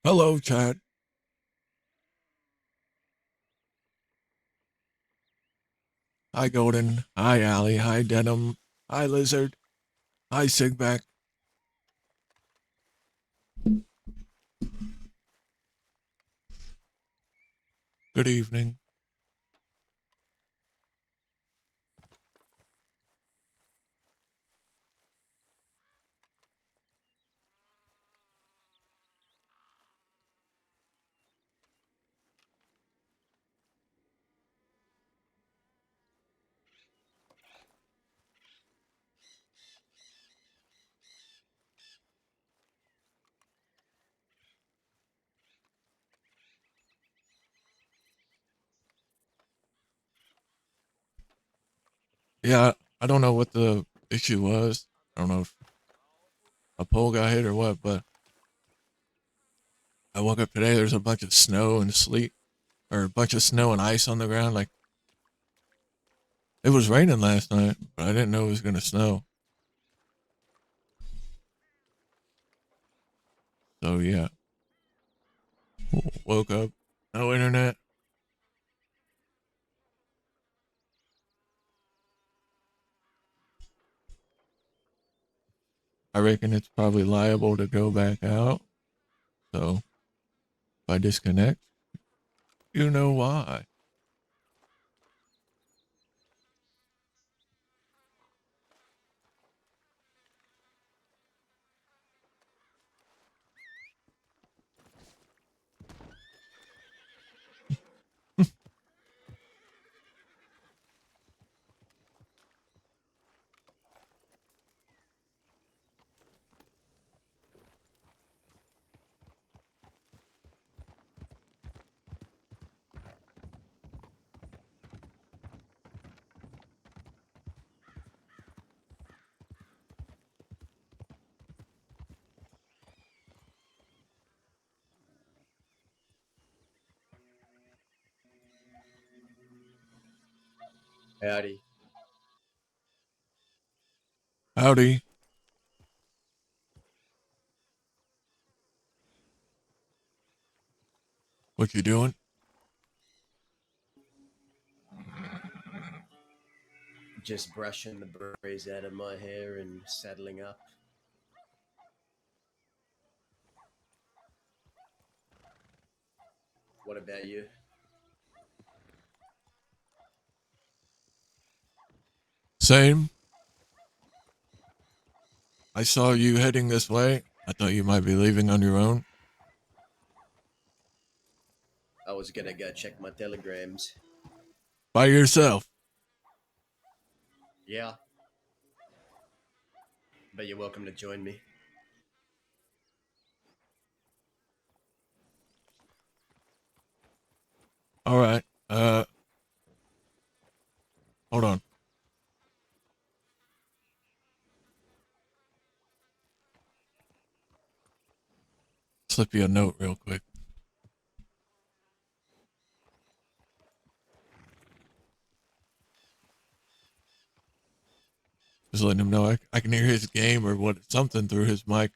Hello, Chad. Hi, Golden. Hi, Allie. Hi, Denim. Hi, Lizard. Hi, Sigback. Good evening. Yeah, I don't know what the issue was. I don't know if a pole got hit or what, but I woke up today. There's a bunch of snow and sleet, or a bunch of snow and ice on the ground. Like, it was raining last night, but I didn't know it was going to snow. So, yeah. Woke up. No internet. I reckon it's probably liable to go back out. So, if I disconnect, you know why. Howdy. Howdy. What you doing? Just brushing the breeze out of my hair and saddling up. What about you? Same. I saw you heading this way. I thought you might be leaving on your own. I was gonna go check my telegrams. By yourself. Yeah, but you're welcome to join me. All right. Hold on. Slip you a note real quick. Just letting him know I can hear his game or what something through his mic.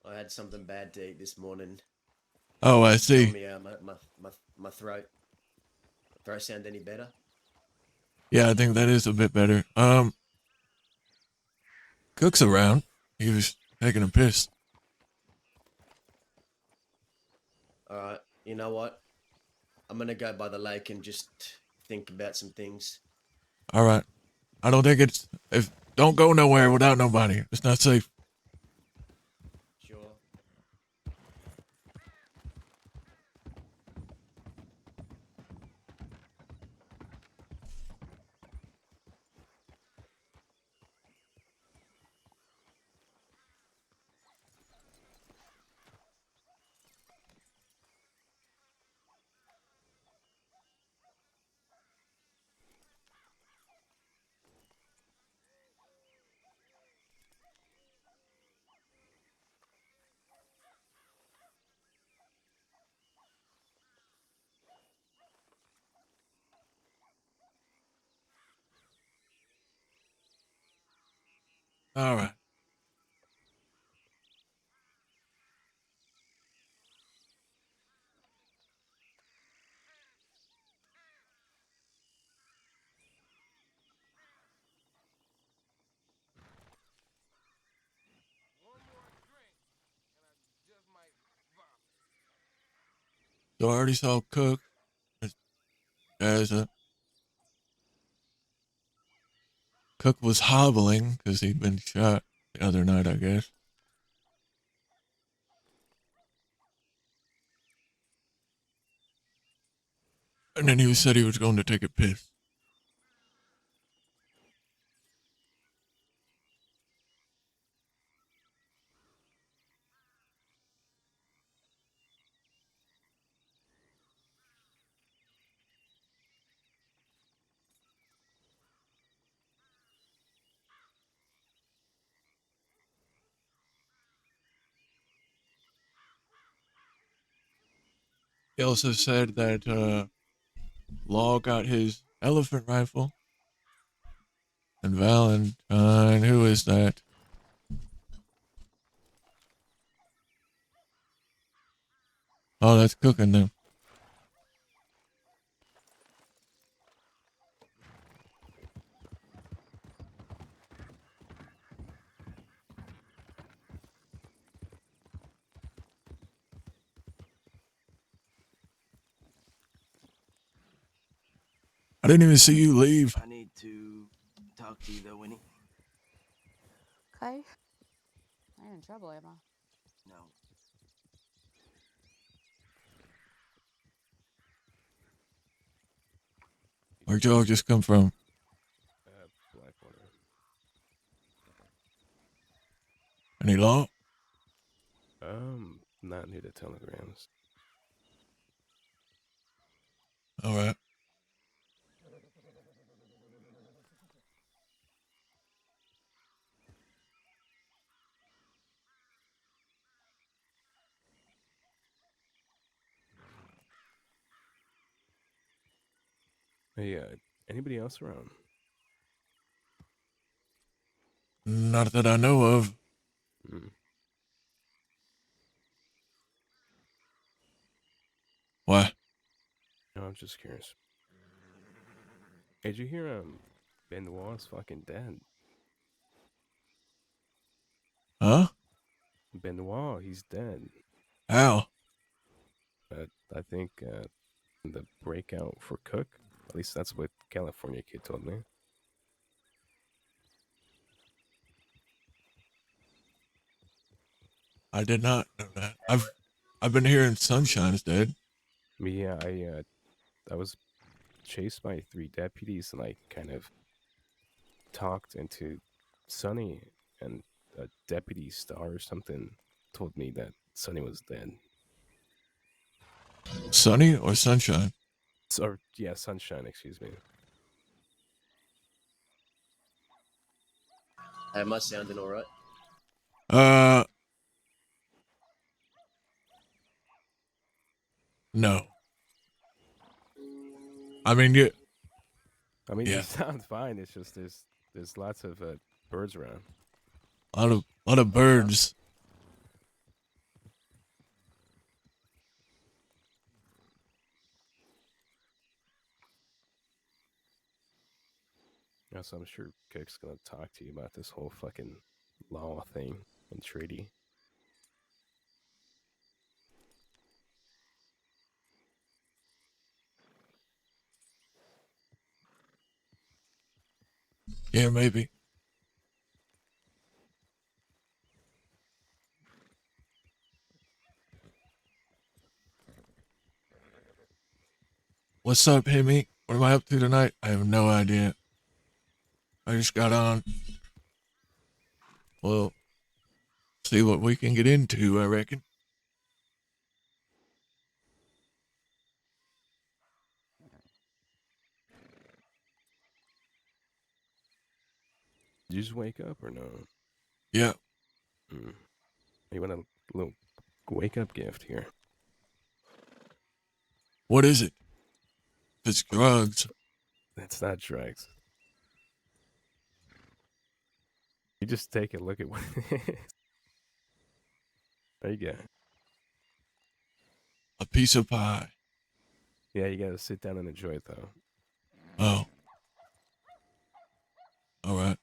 I had something bad to eat this morning. Oh, I Can you tell see. me my throat? Throat sound any better? Yeah, I think that is a bit better. Cook's around. He was taking a piss. All right. You know what? I'm gonna go by the lake and just think about some things. All right. I don't think it's if don't go nowhere without nobody. It's not safe. Sure. All right. So I already saw Cook as a Cook was hobbling because he'd been shot the other night, I guess. And then he said he was going to take a piss. He also said that Law got his elephant rifle. And Valentine, who is that? Oh, that's Cooking them. I didn't even see you leave. I need to talk to you though, Winnie. Okay. I ain't in trouble, am I? No. Where'd y'all just come from? Blackwater. Any law? Not near the telegrams. All right. Hey, anybody else around? Not that I know of. Hmm. Why? No, I'm just curious. Hey, did you hear Benoit's fucking dead? Huh? Benoit, he's dead. How? But I think the breakout for Cook. At least that's what California kid told me. I did not know that. I've been hearing Sunshine's dead. Yeah, I was chased by 3 deputies and I kind of talked into Sonny, and a deputy star or something told me that Sonny was dead. Sunny or Sunshine? Or yeah, Sunshine, excuse me. Hey, am I sounding all right? No. I mean, yeah. I mean, you Yeah. sound fine. It's just there's lots of birds around. A lot of birds. Yeah, so I'm sure Cook's gonna talk to you about this whole fucking law thing and treaty. Yeah, maybe. What's up, Himmy? What am I up to tonight? I have no idea. I just got on. Well, see what we can get into, I reckon. Did you just wake up or no? Yeah. You want a little wake up gift here? What is it? If it's drugs. That's not drugs. You just take a look at what it is. There you go. A piece of pie. Yeah, you gotta sit down and enjoy it though. Oh. All right.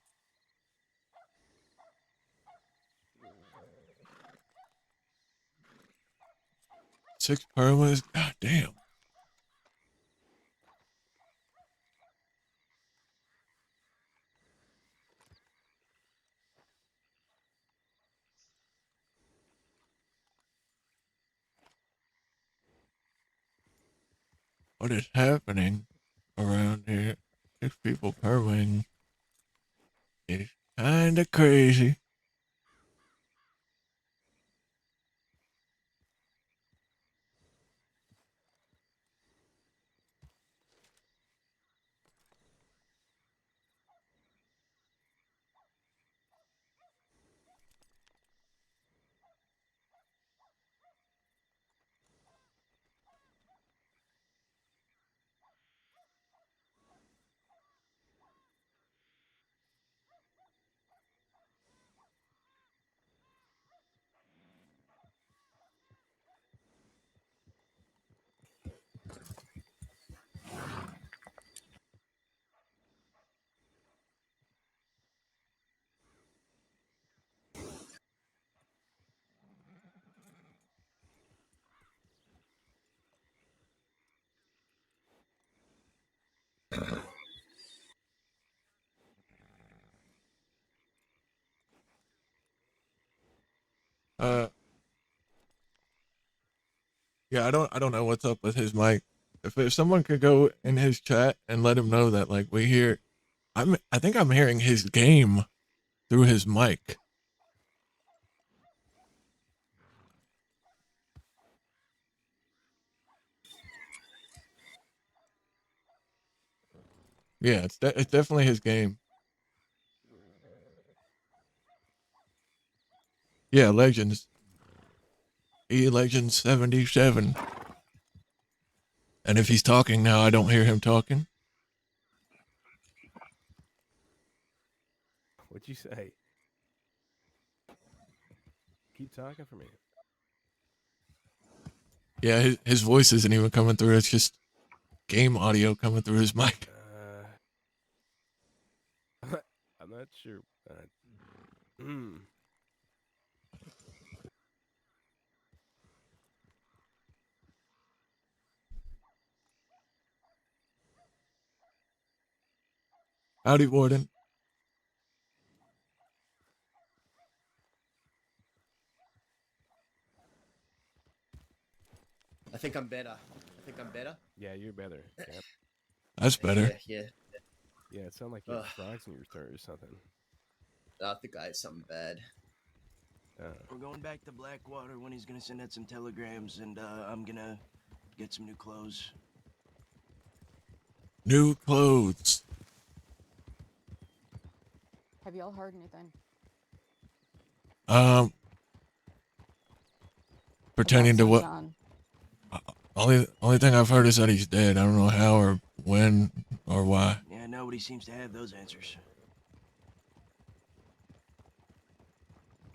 6 permas. God damn. What is happening around here? 6 people perming. It's kinda crazy. Uh Yeah, I don't know what's up with his mic. If someone could go in his chat and let him know that like we hear I think I'm hearing his game through his mic. Yeah, it's definitely his game. Yeah, Legends. Legends 77. And if he's talking now, I don't hear him talking. What'd you say? Keep talking for me. Yeah, his voice isn't even coming through. It's just game audio coming through his mic. I'm not sure. Hmm. Howdy, Warden. I think I'm better. I think I'm better. Yeah, you're better. Yep. That's better. Yeah. Yeah, it sounded like you had Ugh. frogs in your throat or something. I think I ate something bad. We're going back to Blackwater when he's gonna send out some telegrams, and I'm gonna get some new clothes. New clothes. Have y'all heard anything? Pertaining to About what? Sunshine? Only thing I've heard is that he's dead. I don't know how or when or why. Yeah, nobody seems to have those answers.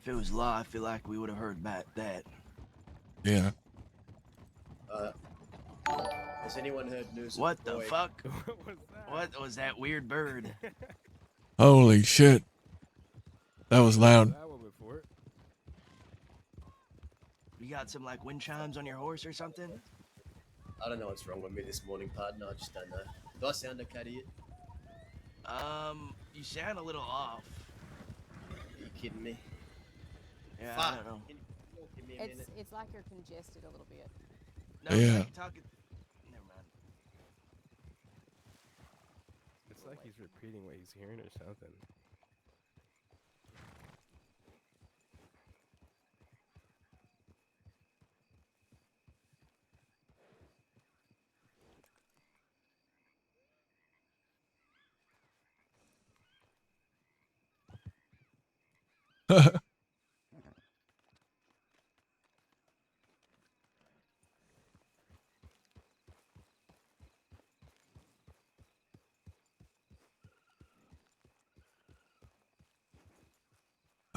If it was law, I feel like we would have heard about that. Yeah. Has anyone heard news of What the the boy? fuck? What was that? What was that weird bird? Holy shit. That was loud. That one before. You got some like wind chimes on your horse or something? I don't know what's wrong with me this morning, partner. I just don't know. Do I sound okay to you? You sound a little off. Are you kidding me? Yeah, Fuck. I don't know. Can you give me a minute? It's like you're congested a little bit. No, Yeah. I can talk it. Never mind. It's like he's repeating what he's hearing or something.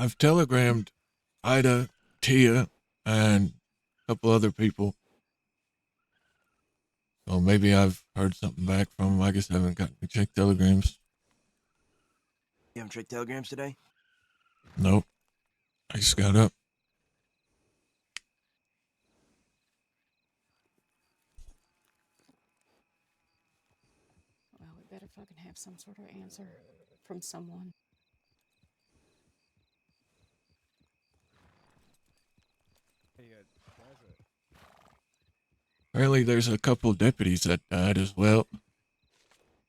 I've telegrammed Ida, Tia, and a couple other people. So maybe I've heard something back from them. I guess I haven't gotten to check telegrams. You haven't checked telegrams today? Nope. I just got up. Well, we better fucking have some sort of answer from someone. Hey, Apparently, there's a couple deputies that died as well.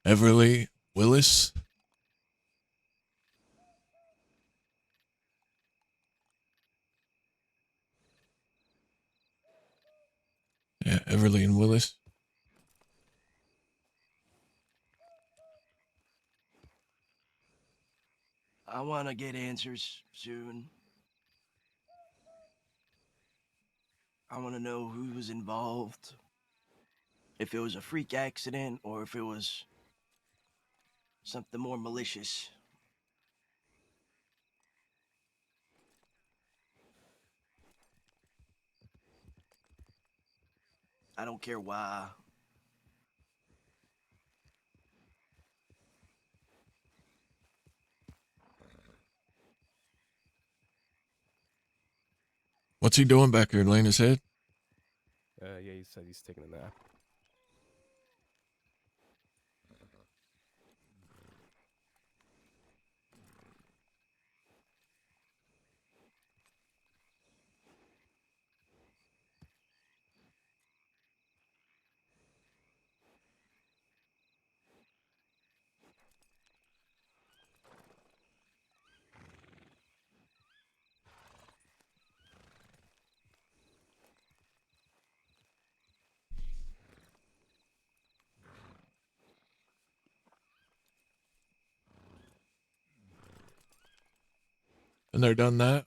Everly Willis. Yeah, Everly and Willis. I want to get answers soon. I want to know who was involved. If it was a freak accident or if it was something more malicious. I don't care why. What's he doing back here, laying his head? yeah, he said he's taking a nap. And they're done that?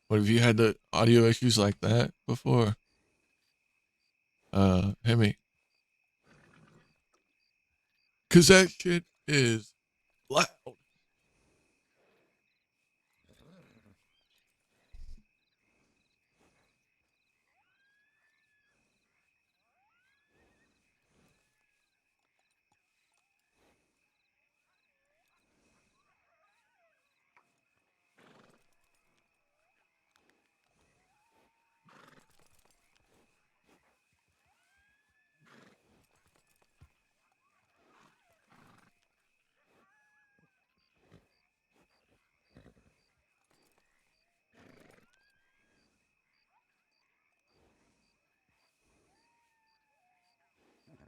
What have you had the audio issues like that before? Hemi. Cause that shit is loud.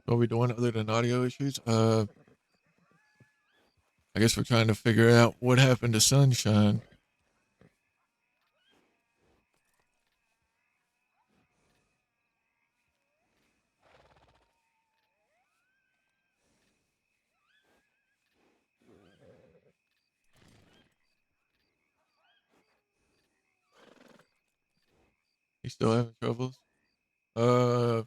What are we doing other than audio issues? I guess we're trying to figure out what happened to Sunshine. You still having troubles? Uh,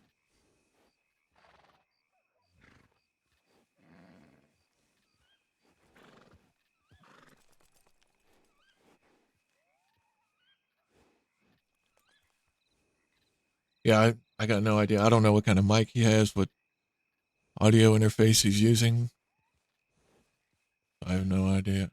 yeah, I got no idea. I don't know what kind of mic he has, what audio interface he's using. I have no idea.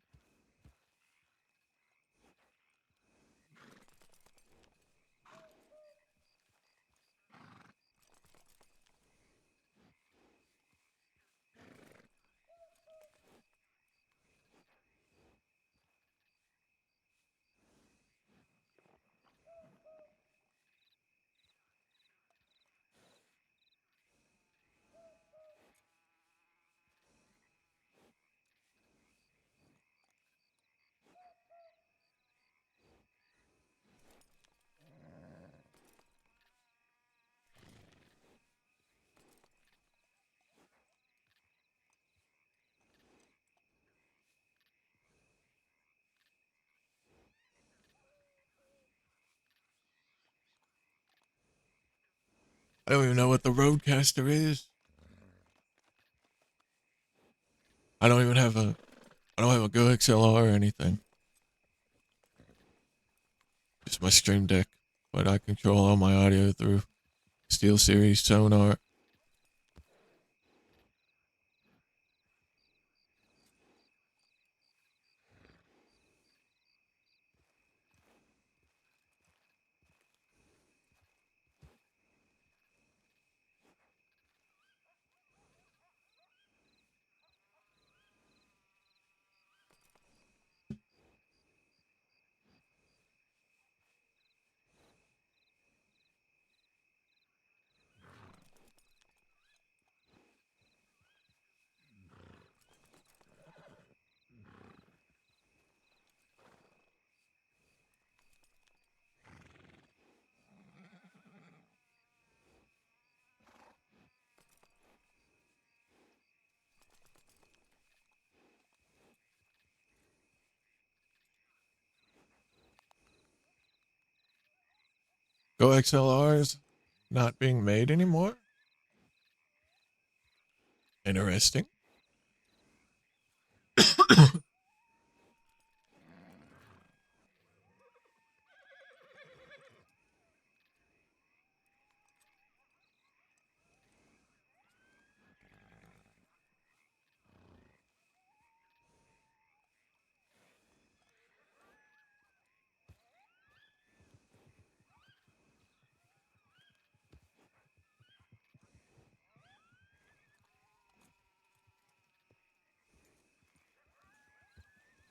I don't even know what the Roadcaster is. I don't have a Go XLR or anything. my Stream Deck, but I control all my audio through SteelSeries Sonar. Go XLRs not being made anymore? Interesting.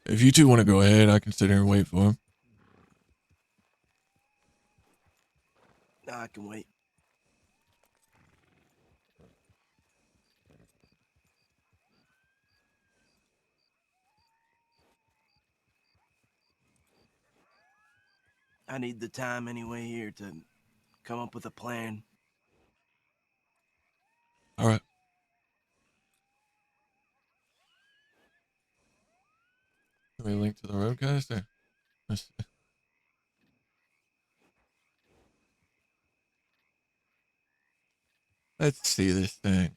If you two want to go ahead, I can sit here and wait for him. Nah, I can wait. I need the time anyway here to come up with a plan. All right. Let me link to the roadcaster. Let's see this thing.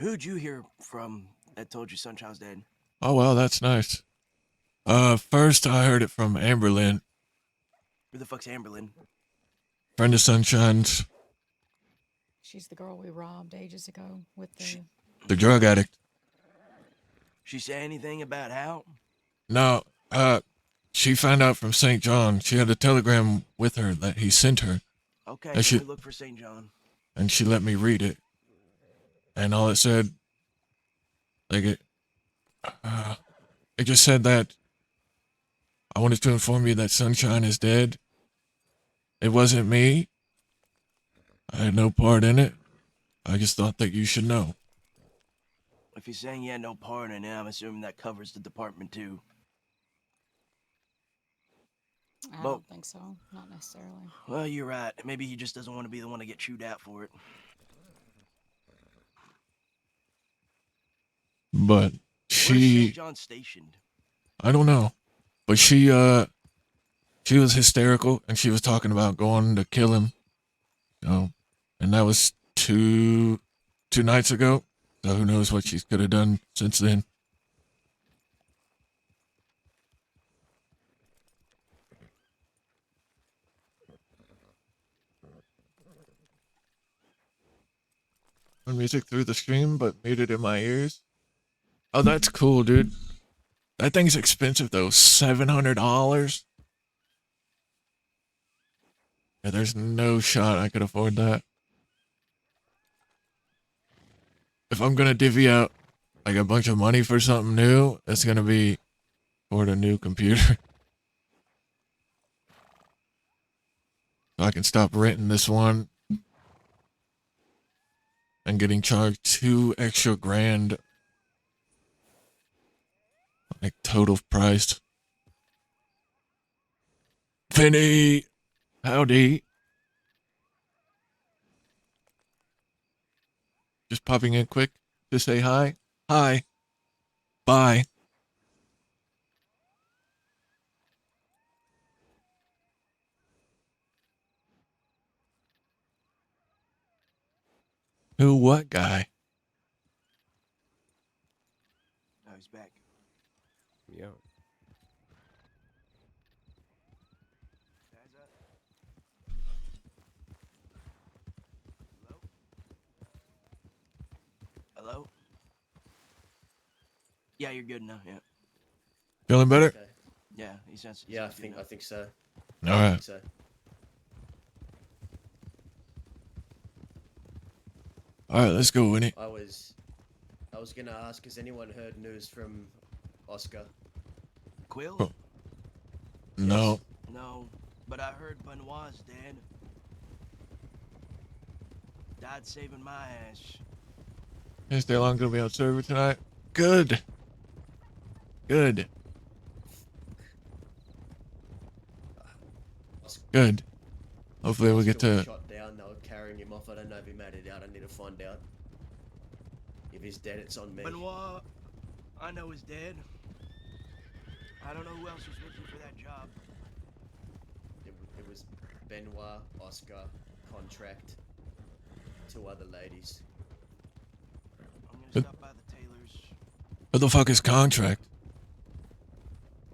Who'd you hear from that told you Sunshine's dead? Oh, well, that's nice. First I heard it from Amberlyn, Who the fuck's Amberlyn? friend of Sunshine's, She's the girl we robbed ages ago with the. the drug addict. She say anything about how? No, she found out from St. John. She had a telegram with her that he sent her, Okay, I let should- me look for St. John. and she let me read it. And all it said, like it just said that I wanted to inform you that Sunshine is dead. It wasn't me. I had no part in it. I just thought that you should know. If he's saying he had no part in it, I'm assuming that covers the department too. I Well- don't think so. Not necessarily. Well, you're right. Maybe he just doesn't want to be the one to get chewed out for it. But Where's she, St. John stationed? I don't know. But she was hysterical and she was talking about going to kill him. And that was two nights ago. So who knows what she could have done since then. Run music through the stream, but muted in my ears. Oh, that's cool, dude. That thing's expensive though. $700. Yeah, there's no shot I could afford that. If I'm gonna divvy out like a bunch of money for something new, it's gonna be for a new computer. So I can stop renting this one and getting charged 2 extra grand. Like total price. Vinny! Howdy. Just popping in quick to say hi. Hi. Bye. Who, what guy? Oh, he's back. Yeah. Yeah, you're good now. Yeah. Feeling better? Okay. Yeah, he sounds. Yeah, I sounds good think now. I think so. All I right. think so. All right, let's go, Winnie. I was gonna ask, has anyone heard news from Oscar? Quill? Oh. No. No, but I heard Benoit's dead. Died saving my ass. Hey, stay long. Gonna be on server tonight. Good. Good. Oscar Good. Hopefully we get still to. shot down. They were carrying him off. I don't know if he made it out. I need to find out. If he's dead, it's on me. Benoit, I know is dead. I don't know who else was with you for that job. It was Benoit, Oscar, Contract, 2 other ladies. I'm gonna But- stop by the Taylors. What the fuck is contract?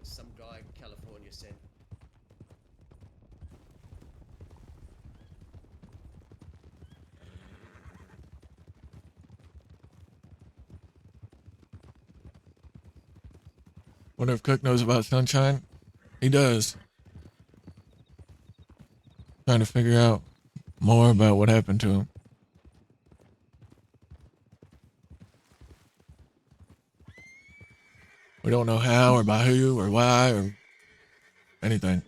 Some guy in California sent. Wonder if Cook knows about Sunshine. He does. Trying to figure out more about what happened to him. We don't know how or by who or why or anything.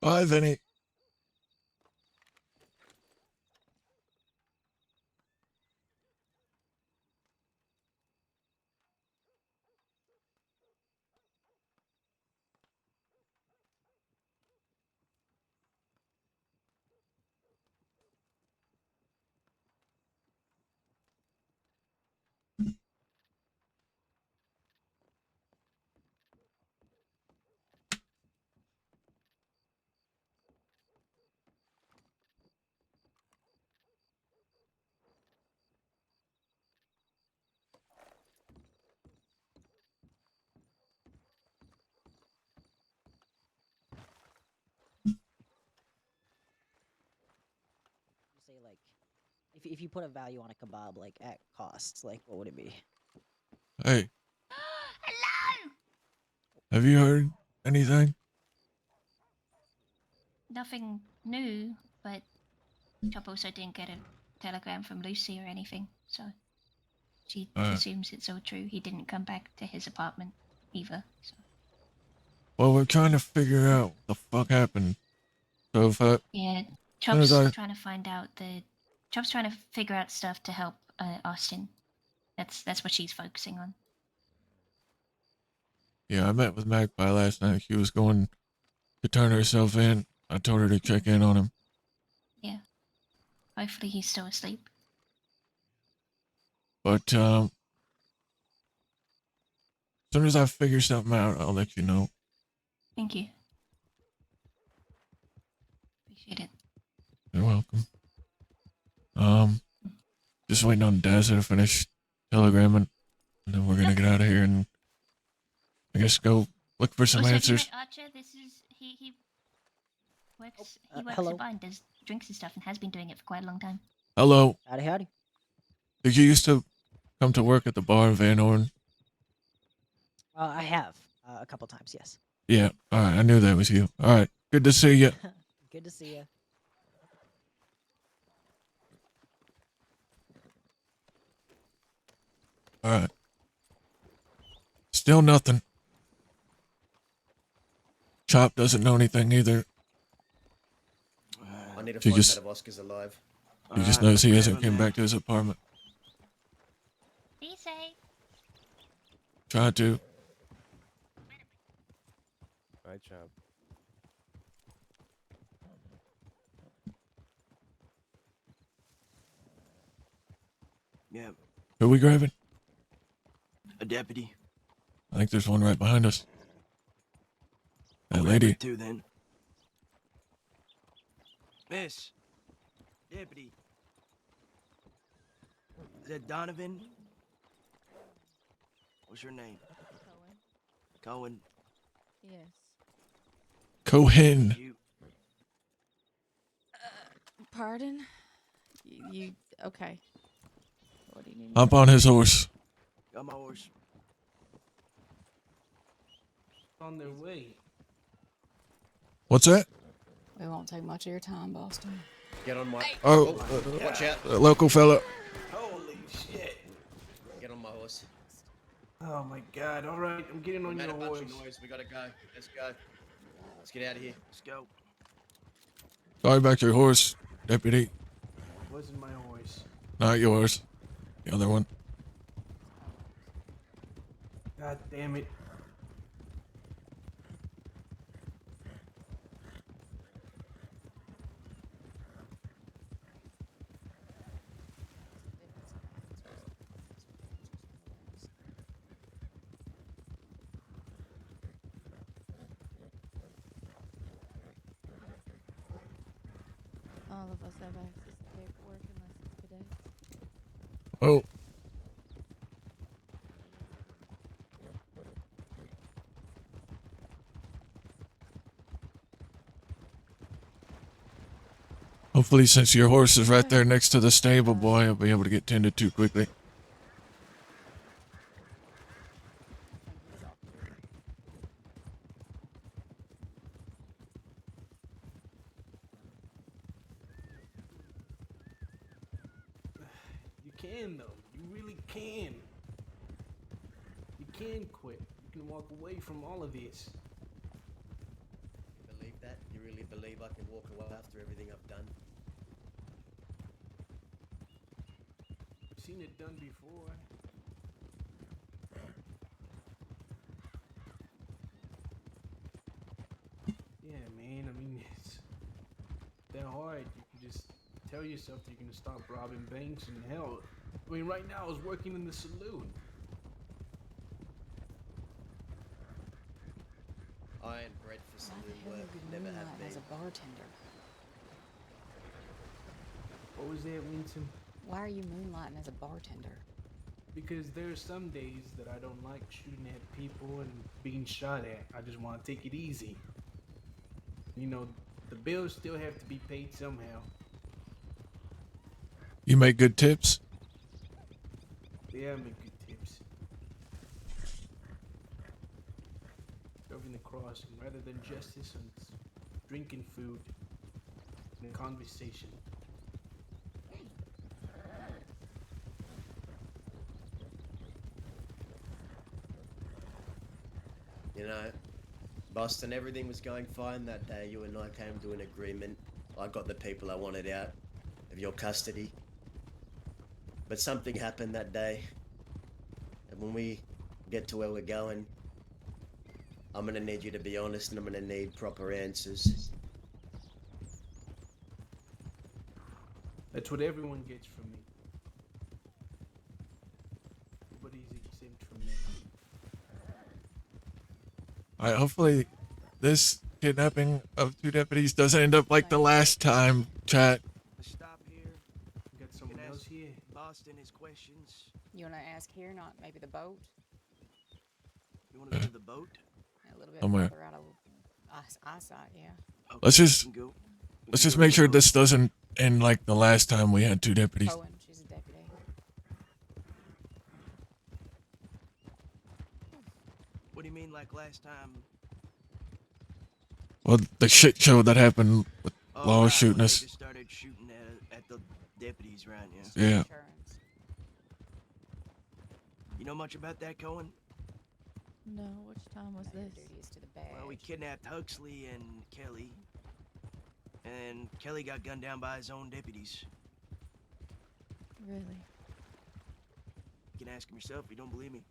Bye, Vinny. If you put a value on a kebab, like at cost, like what would it be? Hey, Hello! have you heard anything? Nothing new, but Chop also didn't get a telegram from Lucy or anything, so she assumes it's all true. He didn't come back to his apartment either, so. Well, we're trying to figure out what the fuck happened. So if Yeah, soon as Chop's trying to find out Chop's trying to figure out stuff to help Austin. That's what she's focusing on. I met with Magpie last night. She was going to turn herself in. I told her to check in on him. Yeah. Hopefully he's still asleep. But as soon as I figure something out, I'll let you know. Thank you. Appreciate it. You're welcome. Just waiting on Dazza to finish telegramming, and then we're gonna get out of here and I guess go look for some also, answers. Have you met Archer? This is he works hello. at bar and does drinks and stuff and has been doing it for quite a long time. Hello. Howdy, howdy. Did you used to come to work at the bar in Van Orn? I have a couple times, yes. Yeah. All right. I knew that was you. All right. Good to see you. Good to see you. All right. Still nothing. Chop doesn't know anything either. I need to She find just- out if Oscar's alive. He just knows he hasn't came back to his apartment. Be safe. Tried to. Bye, Chop. Yeah, Who we grabbing? a deputy. I think there's one right behind us. That I'll grab her lady. too, then. Miss, deputy. Is that Donovan? What's your name? Cohen. Yes. Cohen. You. Pardon? You okay? What do you need? Hop on his horse. Got my horse. On their way. What's that? We won't take much of your time, Boston. Get on my. Oh, watch out! local fella. Holy shit. Get on my horse. Oh my god. All right, I'm getting We on made your a bunch horse. of noise. We gotta go. Let's go. Let's get out of here. Let's go. Sorry about your horse, deputy. Wasn't my horse. Not yours. The other one. God damn it. All of us have access to paperwork unless it's today. Oh. Hopefully, since your horse is right there next to the stable, boy, I'll be able to get tended to quickly. You can though. You really can. You can quit. You can walk away from all of this. You believe that? You really believe I can walk away after everything I've done? I've seen it done before. Yeah, man. I mean, it's that hard. You can just tell yourself that you're gonna stop robbing banks and hell. I mean, right now I was working in the saloon. I ain't bred for Why the saloon hell work. are you Never have moonlighting been. as a bartender? What was that, Winston? Why are you moonlighting as a bartender? Because there are some days that I don't like shooting at people and being shot at. I just want to take it easy. You know, the bills still have to be paid somehow. You make good tips? Yeah, I make good tips. Serving the cross, and rather than justice and drinking food and conversation. You know, Boston, everything was going fine that day. You and I came to an agreement. I got the people I wanted out of your custody. But something happened that day. And when we get to where we're going, I'm gonna need you to be honest and I'm gonna need proper answers. That's what everyone gets from me. Nobody's exempt from me. Alright, hopefully this kidnapping of 2 deputies doesn't end up like the last time, chat. Let's stop here. We got someone else here. Boston his questions. You want to ask here, not maybe the boat? You want to go to the boat? A little bit Somewhere. further out of eyesight, yeah. Okay, Let's just- we can go. We Let's can just go to make the sure boat. this doesn't end like the last time we had 2 deputies. Cohen, she's a deputy. What do you mean, like last time? Well, the shit show that happened with Oh, Law right, shooting when they us. just started shooting at the deputies, right? Yeah. Yeah. Insurance. You know much about that, Cohen? No, which time was Their this? duties to the badge. Well, we kidnapped Huxley and Kelly. And Kelly got gunned down by his own deputies. Really? You can ask him yourself if you don't believe me.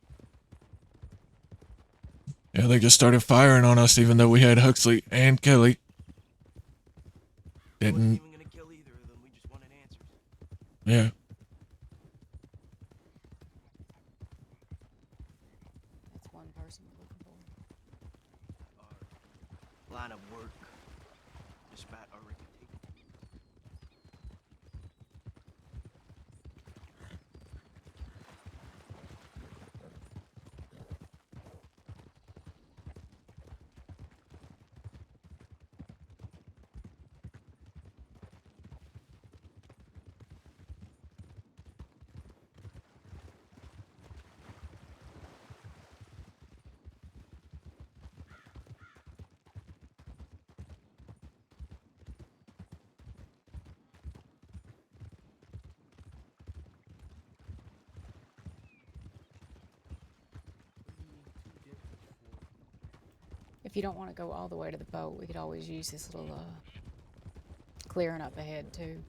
Yeah, they just started firing on us even though we had Huxley and Kelly. We wasn't Didn't, even gonna kill either of them. We just wanted answers. yeah. That's one person we're looking for. Our line of work, despite our reputation. If you don't want to go all the way to the boat, we could always use this little clearing up ahead too.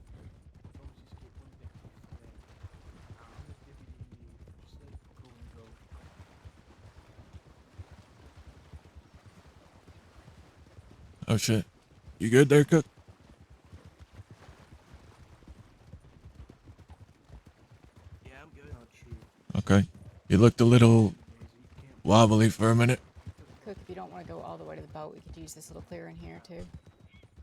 Oh shit. You good there, Cook? Yeah, I'm good. Okay. You looked a little wobbly for a minute. Cook, if you don't want to go all the way to the boat, we could use this little clearing here too.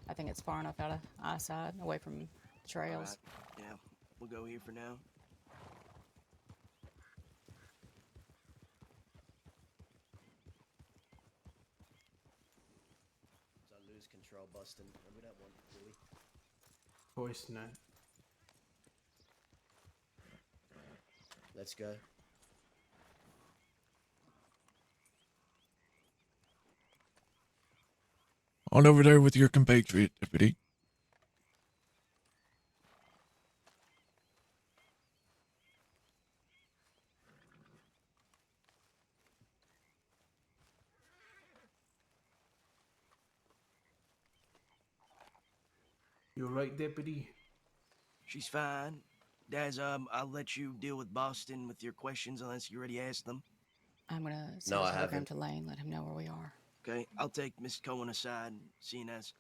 I think it's far enough out of eyesight, away from trails. Alright, yeah, we'll go here for now. So I lose control, Boston, and we don't want it, do we? Of course not. Let's go. On over there with your compatriot, deputy. You're right, deputy. She's fine. Daz, I'll let you deal with Boston with your questions unless you already asked them. I'm gonna send No, a I telegram haven't. to Lane, let him know where we are. Okay, I'll take Miss Cohen aside, seeing as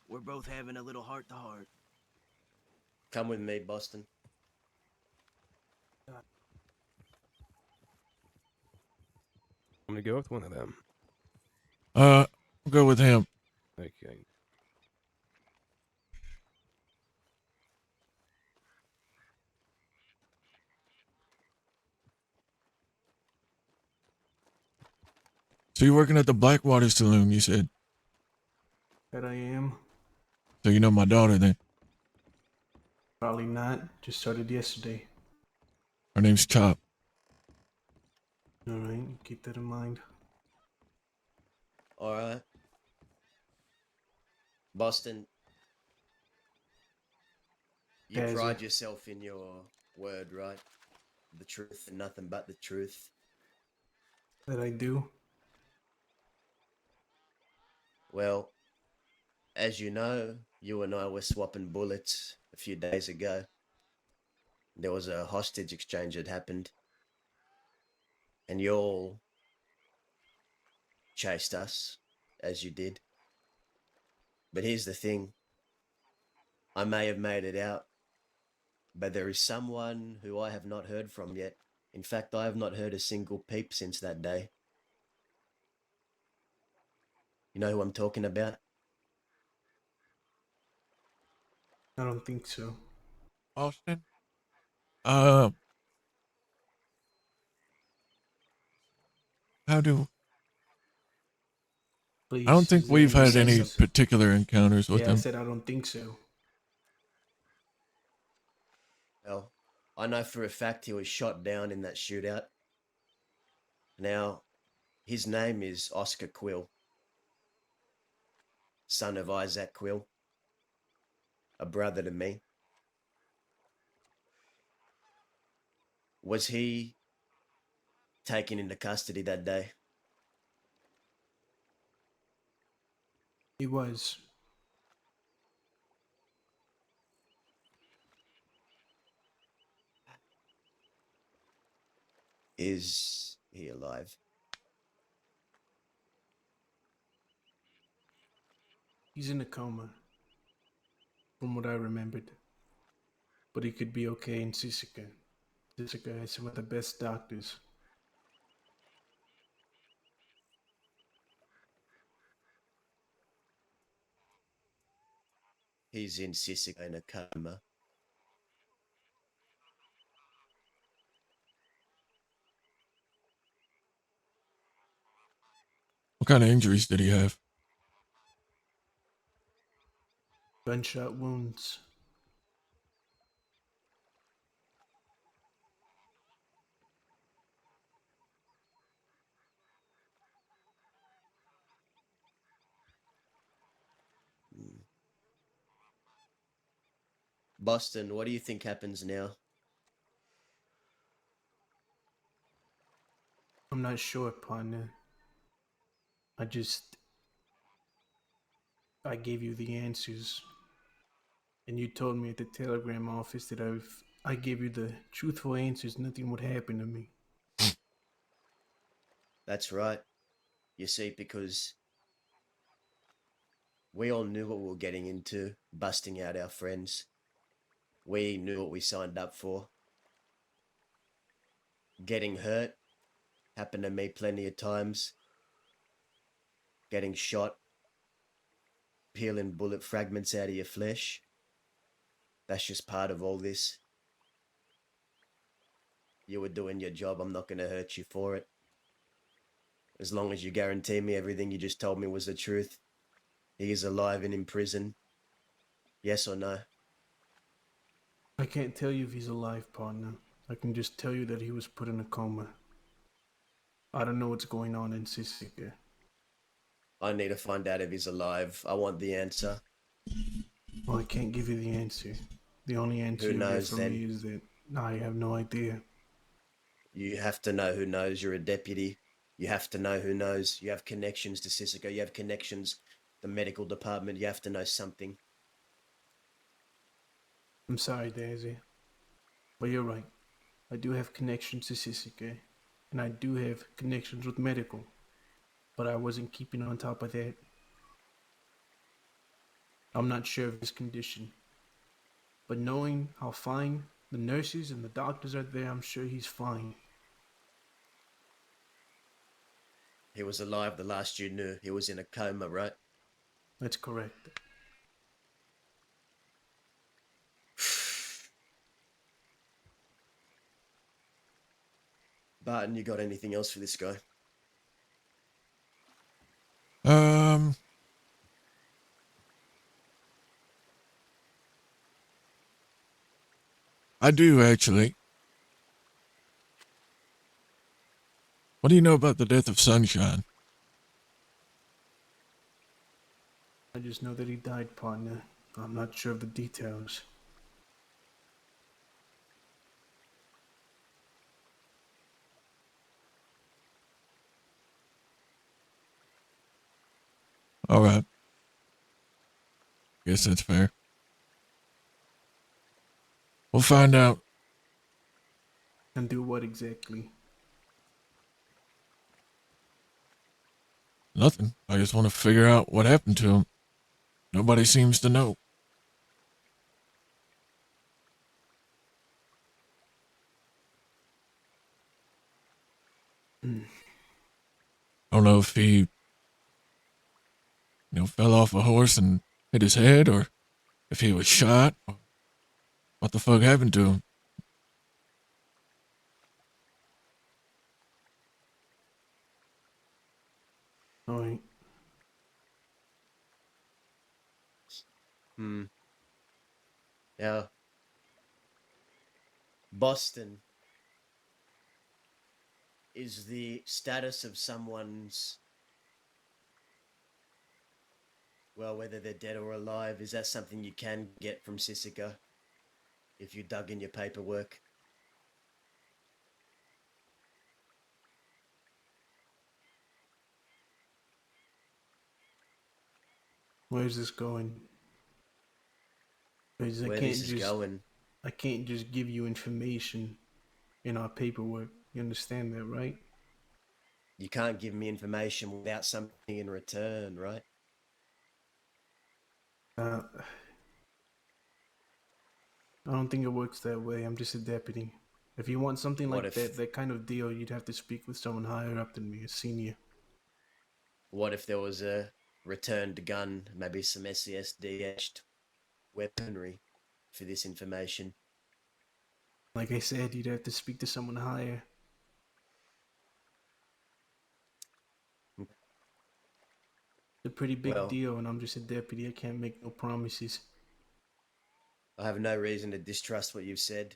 we're both having a little heart-to-heart. Come with me, Boston. I'm gonna go with one of them. I'll go with him. Okay. So you're working at the Blackwater Saloon, you said. That I am. So you know my daughter then. Probably not. Just started yesterday. Her name's Chop. All right, keep that in mind. All right. Boston, you Dazzy. pride yourself in your word, right? The truth and nothing but the truth. That I do. Well, as you know, you and I were swapping bullets a few days ago. There was a hostage exchange that happened. And you all chased us, as you did. But here's the thing. I may have made it out, but there is someone who I have not heard from yet. In fact, I have not heard a single peep since that day. You know who I'm talking about? I don't think so. Austin? how do... Please. I don't think is there we've any had any sense? particular encounters with Yeah, I him. said I don't think so. Well, I know for a fact he was shot down in that shootout. Now, his name is Oscar Quill, son of Isaac Quill, a brother to me. Was he taken into custody that day? He was. Is he alive? He's in a coma. From what I remembered. But he could be okay in Sisika. Sisika has some of the best doctors. He's in Sisika in a coma. What kind of injuries did he have? Gunshot wounds. Boston, what do you think happens now? I'm not sure, partner. I gave you the answers. And you told me at the telegram office that if I gave you the truthful answers, nothing would happen to me. That's right. You see, because we all knew what we were getting into, busting out our friends. We knew what we signed up for. Getting hurt happened to me plenty of times. Getting shot, peeling bullet fragments out of your flesh. That's just part of all this. You were doing your job. I'm not going to hurt you for it. As long as you guarantee me everything you just told me was the truth. He is alive and in prison. Yes or no? I can't tell you if he's alive, partner. I can just tell you that he was put in a coma. I don't know what's going on in Sisika. I need to find out if he's alive. I want the answer. Well, I can't give you the answer. The only answer Who you get knows from then? me is that I have no idea. You have to know who knows. You're a deputy. You have to know who knows. You have connections to Sisika. You have connections, the medical department. You have to know something. I'm sorry, Daisy. But you're right. I do have connections to Sisika. And I do have connections with medical. But I wasn't keeping on top of that. I'm not sure of his condition. But knowing how fine the nurses and the doctors are there, I'm sure he's fine. He was alive the last you knew. He was in a coma, right? That's correct. Barton, you got anything else for this guy? Um, I do, actually. What do you know about the death of Sunshine? I just know that he died, partner. I'm not sure of the details. All right. Guess that's fair. We'll find out. And do what exactly? Nothing. I just want to figure out what happened to him. Nobody seems to know. Mm. I don't know if he, fell off a horse and hit his head, or if he was shot. Or what the fuck happened to him? Alright. Yeah. Boston is the status of someone's, well, whether they're dead or alive, is that something you can get from Sissika if you dug in your paperwork? Where's this going? Because Where this is going. I can't just give you information in our paperwork. You understand that, right? You can't give me information without something in return, right? I don't think it works that way. I'm just a deputy. If you want something What like if- that kind of deal, you'd have to speak with someone higher up than me, a senior. What if there was a returned gun, maybe some SESD-etched weaponry for this information? Like I said, you'd have to speak to someone higher. It's a pretty big Well, deal, and I'm just a deputy. I can't make no promises. I have no reason to distrust what you've said.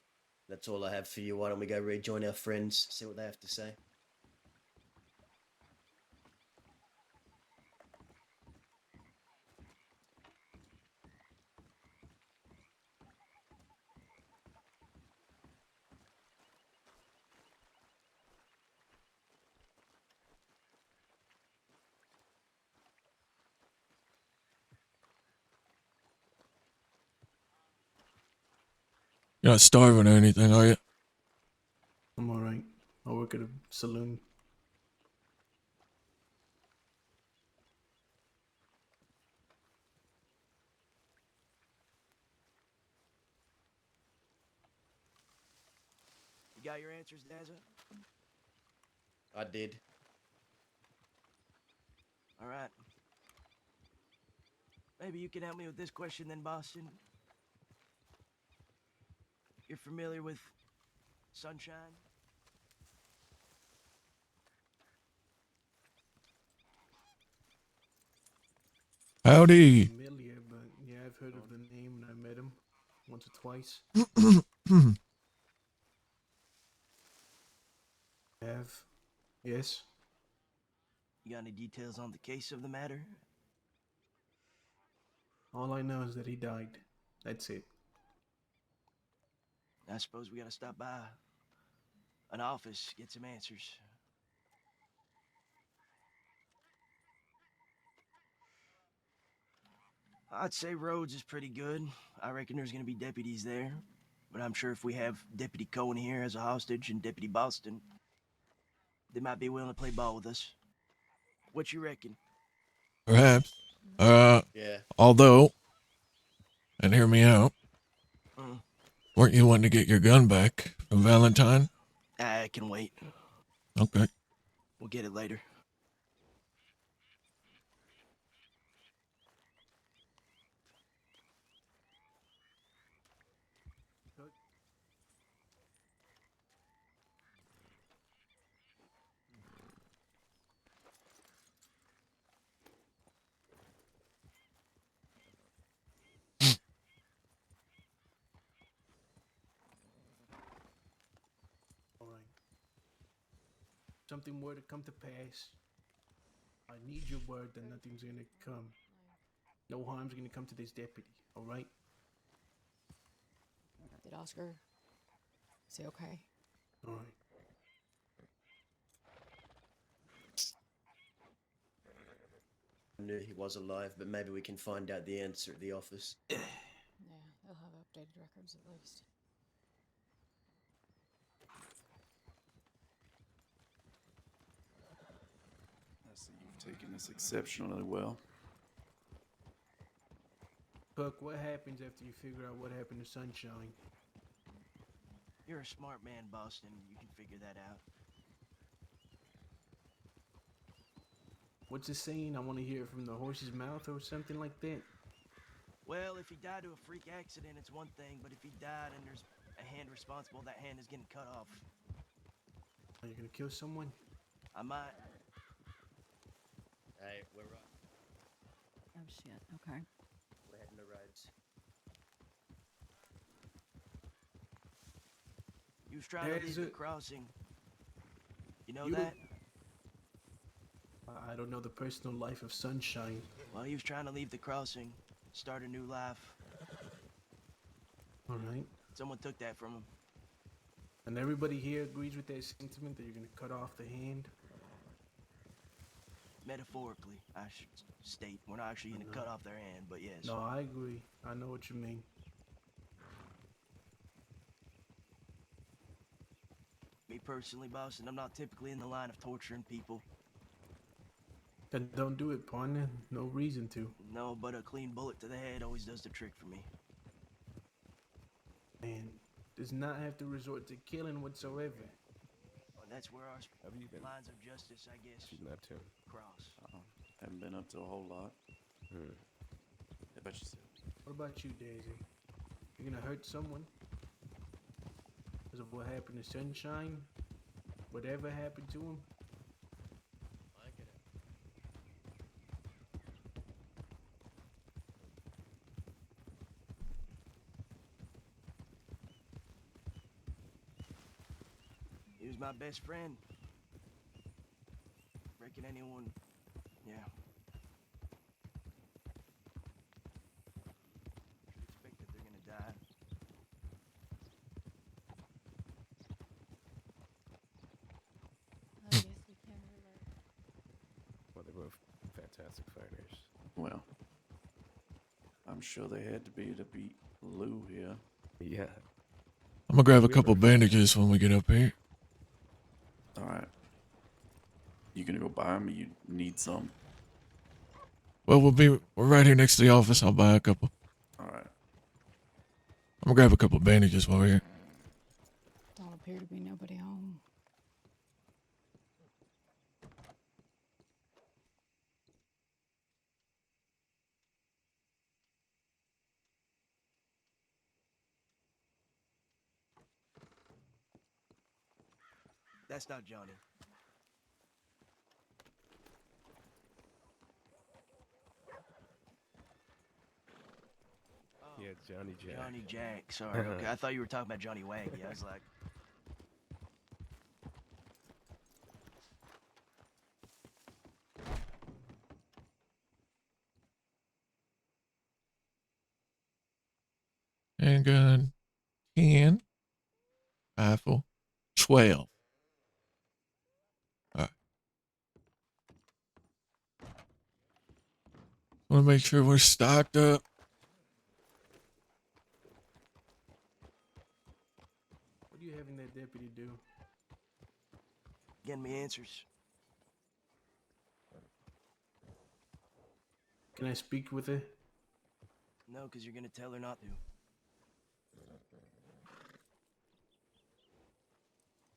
That's all I have for you. Why don't we go rejoin our friends, see what they have to say? You're not starving or anything, are you? I'm alright. I work at a saloon. You got your answers, Daza? I did. All right. Maybe you can help me with this question then, Boston. You're familiar with Sunshine? Howdy. Familiar, but yeah, I've heard of the name and I met him once or twice. Have? Yes? You got any details on the case of the matter? All I know is that he died. That's it. I suppose we gotta stop by an office, get some answers. I'd say Rhodes is pretty good. I reckon there's gonna be deputies there. But I'm sure if we have Deputy Cohen here as a hostage and Deputy Boston, they might be willing to play ball with us. What you reckon? Perhaps. Yeah. Although, and hear me out, Mm. weren't you wanting to get your gun back from Valentine? I can wait. Okay. We'll get it later. something were to come to pass, I need your word that nothing's gonna come. No harm's gonna come to this deputy, alright? Did Oscar? Is he okay? Alright. I knew he was alive, but maybe we can find out the answer at the office. Yeah, they'll have updated records at least. I see you've taken this exceptionally well. Buck, what happens after you figure out what happened to Sunshine? You're a smart man, Boston. You can figure that out. What's it saying? I want to hear it from the horse's mouth or something like that? Well, if he died to a freak accident, it's one thing, but if he died and there's a hand responsible, that hand is getting cut off. Are you gonna kill someone? I might. Hey, we're right. Oh shit. Okay. We're heading to roads. You was trying to leave the crossing. You know that? I don't know the personal life of Sunshine. Well, he was trying to leave the crossing, start a new life. Alright. Someone took that from him. And everybody here agrees with that sentiment that you're gonna cut off the hand? Metaphorically, I should state. We're not actually gonna cut off their hand, but yes. No, I agree. I know what you mean. Me personally, Boston, I'm not typically in the line of torturing people. Then don't do it, partner. No reason to. No, but a clean bullet to the head always does the trick for me. Man, does not have to resort to killing whatsoever. Well, that's where our Have you been lines of justice, I guess, shooting up to him? cross. Haven't been up to a whole lot. Hmm. How about yourself? What about you, Daisy? You're gonna hurt someone? Because of what happened to Sunshine? Whatever happened to him? I get it. He was my best friend. Reckon anyone, yeah. Should expect that they're gonna die. I guess we can relate. Well, they're both fantastic fighters. Well, I'm sure they had to beat Lou here. Yeah. I'm gonna grab a couple bandages when we get up here. All right. You gonna go buy them? Or you need some? Well, we're right here next to the office. I'll buy a couple. All right. I'm gonna grab a couple bandages while we're here. Don't appear to be nobody home. That's not Johnny. Yeah, Johnny Jack. Johnny Jack. Sorry. Okay, I thought you were talking about Johnny Waggy. I was like, Handgun, 10. Rifle, 12. All right. Want to make sure we're stocked up. What are you having that deputy do? getting me answers. Can I speak with her? No, because you're gonna tell her not to.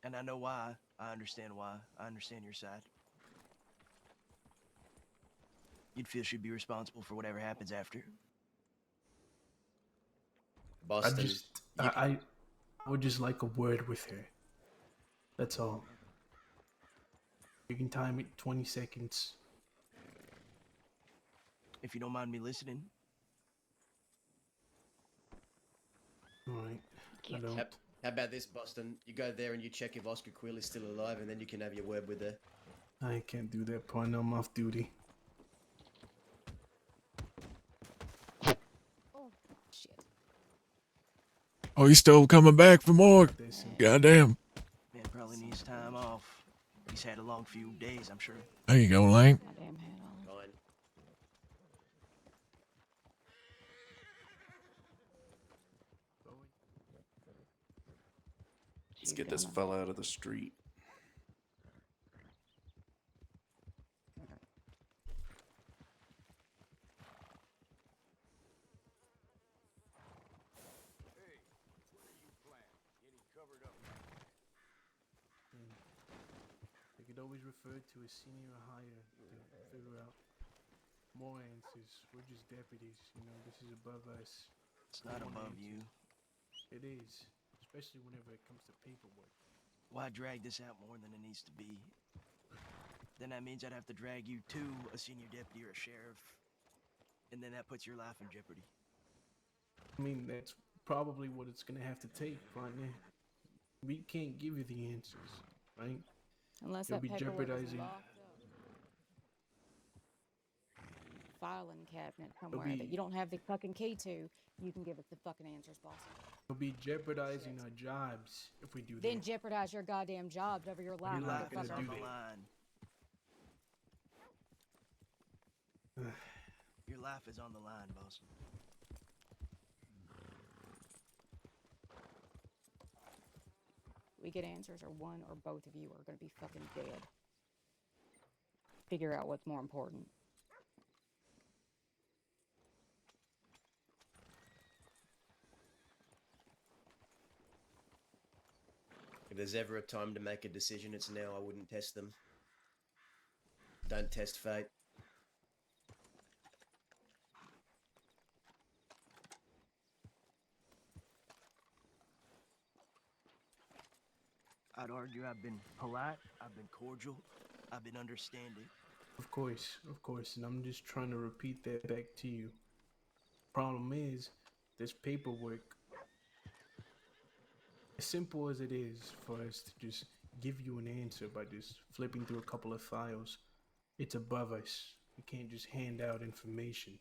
And I know why. I understand why. I understand your side. You'd feel she'd be responsible for whatever happens after. Boston. I would just like a word with her. That's all. You can time it 20 seconds. If you don't mind me listening. Alright. I don't. Yep. How about this, Boston? You go there and you check if Oscar Quill is still alive, and then you can have your word with her. I can't do that, partner. I'm off duty. Oh, shit. Oh, he's still coming back for more. Listen, Goddamn. Man probably needs time off. He's had a long few days, I'm sure. There you go, Lane. My damn hat on. Fine. Let's She's get this gonna- fella out of the street. they could always refer to a senior hire to figure out more answers. We're just deputies, you know. This is above us. It's not above you. It is, especially whenever it comes to paperwork. Why drag this out more than it needs to be? Then that means I'd have to drag you to a senior deputy or a sheriff. And then that puts your life in jeopardy. I mean, that's probably what it's gonna have to take, partner. We can't give you the answers, right? Unless You'll that be paperwork is jeopardizing- locked up. Filing cabinet somewhere be- that you don't have the fucking key to, you can give us the fucking answers, boss. We'll be jeopardizing our jobs if we do Then that. jeopardize your goddamn jobs over your life, You're not gonna is motherfucker. on do the that. line. Your life is on the line, boss. We get answers, or one or both of you are gonna be fucking dead. Figure out what's more important. If there's ever a time to make a decision, it's now. I wouldn't test them. Don't test fate. I'd argue I've been polite, I've been cordial, I've been understanding. Of course, and I'm just trying to repeat that back to you. Problem is, this paperwork, as simple as it is for us to just give you an answer by just flipping through a couple of files, it's above us. We can't just hand out information.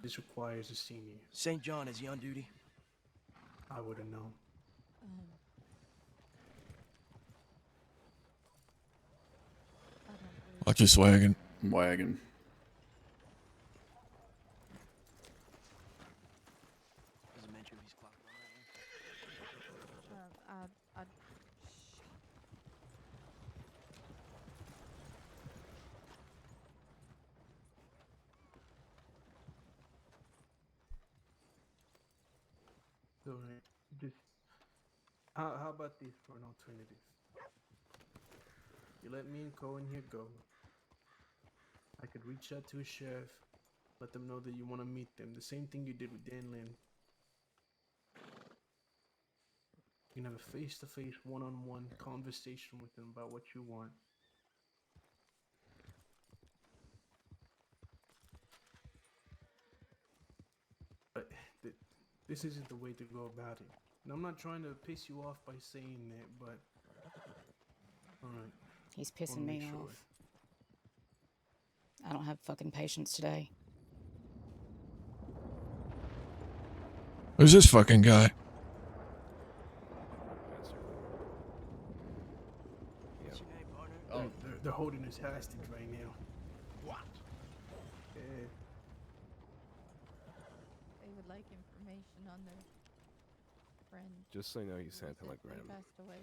This requires a senior. St. John, is he on duty? I wouldn't know. I don't believe Watch your swagging. Wagon. Doesn't mention if he's clocked on right now. I All right, just how about this for an alternative? You let me and Cohen here go. I could reach out to a sheriff, let them know that you want to meet them. The same thing you did with Dan Lin. You can have a face-to-face, one-on-one conversation with them about what you want. But this isn't the way to go about it. And I'm not trying to piss you off by saying that, but alright. He's Wanna pissing me make sure. off. I don't have fucking patience today. Who's this fucking guy? What's your name, partner? Oh, They're holding us hostage right now. What? Yeah. they would like information on their friend. Just so you know, you who sent a recently telegram. passed away.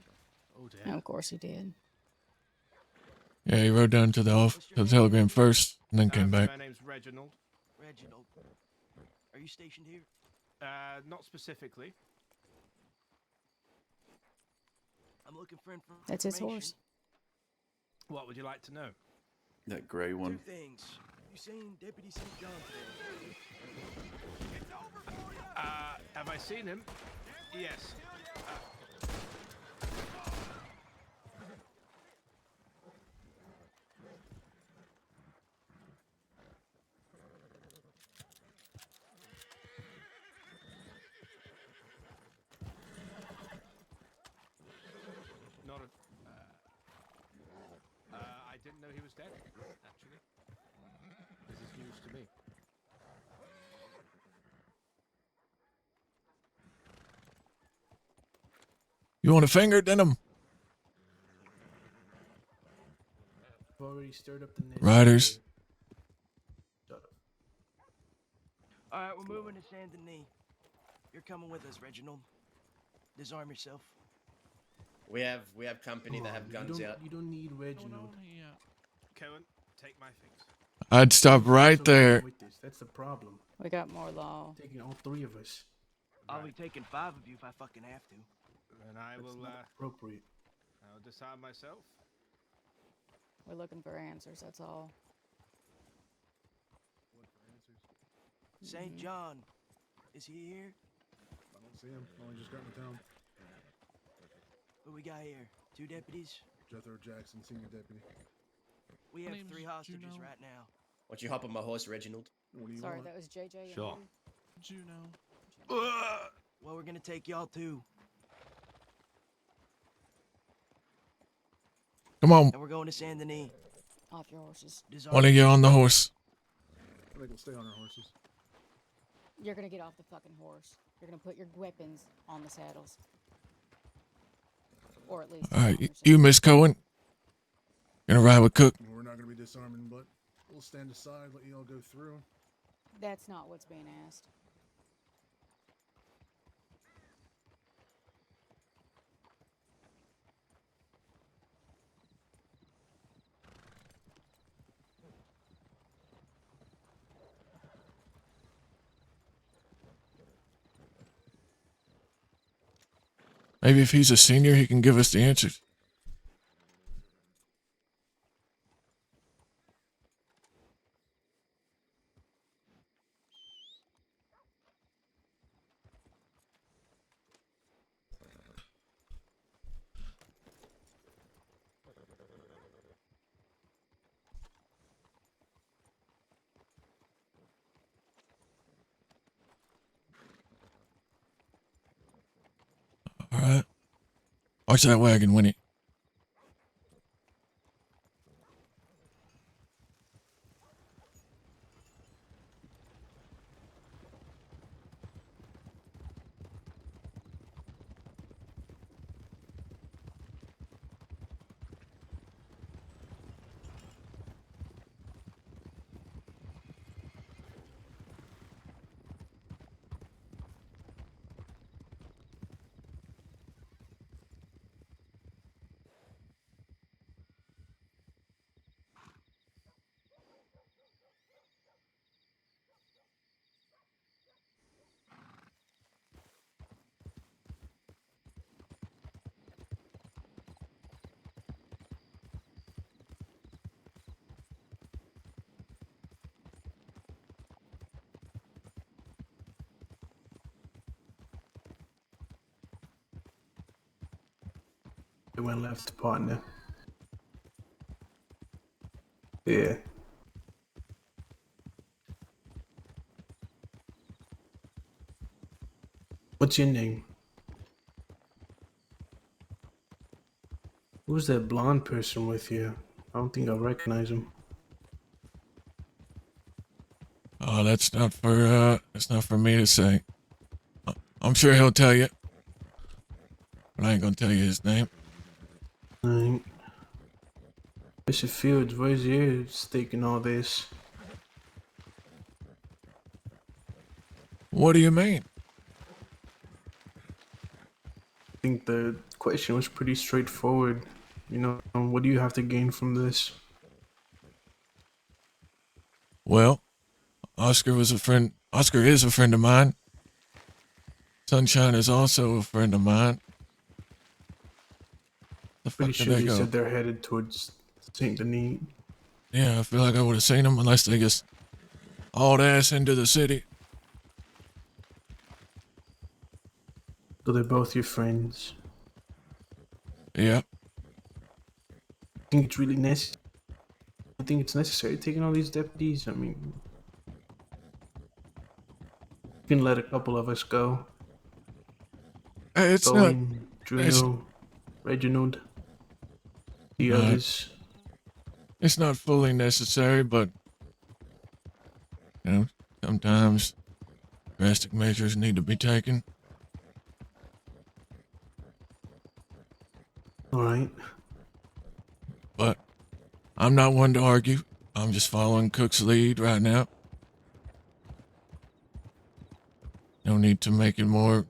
Oh, And of course he did. Yeah, he rode down to the telegram first and then came back. My name's Reginald. Reginald. Are you stationed here? Not specifically. I'm looking for information. That's his horse. What would you like to know? That gray Two one. things. You seen Deputy St. John today? Have I seen him? Yes. instead, actually. This is news to me. You want a finger, Denim? I've already stirred up the nest. Riders. Shut up. All right, we're moving to Saint Denis. You're coming with us, Reginald. Disarm yourself. We have company that have guns out. You don't need Reginald. Cohen, take my things. I'd stop right there. With this. That's the problem. We got more law. Taking all three of us. I'll be taking 5 of you if I fucking have to. And I That's will, not appropriate. I'll disarm myself. We're looking for answers, that's all. St. John, is he here? I don't see him. Only just got into town. What we got here? 2 deputies? Jethro Jackson, senior deputy. We have name's 3 hostages Juno. right now. Why don't you hop on my horse, Reginald? What do you Sorry, want? that was JJ. Sure. And Juno. Well, we're gonna take y'all too. Come on, And we're going to Saint Denis. off your horses. Disarm one of you on the horse. I think we'll stay on our horses. You're gonna get off the fucking horse. You're gonna put your weapons on the saddles. Or at least. All right, on your you, saddles. Miss Cohen. Gonna ride with Cook. We're not going to be disarming, but we'll stand aside, let you all go through. That's not what's being asked. Maybe if he's a senior, he can give us the answers. All right. Watch that wagon, Winnie. They went left, partner. Yeah. What's your name? Who's that blonde person with you? I don't think I recognize him. Oh, that's not for me to say. I'm sure he'll tell you. But I ain't gonna tell you his name. Alright. Mr. Fields, where's your stake in all this? What do you mean? I think the question was pretty straightforward. You know, what do you have to gain from this? Well, Oscar is a friend of mine. Sunshine is also a friend of mine. The Pretty fuck did sure they they go? said they're headed towards Saint Denis. Yeah, I feel like I would have seen them unless they just hauled ass into the city. So they're both your friends. Yeah. I think it's really necessary. I think it's necessary taking all these deputies. I mean, you can let a couple of us go. It's not. Owen, Juno, Reginald, the No. others. It's not fully necessary, but, you know, sometimes drastic measures need to be taken. All right. But I'm not one to argue. I'm just following Cook's lead right now. No need to make it more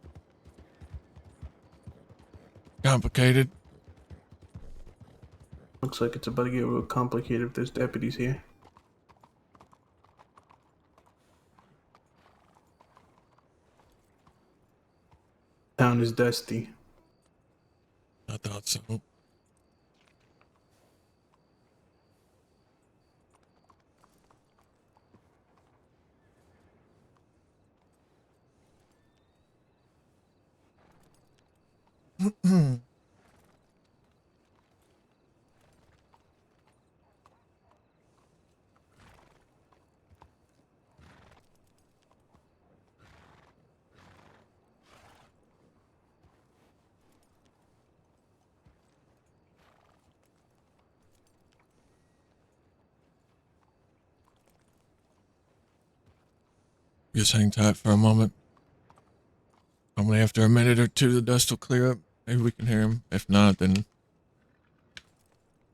complicated. Looks like it's about to get real complicated if there's deputies here. Town is dusty. I thought so. Just hang tight for a moment. Probably after a minute or two, the dust will clear up. Maybe we can hear him. If not, then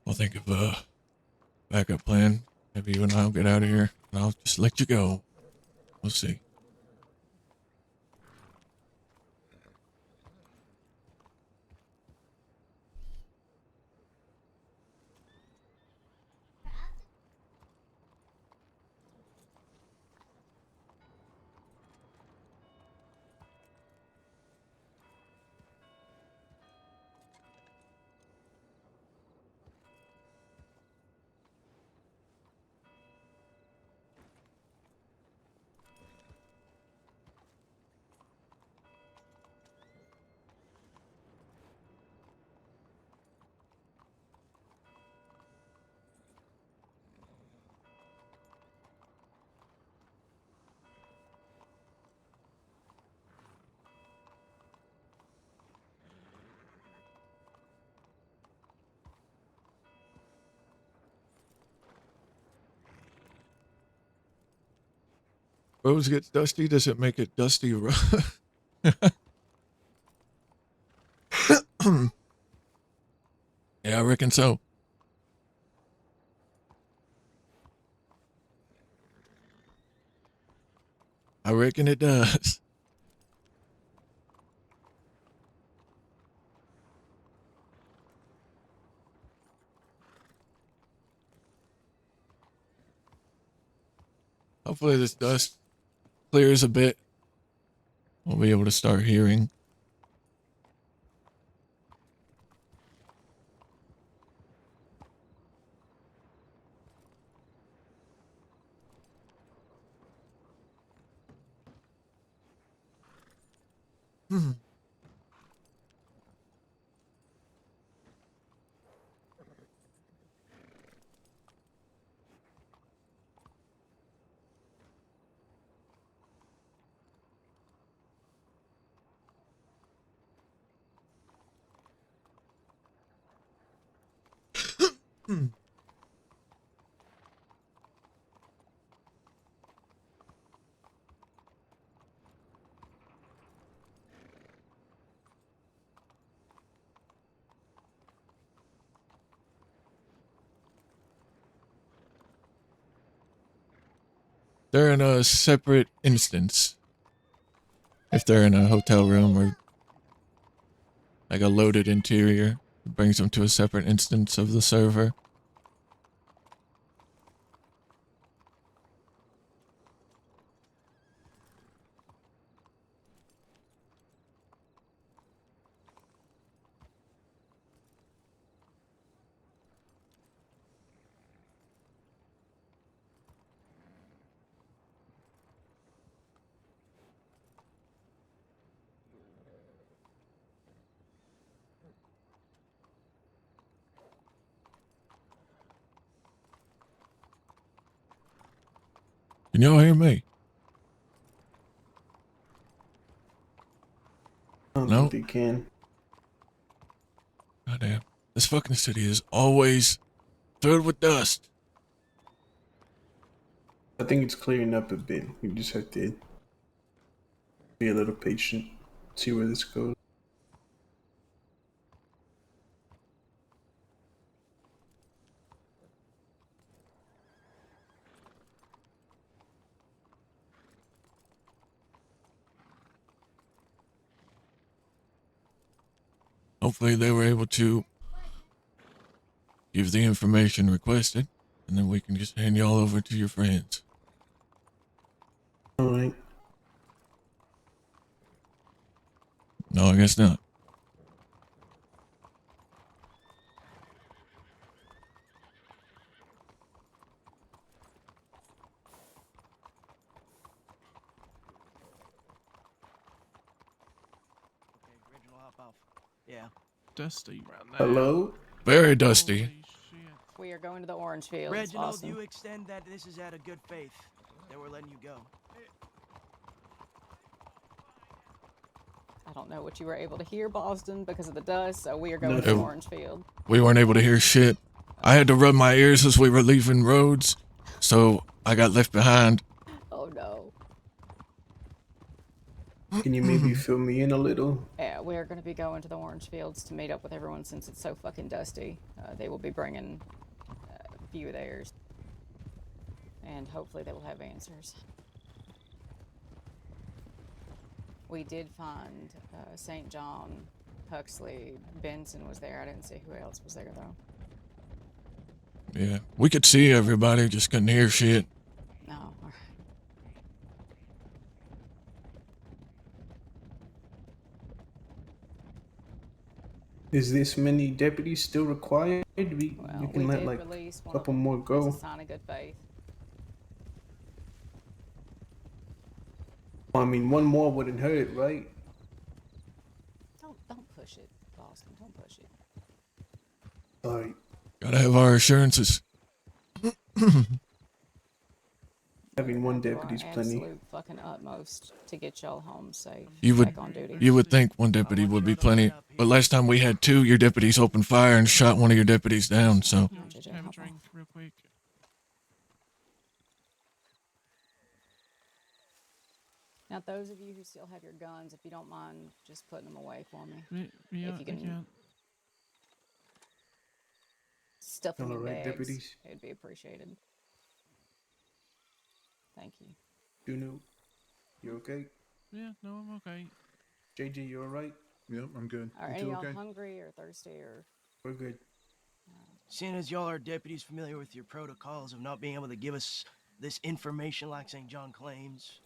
we'll think of a backup plan. Maybe you and I'll get out of here, and I'll just let you go. We'll see. Rose gets dusty. Does it make it dusty? Yeah, I reckon so. I reckon it does. Hopefully this dust clears a bit. We'll be able to start hearing. They're in a separate instance. If they're in a hotel room or like a loaded interior, it brings them to a separate instance of the server. Can y'all hear me? I don't No? think they can. Goddamn. This fucking city is always filled with dust. I think it's clearing up a bit. We just have to be a little patient, see where this goes. Hopefully they were able to give the information requested, and then we can just hand y'all over to your friends. All right. No, I guess not. Okay, Reginald, hop off. Yeah. Dusty right now. Hello? Very dusty. Holy shit. We are going to the orange fields. Reginald, Boston. you extend that this is out of good faith. That we're letting you go. I don't know what you were able to hear, Boston, because of the dust, so we are going to the Nothing. orange field. We weren't able to hear shit. I had to rub my ears as we were leaving roads, so I got left behind. Oh no. Can you maybe fill me in a little? Yeah, we're going to be going to the orange fields to meet up with everyone since it's so fucking dusty. They will be bringing a few of theirs. And hopefully they will have answers. We did find St. John, Huxley, Benson was there. I didn't see who else was there, though. Yeah, we could see everybody, just couldn't hear shit. No, all right. Is this many deputies still required? Well, you can we let did like release a one couple of them more as go. a sign of good faith. I mean, one more wouldn't hurt, right? Don't push it, Boston. Don't push it. Sorry. Gotta have our assurances. Having one Do our deputy's plenty. absolute fucking utmost to get y'all home safe. You would, back on duty. you would think one deputy would be plenty, but last time we had two, your deputies opened fire and shot one of your deputies down, so. Just have a drink real quick. Now, those of you who still have your guns, if you don't mind just putting them away for me. Yeah, if you can I can. stuff them All in right, bags, deputies. it'd be appreciated. Thank you. Dunu, you okay? Yeah, no, I'm okay. JJ, you alright? Yep, I'm good. Are You any two of y'all okay? hungry or thirsty or? We're good. Seeing as y'all are deputies familiar with your protocols of not being able to give us this information like St. John claims,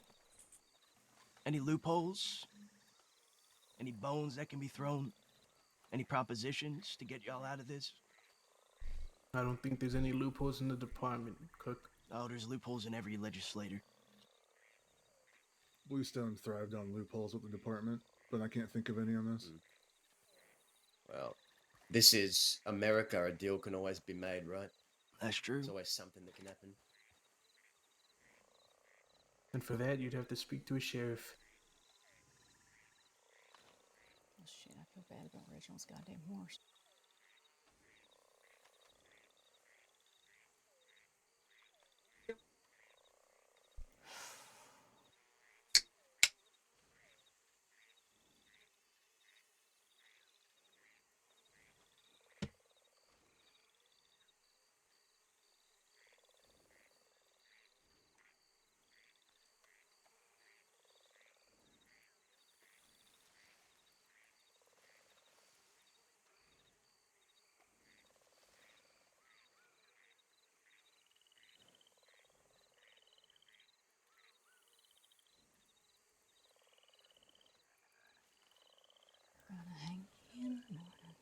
any loopholes? Any bones that can be thrown? Any propositions to get y'all out of this? I don't think there's any loopholes in the department, Cook. Oh, there's loopholes in every legislator. Bluestone thrived on loopholes with the department, but I can't think of any on this. Well, this is America. A deal can always be made, right? That's true. There's always something that can happen. And for that, you'd have to speak to a sheriff. Oh, shit, I feel bad about Reginald's goddamn horse. Gonna hang in the morning.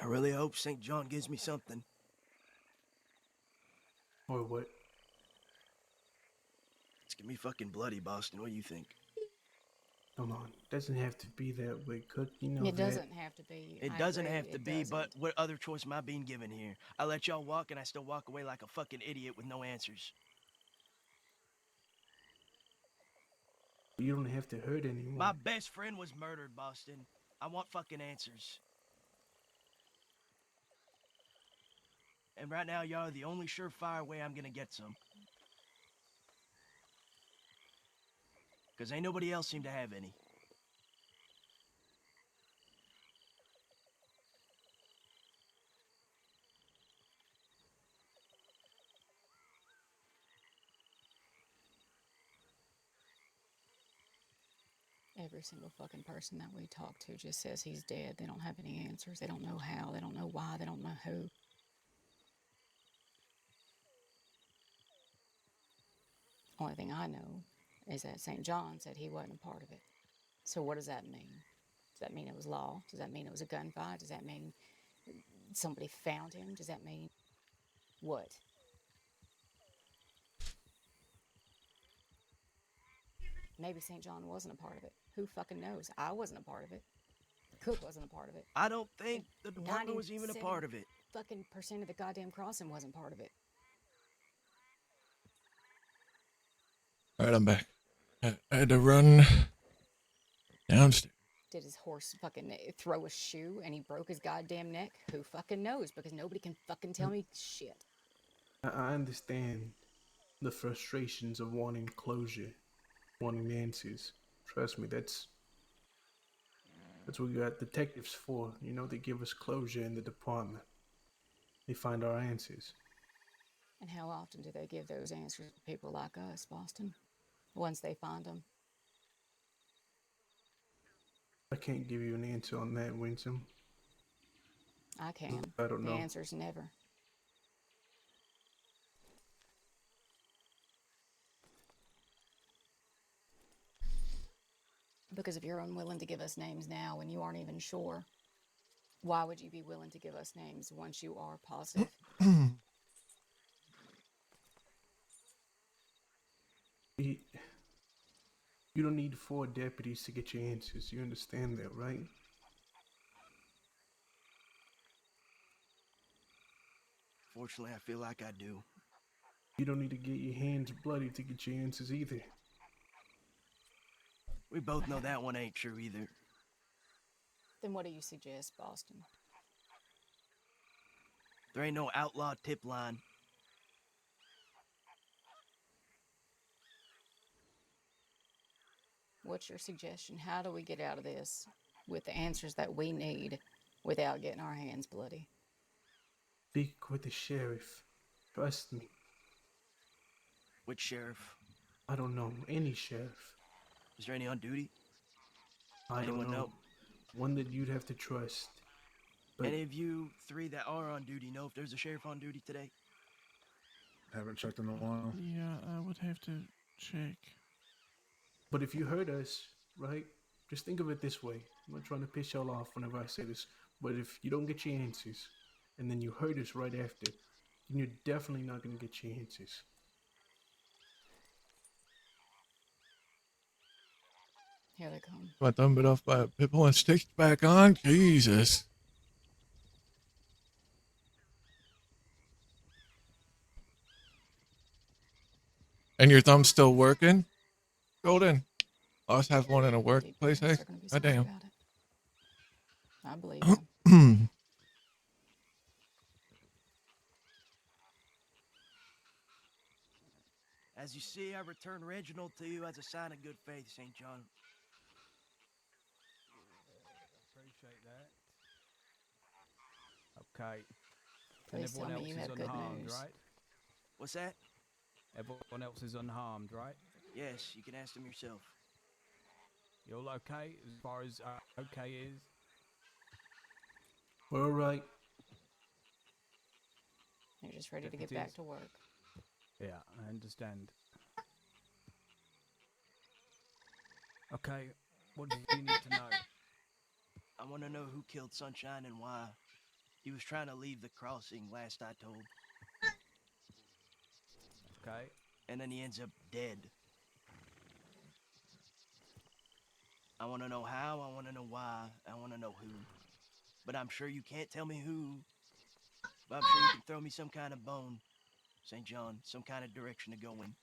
I really hope St. John gives me something. Or what? Get me fucking bloody, Boston. What do you think? Come on, doesn't have to be that way, Cook. You know It that. doesn't have to be. It I doesn't agree, have to it be, but doesn't. what other choice am I being given here? I let y'all walk and I still walk away like a fucking idiot with no answers. You don't have to hurt anyone. My best friend was murdered, Boston. I want fucking answers. And right now, y'all are the only surefire way I'm gonna get some. Because ain't nobody else seem to have any. Every single fucking person that we talk to just says he's dead. They don't have any answers. They don't know how. They don't know why. They don't know who. Only thing I know is that St. John said he wasn't a part of it. So what does that mean? Does that mean it was law? Does that mean it was a gunfight? Does that mean somebody found him? Does that mean what? Maybe St. John wasn't a part of it. Who fucking knows? I wasn't a part of it. Cook wasn't a part of it. I don't think the department was even a part of it. Fucking percent of the goddamn crossing wasn't part of it. All right, I'm back. I had to run downstairs. Did his horse fucking throw a shoe and he broke his goddamn neck? Who fucking knows? Because nobody can fucking tell me shit. I understand the frustrations of wanting closure, wanting answers. Trust me, that's what we got detectives for. You know, they give us closure in the department. They find our answers. And how often do they give those answers to people like us, Boston? Once they find them. I can't give you an answer on that, Winsome. I can. I don't know. The answer's never. Because if you're unwilling to give us names now when you aren't even sure, why would you be willing to give us names once you are positive? You don't need 4 deputies to get your answers. You understand that, right? Fortunately, I feel like I do. You don't need to get your hands bloody to get your answers either. We both know that one ain't true either. Then what do you suggest, Boston? There ain't no outlaw tip line. What's your suggestion? How do we get out of this with the answers that we need without getting our hands bloody? Speak with the sheriff. Trust me. Which sheriff? I don't know. Any sheriff. Is there any on duty? I Anyone don't know. One that you'd have to trust. But Any of you 3 that are on duty know if there's a sheriff on duty today? Haven't checked in a while. Yeah, I would have to check. But if you heard us, right? Just think of it this way. I'm not trying to piss y'all off whenever I say this, but if you don't get your answers, and then you heard us right after, then you're definitely not going to get your answers. Here they come. My thumb bit off by a pit bull and stitched back on? Jesus. And your thumb's still working? Golden. Always have one in a workplace, hey? Goddamn. I believe you. As you see, I return Reginald to you as a sign of good faith, St. John. Appreciate that. Okay. And Please tell everyone me else you is have good unharmed, news. right? What's that? Everyone else is unharmed, right? Yes, you can ask them yourself. You all okay as far as okay is? We're all right. You're just ready to get back to work. Yeah, I understand. Okay, what do you need to know? I want to know who killed Sunshine and why. He was trying to leave the crossing, last I told. Okay. And then he ends up dead. I want to know how, I want to know why, I want to know who. But I'm sure you can't tell me who. But I'm sure you can throw me some kind of bone, St. John, some kind of direction to go in.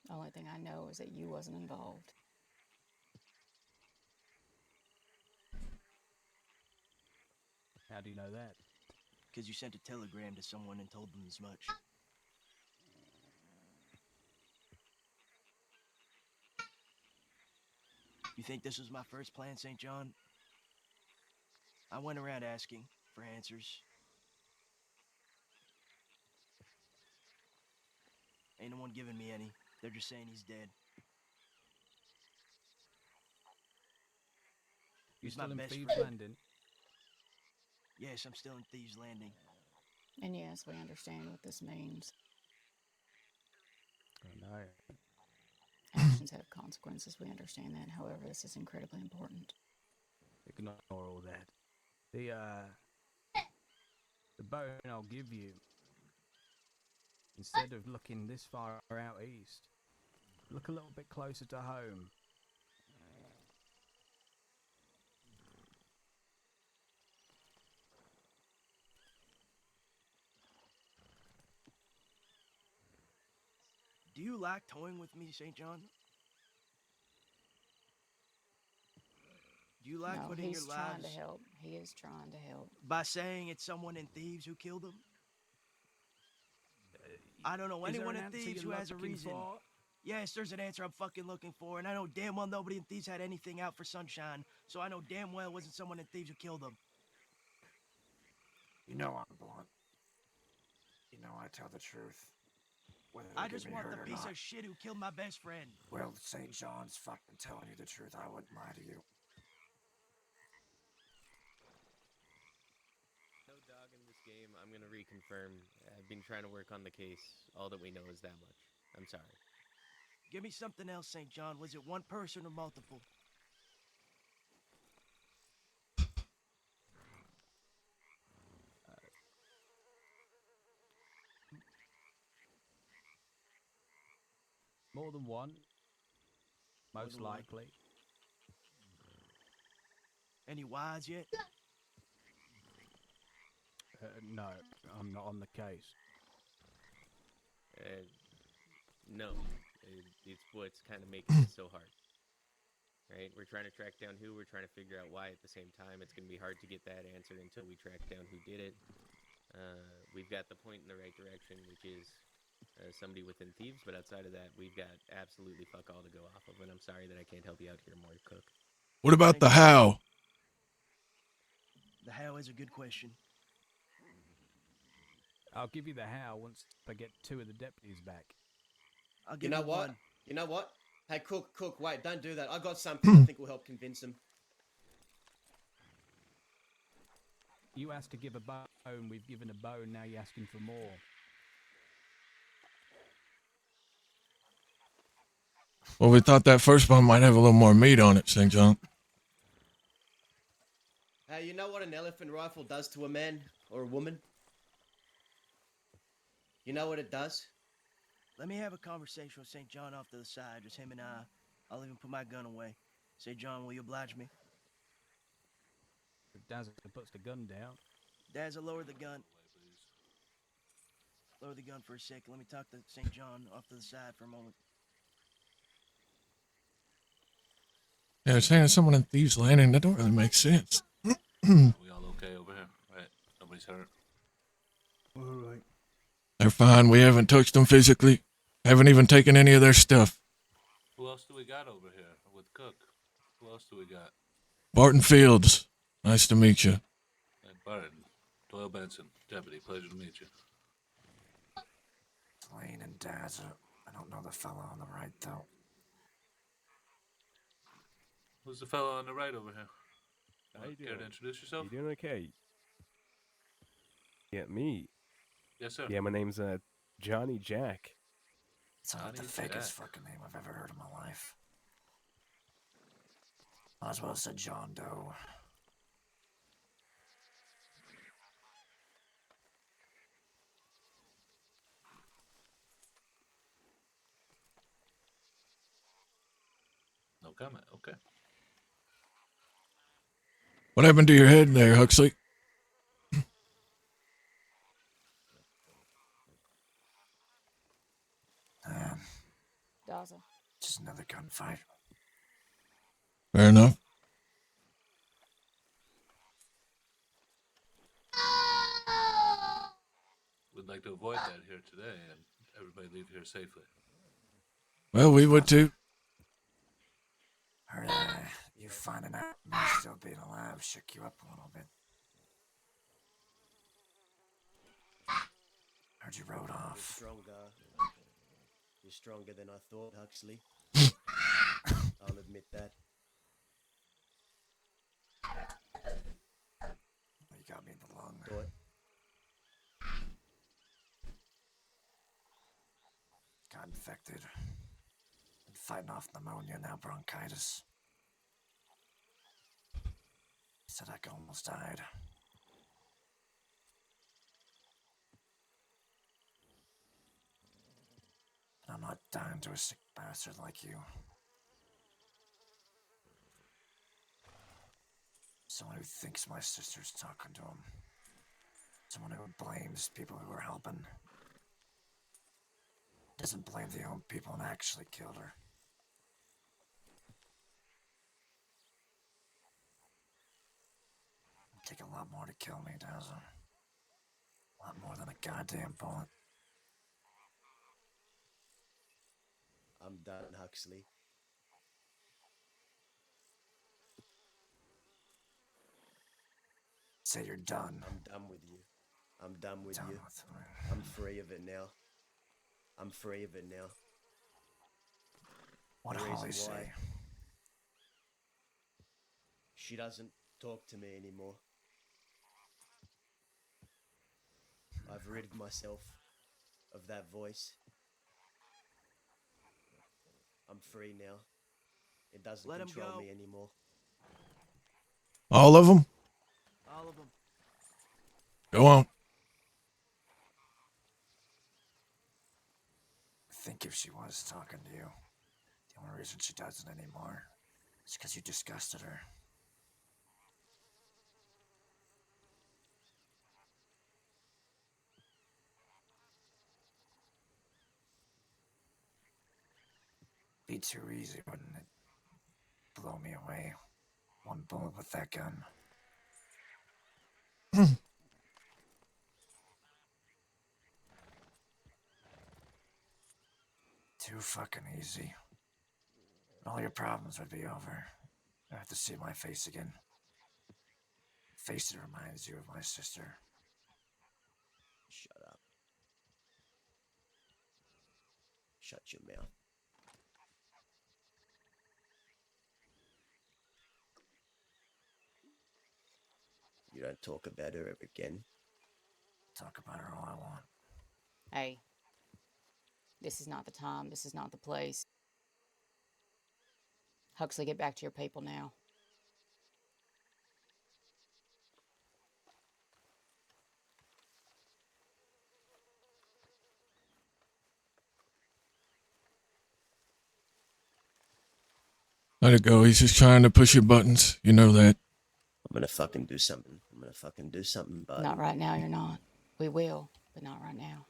The only thing I know is that you wasn't involved. How do you know that? Because you sent a telegram to someone and told them as much. You think this was my first plan, St. John? I went around asking for answers. Ain't no one giving me any. They're just saying he's dead. You He's my still in best Thieves' friend. Landing? Yes, I'm still in Thieves' Landing. And yes, we understand what this means. Oh, no. Actions have consequences. We understand that. However, this is incredibly important. Ignore all that. The bone I'll give you, instead of looking this far out east, look a little bit closer to home. Do you like toying with me, St. John? Do you like No, putting your he's trying lives to help. He is trying to help. by saying it's someone in Thieves who killed him? I don't know Is there anyone an in answer Thieves who you're has a looking reason. for? Yes, there's an answer I'm fucking looking for, and I know damn well nobody in Thieves had anything out for Sunshine, so I know damn well it wasn't someone in Thieves who killed him. You know I'm blunt. You know I tell the truth. Whether they I get just me want hurt the or piece not. of shit who killed my best friend. Well, St. John's fucking telling you the truth. I wouldn't lie to you. No dog in this game. I'm gonna reconfirm. I've been trying to work on the case. All that we know is that much. I'm sorry. Give me something else, St. John. Was it one person or multiple? More than one, More most than one. likely. Any wives yet? No, I'm not on the case. No. It's what's kind of making this so hard. Right? We're trying to track down who. We're trying to figure out why at the same time. It's going to be hard to get that answered until we track down who did it. We've got the point in the right direction, which is somebody within Thieves, but outside of that, we've got absolutely fuck all to go off of, and I'm sorry that I can't help you out here more, Cook. What about the how? The how is a good question. I'll give you the how once I get 2 of the deputies back. I'll You give know you what? one. You know what? Hey, Cook, wait, don't do that. I got something I think will help convince him. You asked to give a bone, we've given a bone, now you're asking for more. Well, we thought that first one might have a little more meat on it, St. John. Hey, you know what an elephant rifle does to a man or a woman? You know what it does? Let me have a conversation with St. John off to the side, just him and I. I'll even put my gun away. St. John, will you oblige me? If Dazza puts the gun down. Dazza, lower the gun. Lower the gun for a second. Let me talk to St. John off to the side for a moment. Yeah, saying someone in Thieves' Landing, that don't really make sense. We all okay over here, right? Nobody's hurt. All right. They're fine. We haven't touched them physically. Haven't even taken any of their stuff. Who else do we got over here with Cook? Who else do we got? Barton Fields. Nice to meet you. Hey, Barton. Doyle Benson, deputy. Pleasure to meet you. Lane and Dazza. I don't know the fella on the right, though. Who's the fellow on the right over here? How you Care doing? to introduce yourself? You doing okay? Yeah, me. Yes, sir. Yeah, my name's Johnny Jack. Sounds like the Johnny fakest Jack. fucking name I've ever heard in my life. Might as well have said John Doe. Okay. comment. Okay. What happened to your head there, Huxley? Daza. Just another gunfight. Fair enough. We'd like to avoid that here today and everybody leave here safely. Well, we would too. Heard you finding out me still being alive shook you up a little bit. Heard you rode off. You're stronger than I thought, Huxley. I'll admit that. You got me in the lung. Thought. Got infected. Been fighting off pneumonia, now bronchitis. Said I almost died. I'm not dying to a sick bastard like you. Someone who thinks my sister's talking to him. Someone who blames people who are helping. Doesn't blame the own people and actually killed her. It'd take a lot more to kill me, doesn't it? A lot more than a goddamn bullet. I'm done, Huxley. Say you're done. I'm done with you. I'm done with you. With I'm free of it now. I'm free of it now. What The did Holly reason why say? She doesn't talk to me anymore. I've rid myself of that voice. I'm free now. It doesn't Let him control go. me anymore. All of them? All of them. Go on. I think if she was talking to you, the only reason she doesn't anymore is because you disgusted her. Be too easy, wouldn't it? Blow me away. One bullet with that gun. Too fucking easy. All your problems would be over. You'd have to see my face again. Face that reminds you of my sister. Shut up. Shut your mouth. You don't talk about her ever again. Talk about her all I want. Hey, this is not the time. This is not the place. Huxley, get back to your people now. Let it go. He's just trying to push your buttons. You know that. I'm gonna fucking do something. I'm gonna fucking do something, bud. Not right now, you're not. We will, but not right now.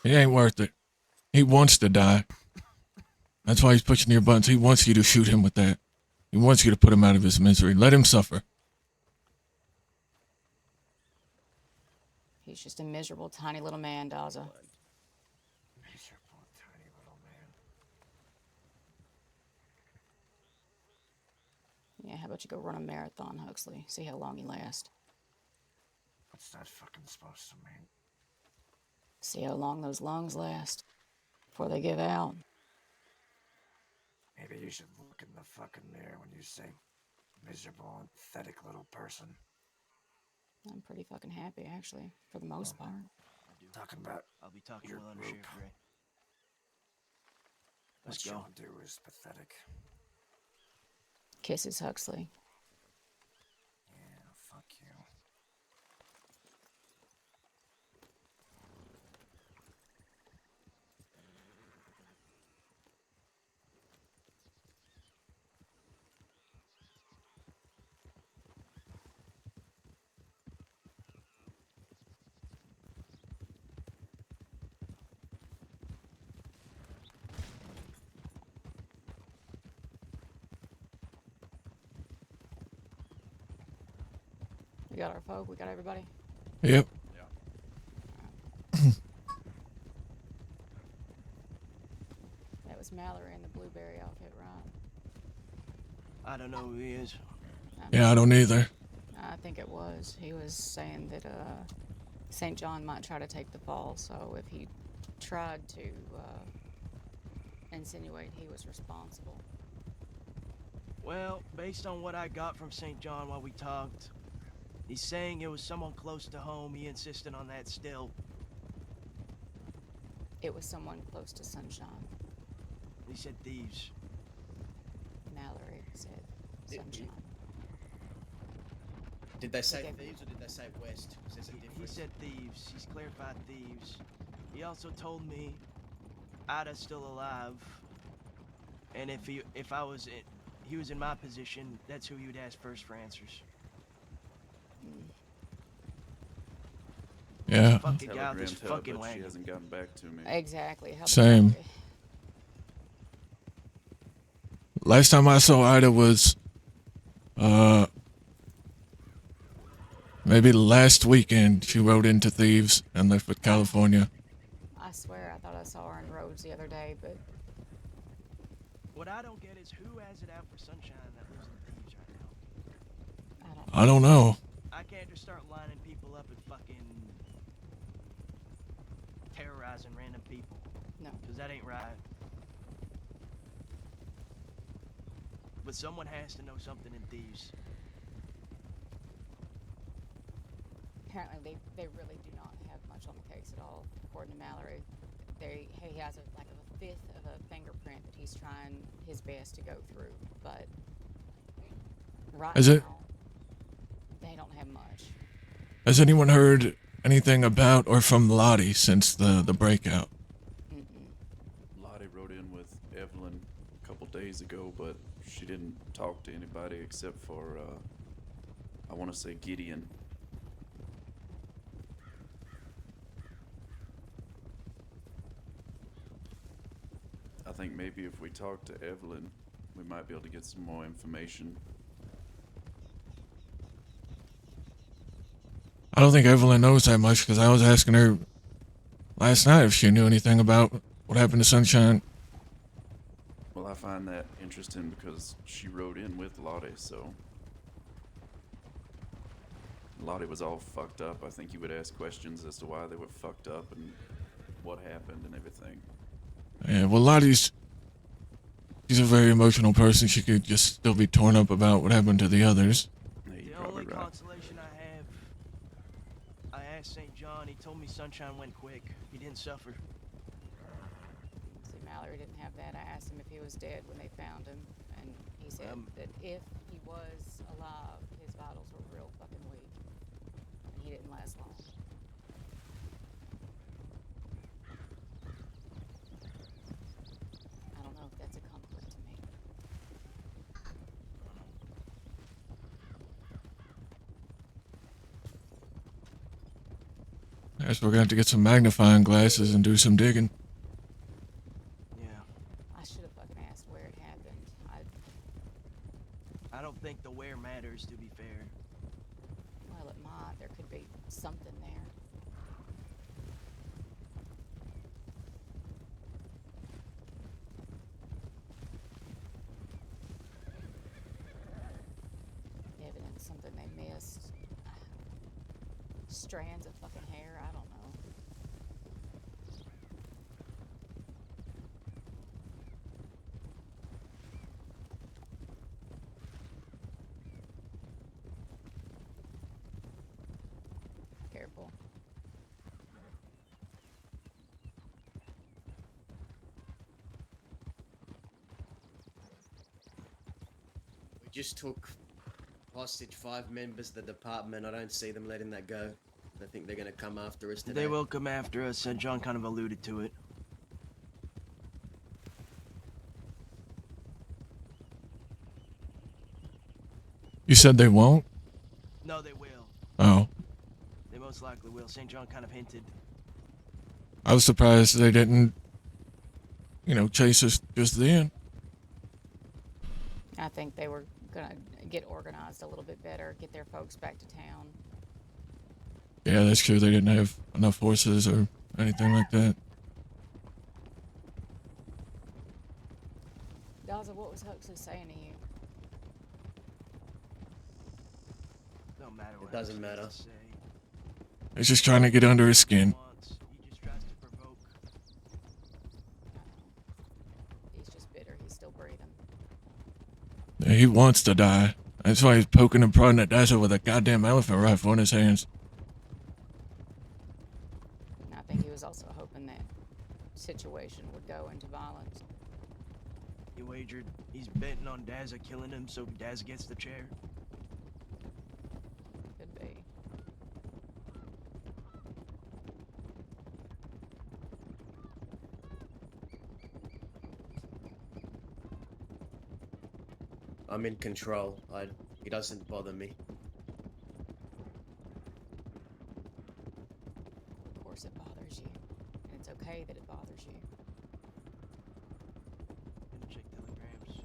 It ain't worth it. He wants to die. That's why he's pushing your buttons. He wants you to shoot him with that. He wants you to put him out of his misery. Let him suffer. He's just a miserable, tiny little man, Daza. Miserable, tiny little man. Yeah, how about you go run a marathon, Huxley? See how long you last. What's that fucking supposed to mean? See how long those lungs last before they give out. Maybe you should look in the fucking mirror when you say miserable and pathetic little person. I'm pretty fucking happy, actually, for the most part. Talking about I'll be talking your well under group. Sheriff Gray. Let's What go. y'all do is pathetic. Kisses, Huxley. Yeah, fuck you. We got our folk. We got everybody. Yep. That was Mallory in the blueberry outfit, right? I don't know who he is. Yeah, I don't either. I think it was. He was saying that St. John might try to take the fall, so if he tried to insinuate he was responsible. Well, based on what I got from St. John while we talked, he's saying it was someone close to home. He insisted on that still. It was someone close to Sunshine. He said thieves. Mallory said Sunshine. Did they say Okay. thieves or did they say west? There's a He difference. said thieves. He's clarified thieves. He also told me Ida's still alive, and if he was in my position, that's who he would ask first for answers. Yeah. Fucking guy with Telegram this to her, fucking but she wagon. hasn't gotten back to me. Exactly. How Same. pathetic. Last time I saw Ida was, maybe last weekend. She rode into Thieves and left for California. I swear I thought I saw her in Rhodes the other day, but What I don't get is who has it out for Sunshine that lives in thieves right now. I don't know. I can't just start lining people up and fucking terrorizing random people. No. Because that ain't right. But someone has to know something in thieves. apparently they really do not have much on the case at all, according to Mallory. He has a fifth of a fingerprint that he's trying his best to go through, but right now they don't have much. Has anyone heard anything about or from Lottie since the breakout? Lottie wrote in with Evelyn a couple days ago, but she didn't talk to anybody except for, I want to say Gideon. I think maybe if we talk to Evelyn, we might be able to get some more information. I don't think Evelyn knows that much because I was asking her last night if she knew anything about what happened to Sunshine. Well, I find that interesting because she wrote in with Lottie, so Lottie was all fucked up. I think you would ask questions as to why they were fucked up and what happened and everything. Yeah, well, Lottie's she's a very emotional person. She could just still be torn up about what happened to the others. The only consolation I have, I asked St. John, he told me Sunshine went quick. He didn't suffer. See, Mallory didn't have that. I asked him if he was dead when they found him, and he said that if he was alive, his vitals were real fucking weak, and he didn't last long. I don't know if that's a comfort to me. I guess we're going to have to get some magnifying glasses and do some digging. Yeah. I should have fucking asked where it happened. I don't think the where matters, to be fair. Well, it might. There could be something there. Evidence, something they missed. Strands of fucking hair, I don't know. Careful. We just took hostage 5 members of the department. I don't see them letting that go. I think they're going to come after us today. They will come after us, and John kind of alluded to it. You said they won't? No, they will. Oh. They most likely will. St. John kind of hinted. I was surprised they didn't, chase us just then. I think they were gonna get organized a little bit better, get their folks back to town, Yeah, that's true. They didn't have enough horses or anything like that. Daza, what was Huxley saying to you? Don't matter It what doesn't Huxley has matter. to say. He's just trying to get under his skin. He just tries to provoke. He's just bitter. He's still breathing. Yeah, he wants to die. That's why he's poking and prodding at Dazzle with a goddamn elephant rifle in his hands. And I think he was also hoping that situation would go into violence. You wagered he's betting on Dazza killing him so Dazza gets the chair? Could be. I'm in control. He doesn't bother me. Of course it bothers you. And it's okay that it bothers you. Gonna check telegrams.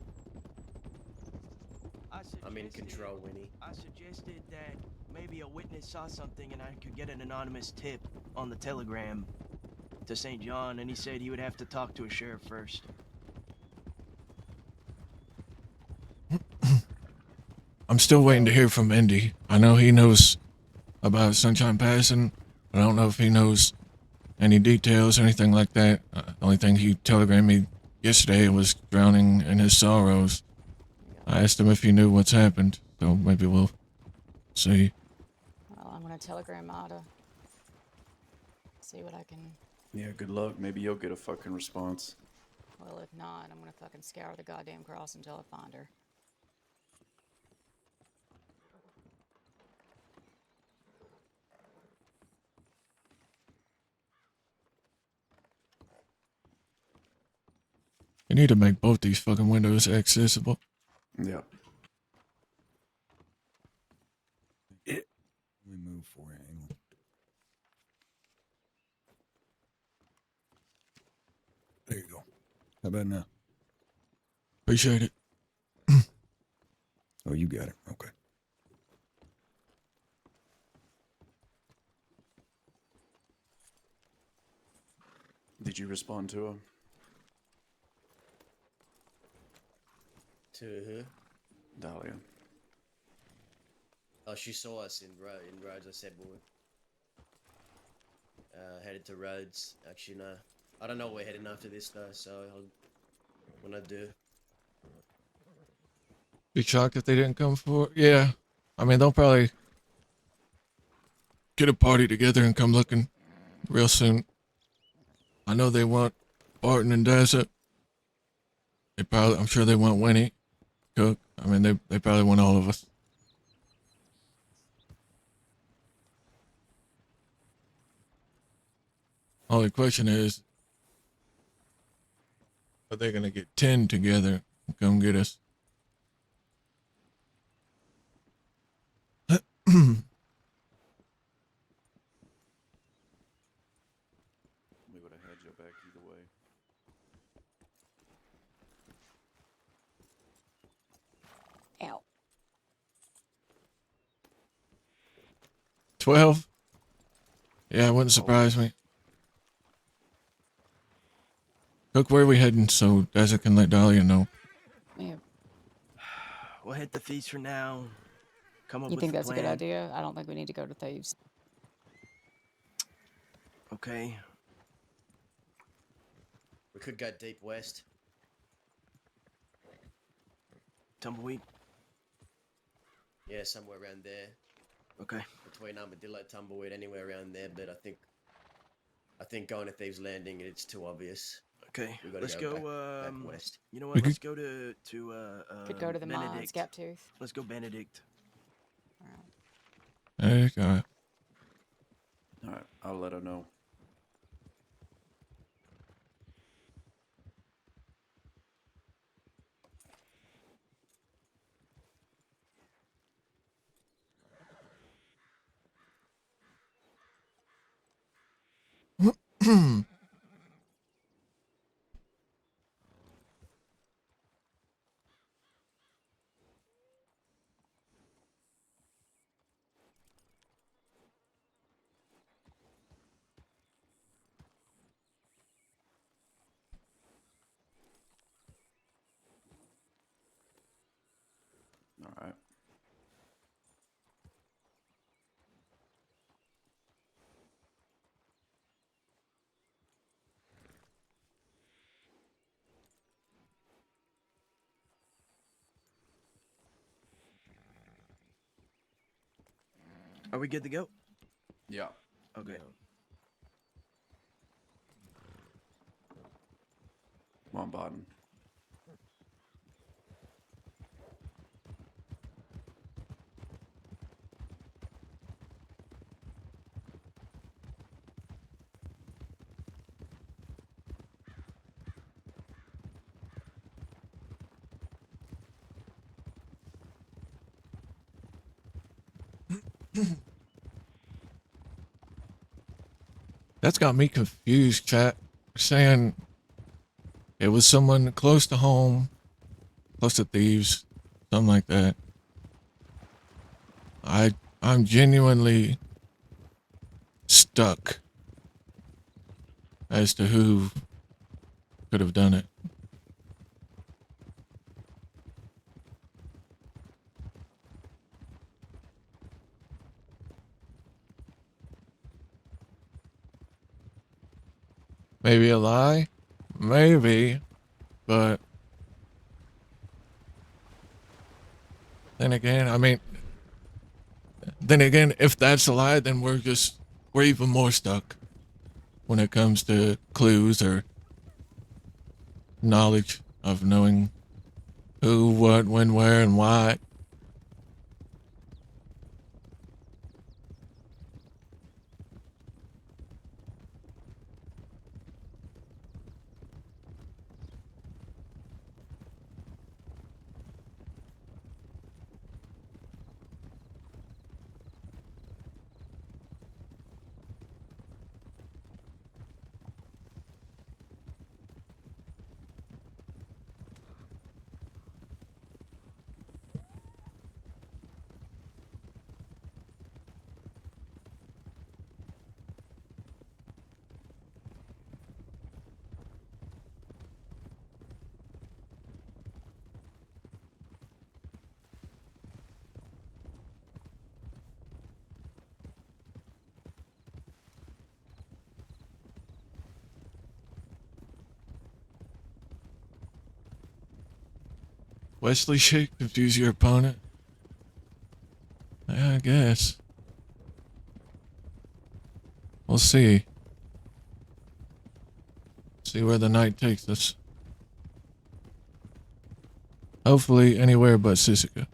I'm in control, Winnie. I suggested that maybe a witness saw something and I could get an anonymous tip on the telegram to St. John, and he said he would have to talk to a sheriff first. I'm still waiting to hear from Indy. I know he knows about Sunshine passing. I don't know if he knows any details or anything like that. The only thing he telegrammed me yesterday was drowning in his sorrows. I asked him if he knew what's happened, so maybe we'll see. Well, I'm gonna telegram Ida. See what I can. Yeah, good luck. Maybe you'll get a fucking response. Well, if not, I'm gonna fucking scour the goddamn cross until I find her. You need to make both these fucking windows accessible. Yeah. Let me move for you. Hang on. There you go. How about now? Appreciate it. Oh, you got it. Okay. Did you respond to him? To who? Dahlia. Oh, she saw us in Rhodes. I said we're headed to Rhodes. Actually, no. I don't know where we're heading after this though, so when I do. Be shocked if they didn't come for it. Yeah. I mean, they'll probably get a party together and come looking real soon. I know they want Barton and Dazzle. I'm sure they want Winnie, Cook. I mean, they probably want all of us. Only question is, are they going to get 10 together and come get us? We would have had you back either way. Ow. 12? Yeah, it wouldn't surprise me. Cook, where are we heading so Dazzle can let Dahlia know? Yeah. We'll hit the feast for now. Come up You with think the that's a plan. good idea? I don't think we need to go to Thieves. Okay. We could go deep west. Tumbleweed. Yeah, somewhere around there. Okay. Between Armadillo, Tumbleweed, anywhere around there. But I think going to Thieves Landing, it's too obvious. Okay. We gotta Let's go go. back west. You know what? Let's go to Could go to the mines, Benedict. Gaptooth. Let's go Benedict. There you go. Alright, I'll let her know. Are we good to go? Yeah. Okay. Come on, Barton. That's got me confused, chat. Saying it was someone close to home, close to thieves, something like that. I'm genuinely stuck as to who could have done it. Maybe a lie? Maybe, but then again, if that's a lie, then we're even more stuck when it comes to clues or knowledge of knowing who, what, when, where, and why. Wesley shit, confuse your opponent. Yeah, I guess. We'll see. See where the night takes us. Hopefully anywhere but Sisika.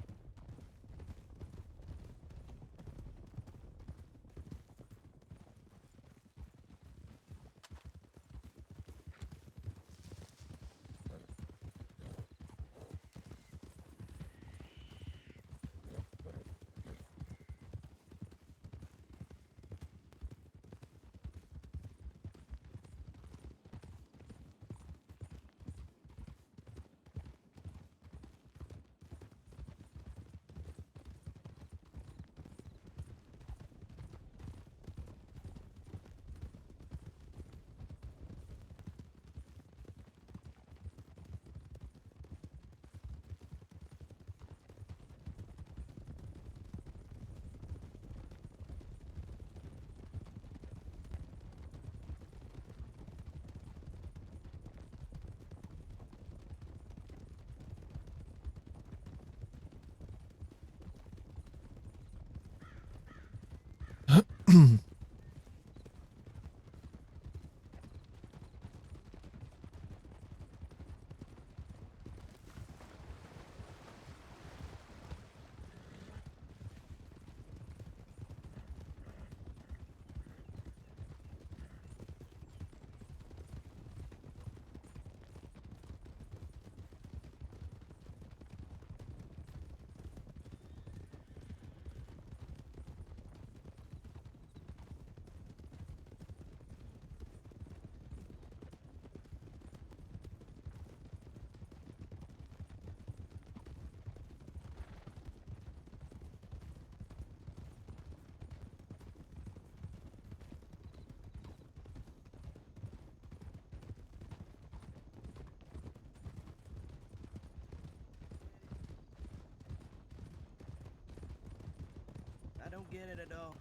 I don't get it at all.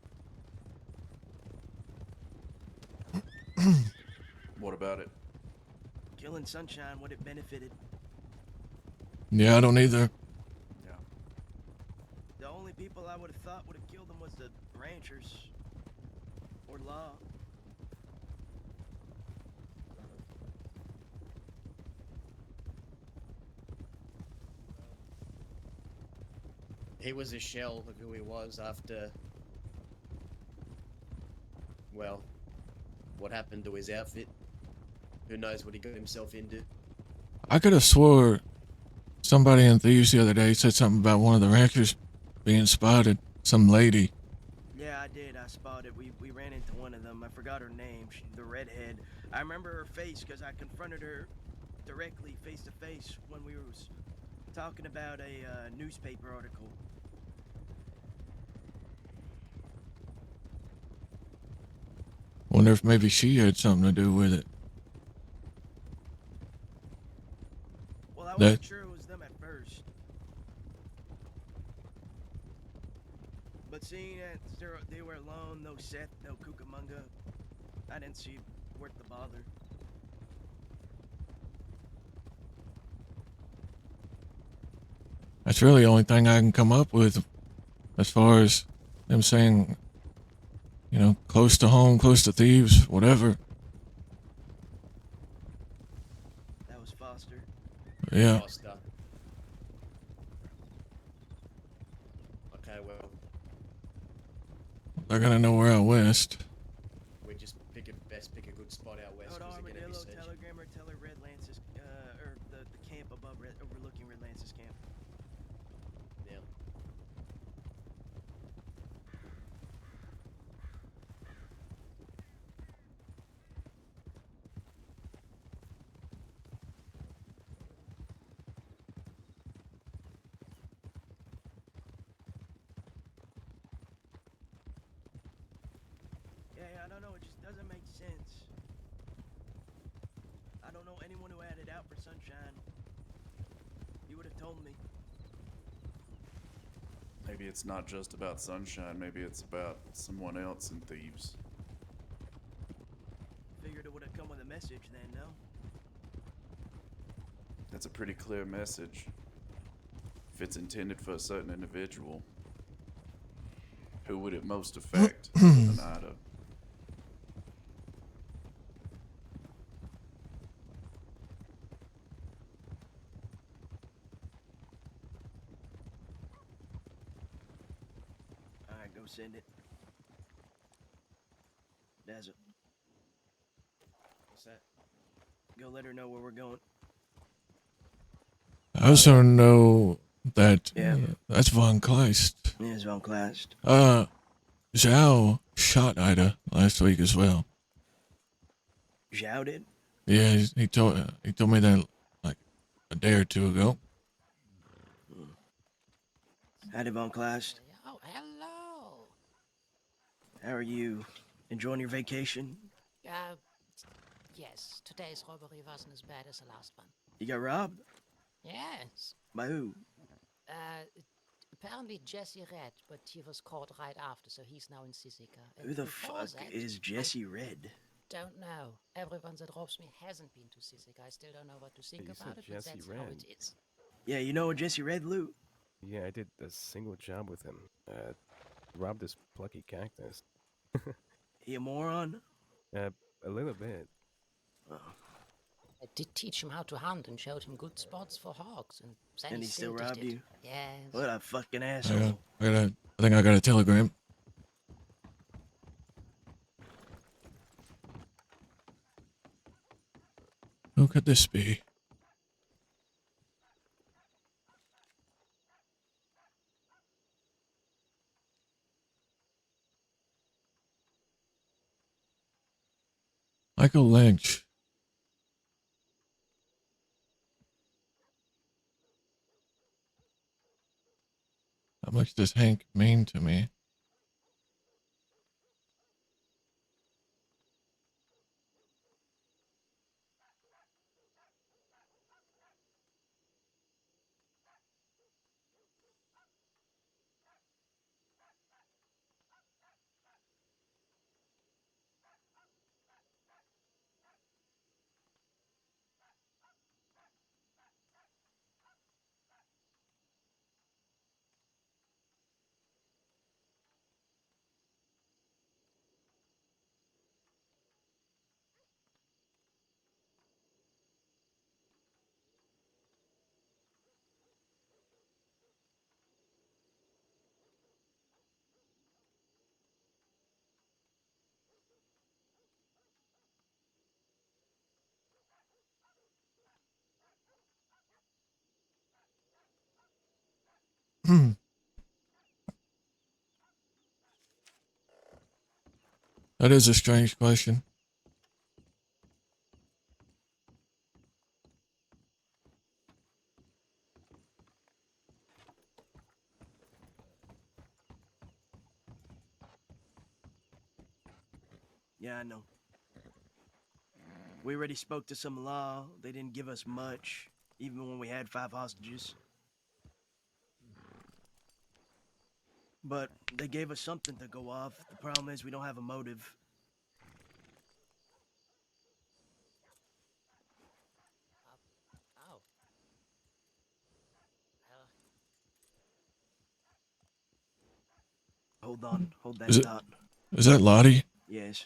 What about it? Killing Sunshine, what it benefited. Yeah, I don't either. The only people people I would have thought would have killed them was the ranchers. Or law. He was a shell of who he was after, well, what happened to his outfit. Who knows what he got himself into. I could have swore somebody in Thieves the other day said something about one of the ranchers being spotted. Some lady. Yeah, I did. I spotted. We ran into one of them. I forgot her name. The redhead. I remember her face because I confronted her directly, face to face, when we was talking about a newspaper article. Wonder if maybe she had something to do with it. Well, I wasn't sure it was them at first. But seeing that they were alone, no Seth, no Cucamonga, I didn't see it worth the bother. That's really the only thing I can come up with as far as them saying, you know, close to home, close to Thieves, whatever. That was Foster. Yeah. Foster. Okay, well, They're gonna know we're out west. we just pick a good spot out west. Hold on, because they're gonna be Armadillo, searching. telegram her, tell her Red Lance's, or the camp above overlooking Red Lance's camp. Yeah. Yeah, I don't know, it just doesn't make sense. I don't know anyone who had it out for Sunshine. You would have told me. Maybe it's not just about Sunshine, maybe it's about someone else in Thieves. Figured it would have come with a message then, no? That's a pretty clear message. If it's intended for a certain individual, who would it most affect other than Ida? Alright, go send it. Dazzle. What's that? Go let her know where we're going. I also know that Yeah. that's Von Kleist. Yeah, it's Von Kleist. Zhao shot Ida last week as well. Zhao did? Yeah, he told me that like a day or two ago. Howdy, Von Kleist. Oh, hello. How are you? Enjoying your vacation? Yes, today's robbery wasn't as bad as the last one. You got robbed? Yes. By who? Apparently Jesse Red, but he was caught right after, so he's now in Sisika. Who the fuck is Jesse Red? Don't know. Everyone that robs me hasn't been to Sisika. I still don't know what to think You about said it, but Jesse that's how Red. it is. Yeah, you know a Jesse Red, Lou? Yeah, I did a single job with him. Robbed this plucky cactus. He a moron? A little bit. I did teach him how to hunt and showed him good spots for hogs, and then And he still robbed did it. you? Yes. What a fucking asshole. I think I got a telegram. Who could this be? Michael Lynch. How much does Hank mean to me? That is a strange question. Yeah, I know. We already spoke to some law. They didn't give us much, even when we had 5 hostages. But they gave us something to go off. The problem is we don't have a motive. Oh. Hold on. Hold that Is it? thought. Is that Lottie? Yes.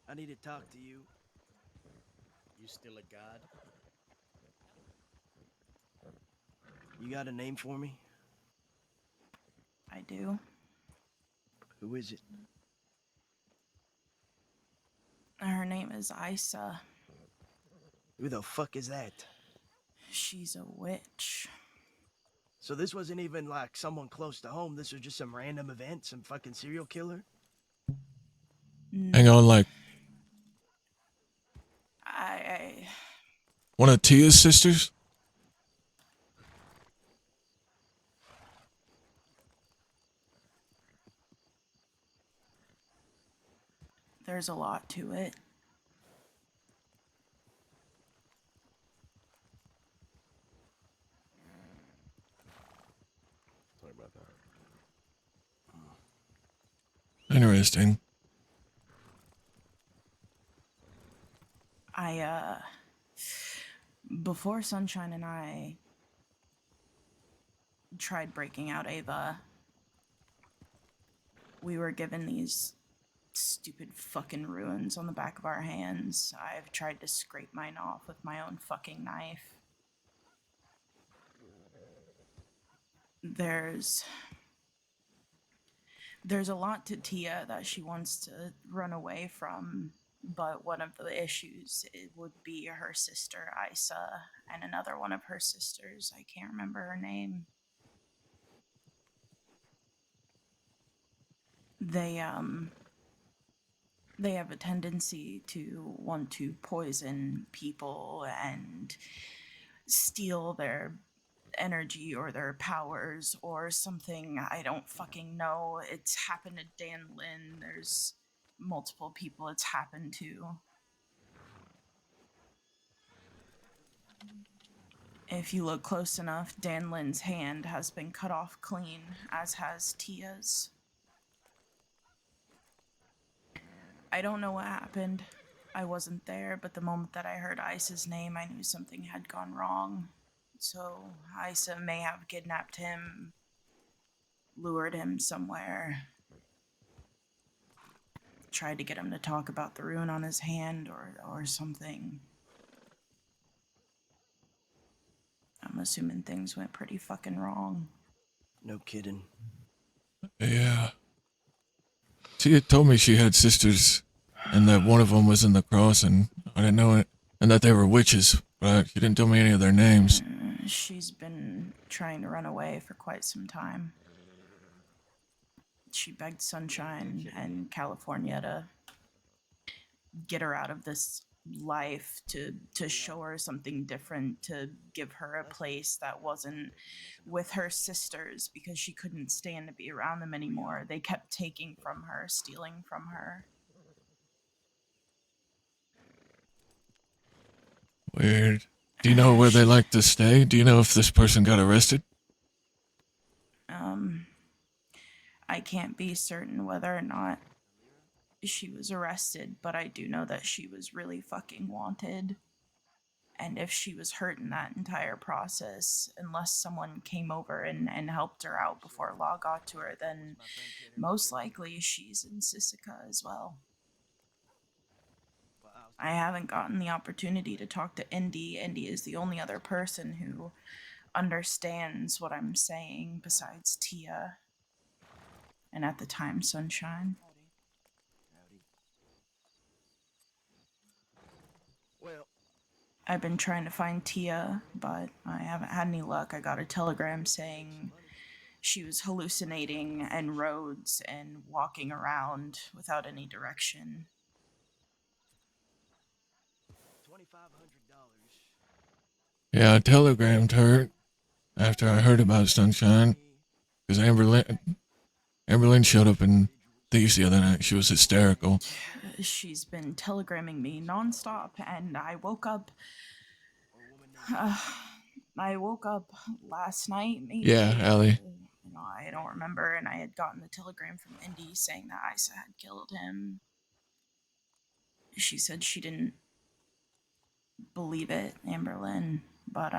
I need to talk to you. You still a guard? You got a name for me? I do. Who is it? Her name is Isa. Who the fuck is that? She's a witch. So this wasn't even like someone close to home. This was just some random event, some fucking serial killer? Hang on, like I one of Tia's sisters? there's a lot to it. Sorry about that. Interesting. Before Sunshine and I tried breaking out Ava, we were given these stupid fucking ruins on the back of our hands. I've tried to scrape mine off with my own fucking knife. There's a lot to Tia that she wants to run away from, but one of the issues it would be her sister Isa and another one of her sisters. I can't remember her name. They have a tendency to want to poison people and steal their energy or their powers or something. I don't fucking know. It's happened to Dan Lin. There's multiple people it's happened to. If you look close enough, Dan Lin's hand has been cut off clean, as has Tia's. I don't know what happened. I wasn't there, but the moment that I heard Isa's name, I knew something had gone wrong. So Isa may have kidnapped him, lured him somewhere, tried to get him to talk about the rune on his hand or something. I'm assuming things went pretty fucking wrong. No kidding. Yeah. Tia told me she had sisters and that one of them was in the cross, and I didn't know it, and that they were witches, but she didn't tell me any of their names. She's been trying to run away for quite some time. She begged Sunshine and California to get her out of this life, to show her something different, to give her a place that wasn't with her sisters, because she couldn't stand to be around them anymore. They kept taking from her, stealing from her. Weird. Do you know where they like to stay? Do you know if this person got arrested? I can't be certain whether or not she was arrested, but I do know that she was really fucking wanted. And if she was hurt in that entire process, unless someone came over and helped her out before law got to her, then most likely she's in Sisika as well. I haven't gotten the opportunity to talk to Indy. Indy is the only other person who understands what I'm saying besides Tia. And at the time, Sunshine. Well, I've been trying to find Tia, but I haven't had any luck. I got a telegram saying she was hallucinating in roads and walking around without any direction. Yeah, I telegrammed her after I heard about Sunshine, because Amberlynn showed up in Thieves the other night. She was hysterical. She's been telegramming me nonstop, and I woke up last night, maybe. Yeah, Allie. I don't remember, and I had gotten the telegram from Indy saying that Isa had killed him. She said she didn't believe it, Amberlynn, but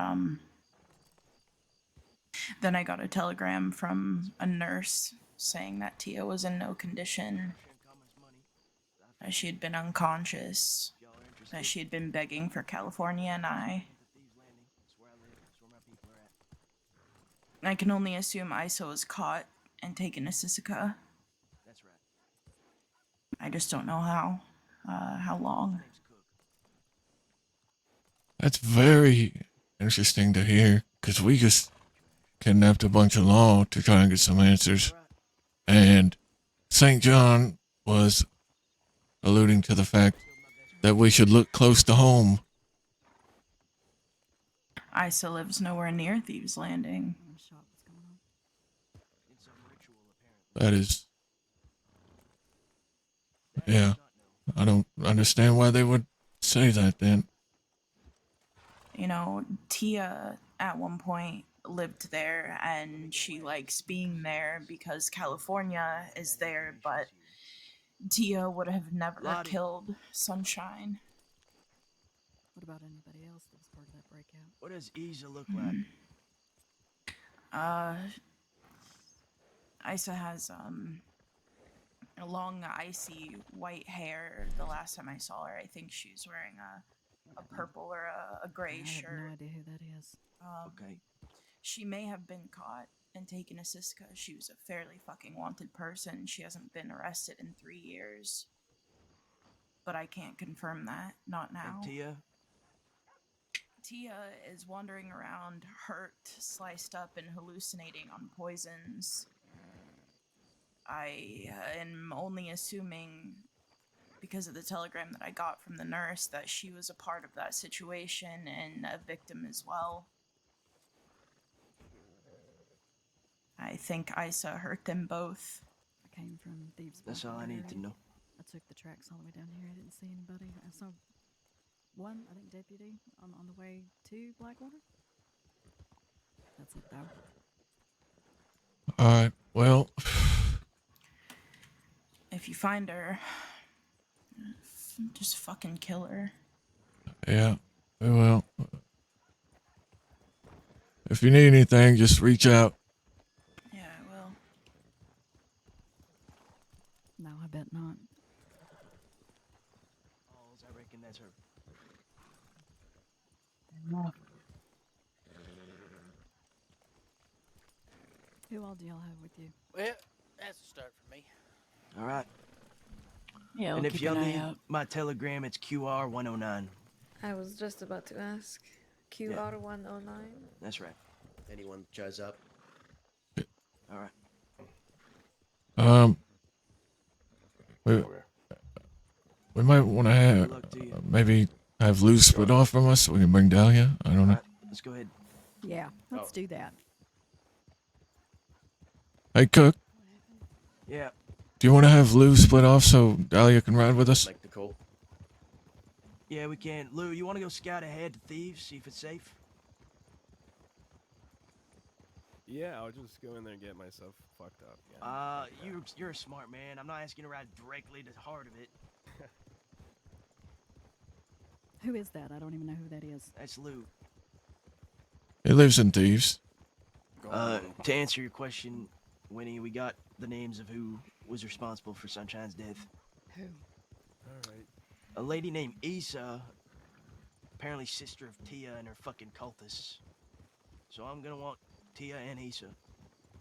then I got a telegram from a nurse saying that Tia was in no condition, that she had been unconscious, that she had been begging for California and I can only assume Isa was caught and taken to Sisika. That's right. I just don't know how long. That's very interesting to hear, because we just kidnapped a bunch of law to try and get some answers. And St. John was alluding to the fact that we should look close to home. Isa lives nowhere near Thieves Landing. That is... Yeah. I don't understand why they would say that then. You know, Tia at one point lived there, and she likes being there because California is there, but Tia would have never killed Sunshine. What about anybody else that was part of that breakout? What does Isa look like? Isa has long, icy white hair. The last time I saw her, I think she was wearing a purple or a gray shirt. I have no idea who that is. Okay. She may have been caught and taken to Siska. She was a fairly fucking wanted person. She hasn't been arrested in 3 years. But I can't confirm that. Not now. And Tia? Tia is wandering around hurt, sliced up, and hallucinating on poisons. I am only assuming, because of the telegram that I got from the nurse, that she was a part of that situation and a victim as well. I think Isa hurt them both. I came from Thieves. That's all I need to know. I took the tracks all the way down here. I didn't see anybody. I saw one, I think, deputy on the way to Blackwater. That's it, though. Alright, well... If you find her, just fucking kill her. Yeah, we will. If you need anything, just reach out. Yeah, I will. No, I bet not. I reckon that's her. Who all do y'all have with you? Well, that's a start for me. All right. Yeah, and we'll if keep y'all an eye need out. my telegram, it's QR 109. I was just about to ask. QR 109. That's right. Anyone shows up. All right. We might want to have maybe have Lou split off from us so we can bring Dahlia. I don't know. Let's go ahead. Yeah, let's do that. Hey, Cook. Yeah. Do you want to have Lou split off so Dahlia can ride with us? Make the call. Yeah, we can. Lou, you want to go scout ahead to Thieves, see if it's safe? Yeah, I'll just go in there and get myself fucked up. Yeah. You're a smart man. I'm not asking you to ride directly to the heart of it. Who is that? I don't even know who that is. That's Lou. He lives in Thieves. To answer your question, Winnie, we got the names of who was responsible for Sunshine's death. Who? Alright. A lady named Isa, apparently sister of Tia and her fucking cultists. So I'm gonna want Tia and Isa,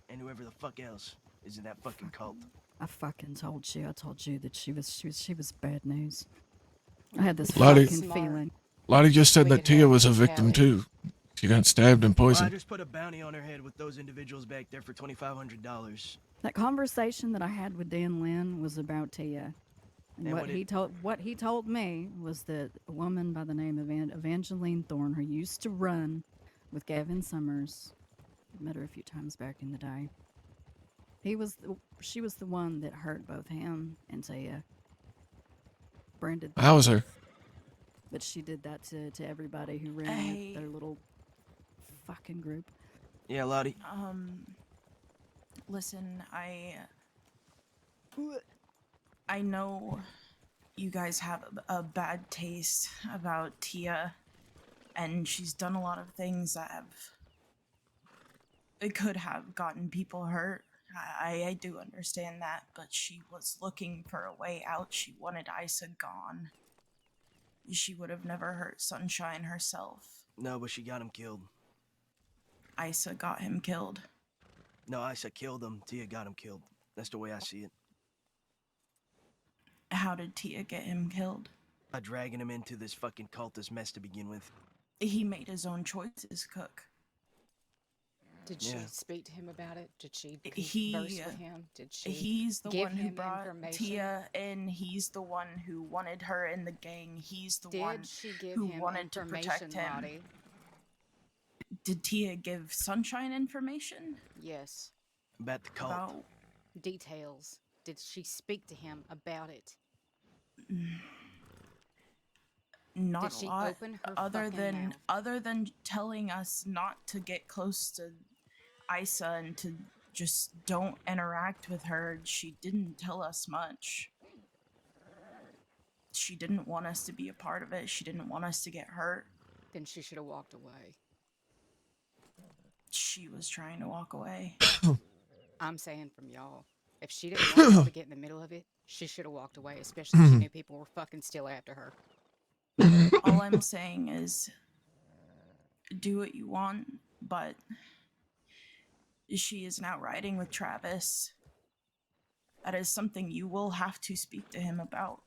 and whoever the fuck else is in that fucking cult. I fucking told you. I told you that she was bad news. I had this Lottie. fucking feeling. Lottie just said We that could Tia have was a victim Kelly. too. She got stabbed and Well, I poisoned. just put a bounty on her head with those individuals back there for $2,500. That conversation that I had with Dan Lynn was about Tia. And And what he told me was that a woman by the name of Evangeline Thorne, who used to run with Gavin Summers, met her a few times back in the day. She was the one that hurt both him and Tia. Branded them. How was her? But she did that to everybody who ran Hey. their little fucking group. Yeah, Lottie. Listen, I know you guys have a bad taste about Tia, and she's done a lot of things that it could have gotten people hurt. I do understand that, but she was looking for a way out. She wanted Isa gone. She would have never hurt Sunshine herself. No, but she got him killed. Isa got him killed. No, Isa killed him. Tia got him killed. That's the way I see it. How did Tia get him killed? By dragging him into this fucking cultist mess to begin with. He made his own choices, Cook. Did she speak to him about it? Did she He- converse with him? Did she He's the give one who him brought information? Tia in. He's the one who wanted her in the gang. He's the Did one she give who him wanted to protect information, him. Lottie? Did Tia give Sunshine information? Yes. About the cult. About Details. Did she speak to him about it? not Did a she lot, open her fucking mouth? other than telling us not to get close to Isa and to just don't interact with her. She didn't tell us much. She didn't want us to be a part of it. She didn't want us to get hurt. Then she should have walked away. She was trying to walk away. I'm saying from y'all. If she didn't want y'all to get in the middle of it, she should have walked away, especially if she knew people were fucking still after her. All I'm saying is do what you want, but she is now riding with Travis. That is something you will have to speak to him about.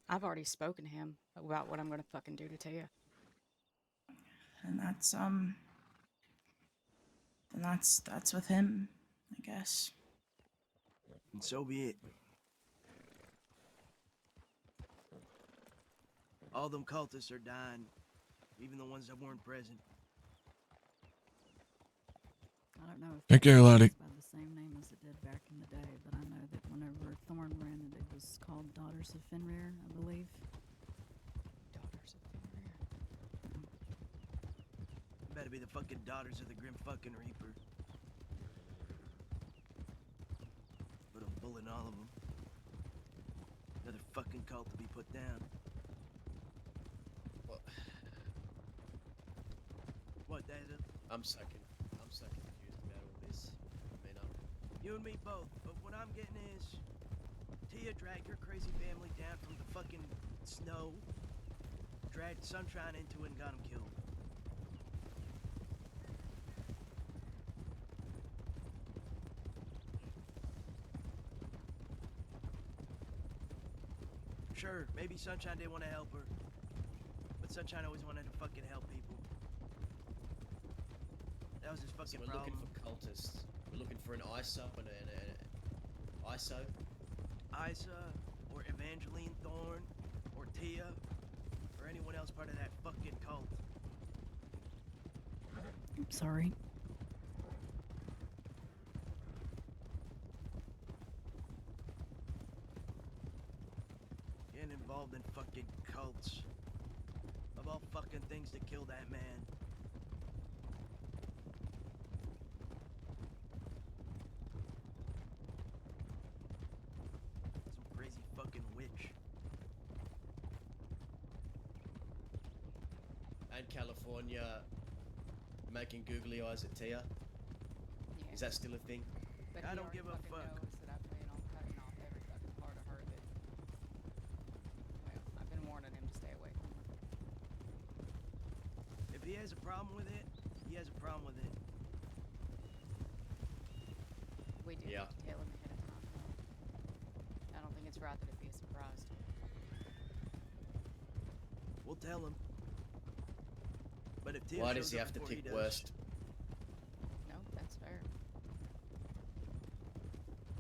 I've already spoken to him about what I'm gonna fucking do to Tia. And that's with him, I guess. And so be it. All them cultists are dying, even the ones that weren't present. I don't know if Take care, Lottie. it's by the same name as it did back in the day, but I know that whenever Thorn ran it, it was called Daughters of Fenrir, I believe. Daughters of Fenrir. Better be the fucking daughters of the Grim fucking Reaper. Put a bullet in all of them. Another fucking cult to be put down. What, David? I'm so confused about all this. I mean, You and me both, but what I'm getting is Tia dragged her crazy family down from the fucking snow, dragged Sunshine into it and got him killed. Sure, maybe Sunshine didn't want to help her, but Sunshine always wanted to fucking help people. That was his fucking we're problem. looking for cultists. We're looking for an ISO and an ISO. Isa, or Evangeline Thorne, or Tia, or anyone else part of that fucking cult. Sorry. Getting involved in fucking cults. Of all fucking things to kill that man. Some crazy fucking witch. And California making googly eyes at Tia. Is that still a thing? But I he don't already give a fucking fuck. knows that I plan on cutting off every fucking part of her that. Well, I've been warning him to stay away from her. If he has a problem with it, he has a problem with it. We do have to tell him ahead of time. I don't think it's right that it be a surprise. We'll tell him. But if Tia Why shows does he up have to before he pick does- worst? No, that's fair.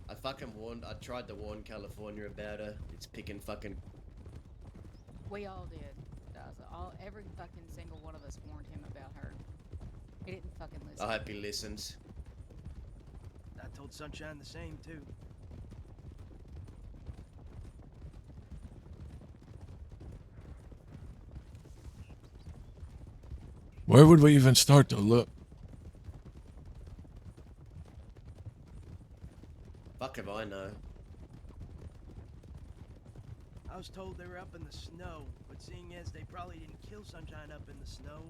I tried to warn California about her. It's picking fucking. We all did. Every fucking single one of us warned him about her. He didn't fucking listen. I hope he listens. I told Sunshine the same too. Where would we even start to look? Fuck if I know. I was told they were up in the snow, but seeing as they probably didn't kill Sunshine up in the snow,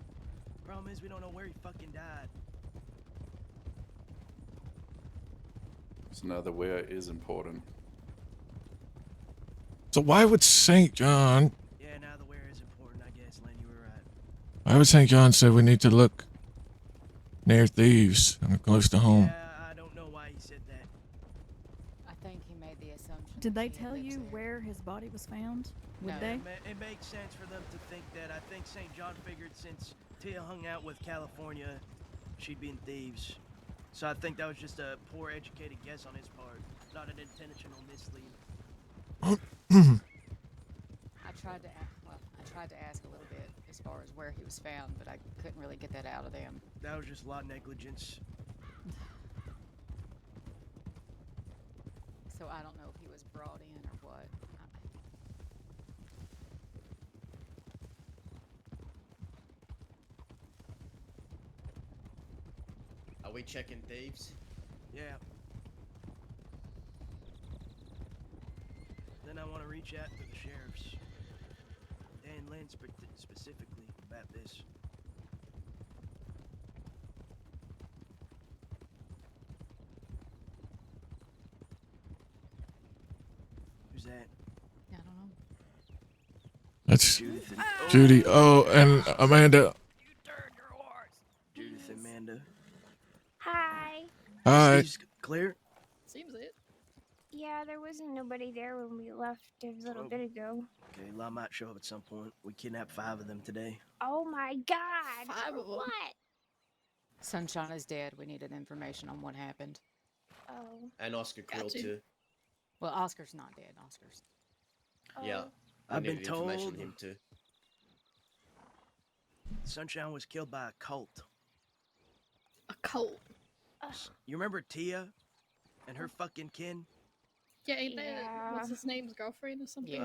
problem is we don't know where he fucking died. So now the where is important. So why would St. John? Yeah, now the where is important, I guess, Len, you were right. Why would St. John say we need to look near thieves and close to home? I don't know why he said that. I think he made the assumption. Did they that she tell lives you there. where his body was found? Would No. they? It makes sense for them to think that. I think St. John figured since Tia hung out with California, she'd be in thieves. So I think that was just a poor educated guess on his part, not an intentional mislead. I tried to ask a little bit as far as where he was found, but I couldn't really get that out of them. That was just lot negligence. So I don't know if he was brought in or what. Are we checking thieves? Yeah. Then I want to reach out to the sheriffs. Dan Lynn specifically about this. Who's that? I don't know. That's Judith and Judy. Oh, and Amanda. Judith and Amanda. Hi. Hi. Steve's clear? Seems it. Yeah, there wasn't nobody there when we left a little bit ago. Okay, Law might show up at some point. We kidnapped 5 of them today. Oh my god. 5 of 'em? What? Sunshine is dead. We needed information on what happened. Oh. And Oscar Krill Gotcha. too. Well, Oscar's not dead. Oscar's. Yeah. I've been needed information told on him too. Sunshine was killed by a cult. A cult? You remember Tia and her fucking kin? Yeah, ain't that what's his name's girlfriend or something?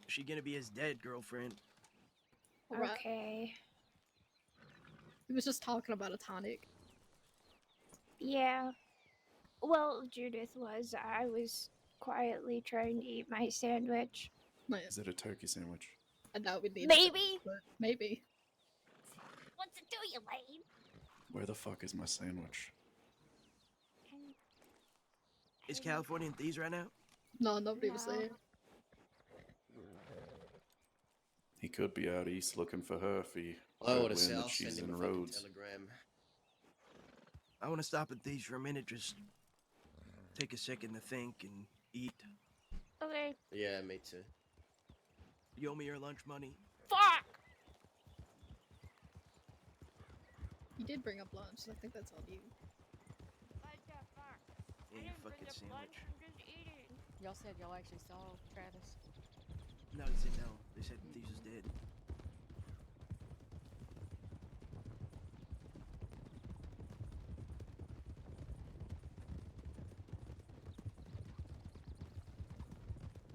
She gonna be his dead girlfriend. Alright. Okay. He was just talking about a tonic. Yeah. Well, Judith was. I was quietly trying to eat my sandwich. Is it a turkey sandwich? I doubt we need Maybe. Maybe. What's it do, you lame? Where the fuck is my sandwich? Is California in thieves right now? No, nobody was there. He could be out east looking for her if he I heard would have wind said that I'll she's send him in a fucking Rhodes. telegram. I want to stop at these for a minute, just take a second to think and eat. Okay. Yeah, me too. You owe me your lunch money. Fuck! You did bring up lunch, so I think that's on you. Yeah, fucking sandwich. Y'all said y'all actually saw Travis. No, they said no. They said thieves is dead.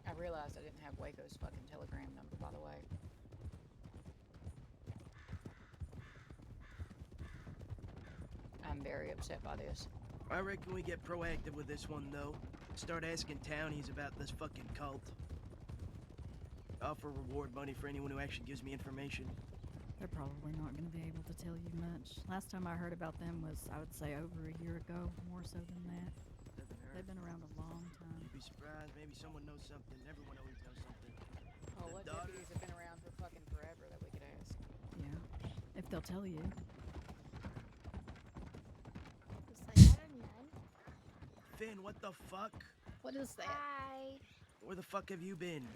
I realized I didn't have Waco's fucking telegram number, by the way. I'm very upset by this. I reckon we get proactive with this one, though. Start asking townies about this fucking cult. Offer reward money for anyone who actually gives me information. They're probably not going to be able to tell you much. Last time I heard about them was, I would say, over a year ago, more so than that. They've been around a long time. You'd be surprised. Maybe someone knows something. Everyone always knows something. Oh, what deputies have been around for fucking forever that we could ask? Yeah, if they'll tell you. Finn, what the fuck? What is that? Hi. Where the fuck have you been?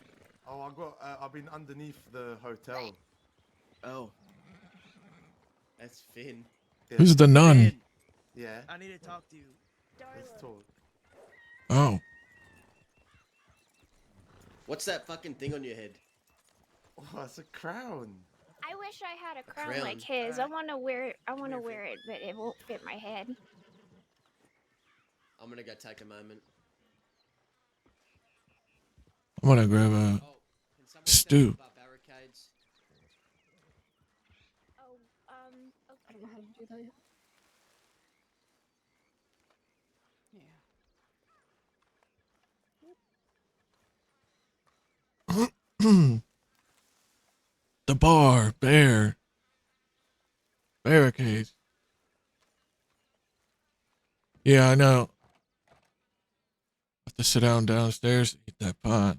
Oh, I've been underneath the hotel. Oh. That's Finn. Who's the nun? Finn. Yeah. I need to talk to you. Let's talk. Oh. What's that fucking thing on your head? Oh, it's a crown. I wish I had a crown, crown. like his. I want to wear it. I want to wear it, but it won't fit my head. I'm gonna go take a moment. I'm gonna grab a stew. Barricades. Oh, okay. I don't know how to do that yet. The bar, barricades. Yeah, I know. Have to sit down downstairs to eat that pot.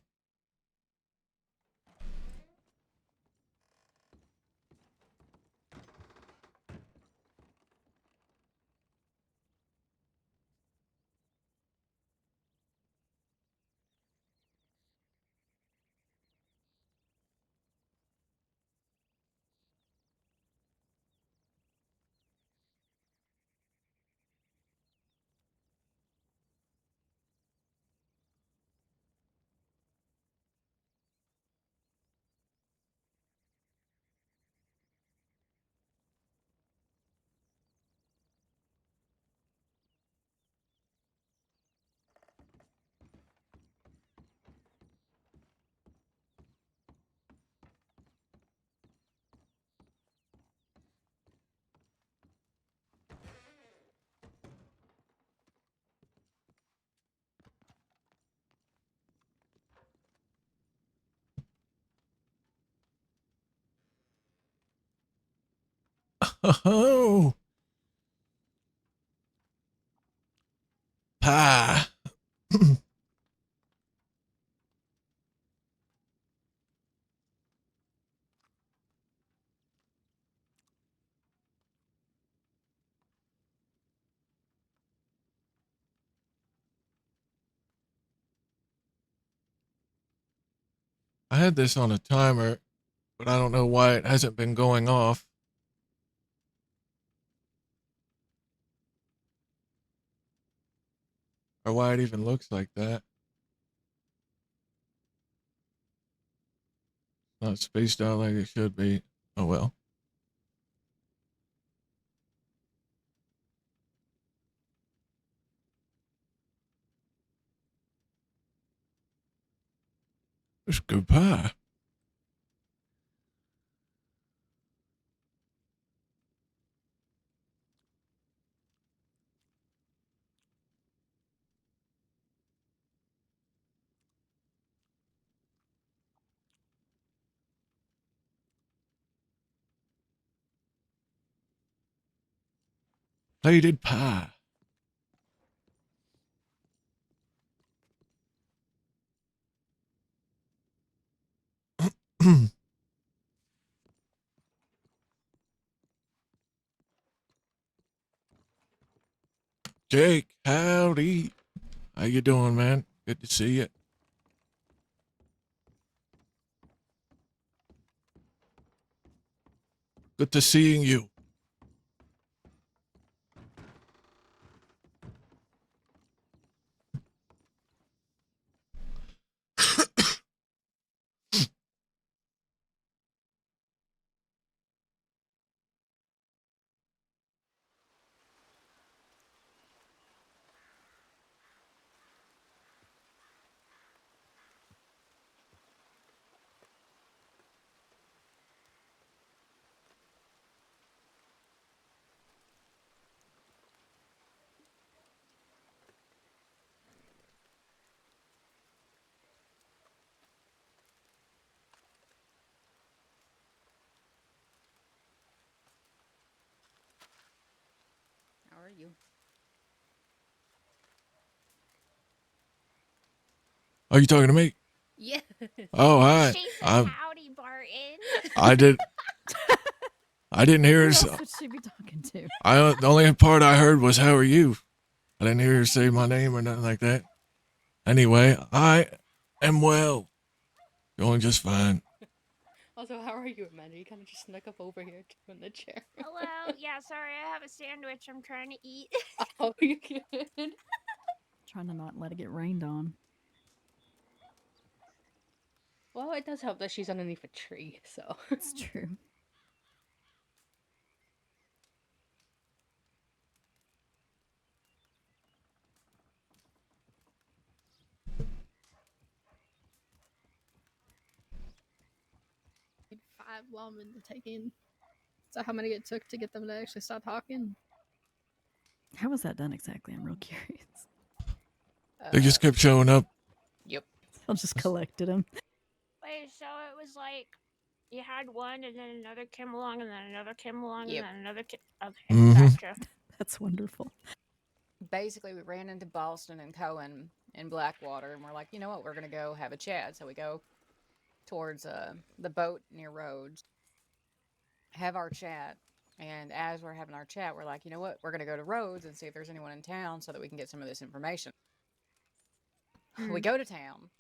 Oh, pie. I had this on a timer, but I don't know why it hasn't been going off. Or why it even looks like that. Not spaced out like it should be. Oh well. It's good pie. Plated pie. Jake, howdy. How you doing, man? Good to see you. Good to seeing you. How are you? Are you talking to me? Yes. Oh, hi. She said, "Howdy, Barton." I didn't hear Who her. else would she be talking to? The only part I heard was "How are you?" I didn't hear her say my name or nothing like that. Anyway, I am well, going just fine. Also, how are you, Amanda? You kind of just snuck up over here too in the chair. Hello. Yeah, sorry, I have a sandwich I'm trying to eat. Oh, you good? Trying to not let it get rained on. Well, it does help that she's underneath a tree, so. It's true. Like 5 lawmen to take in. Is that how many it took to get them to actually stop talking? How was that done exactly? I'm real curious. They just kept showing up. Yep. I'll just collected them. Wait, so it was like you had one, and then another came along, and then another came along, Yep. and then another came. Okay, Mhm. gotcha. That's wonderful. Basically, we ran into Boston and Cohen in Blackwater, and we're like, you know what, we're gonna go have a chat. So we go towards the boat near Rhodes, have our chat, and as we're having our chat, we're like, you know what, we're gonna go to Rhodes and see if there's anyone in town so that we can get some of this information. We go to town.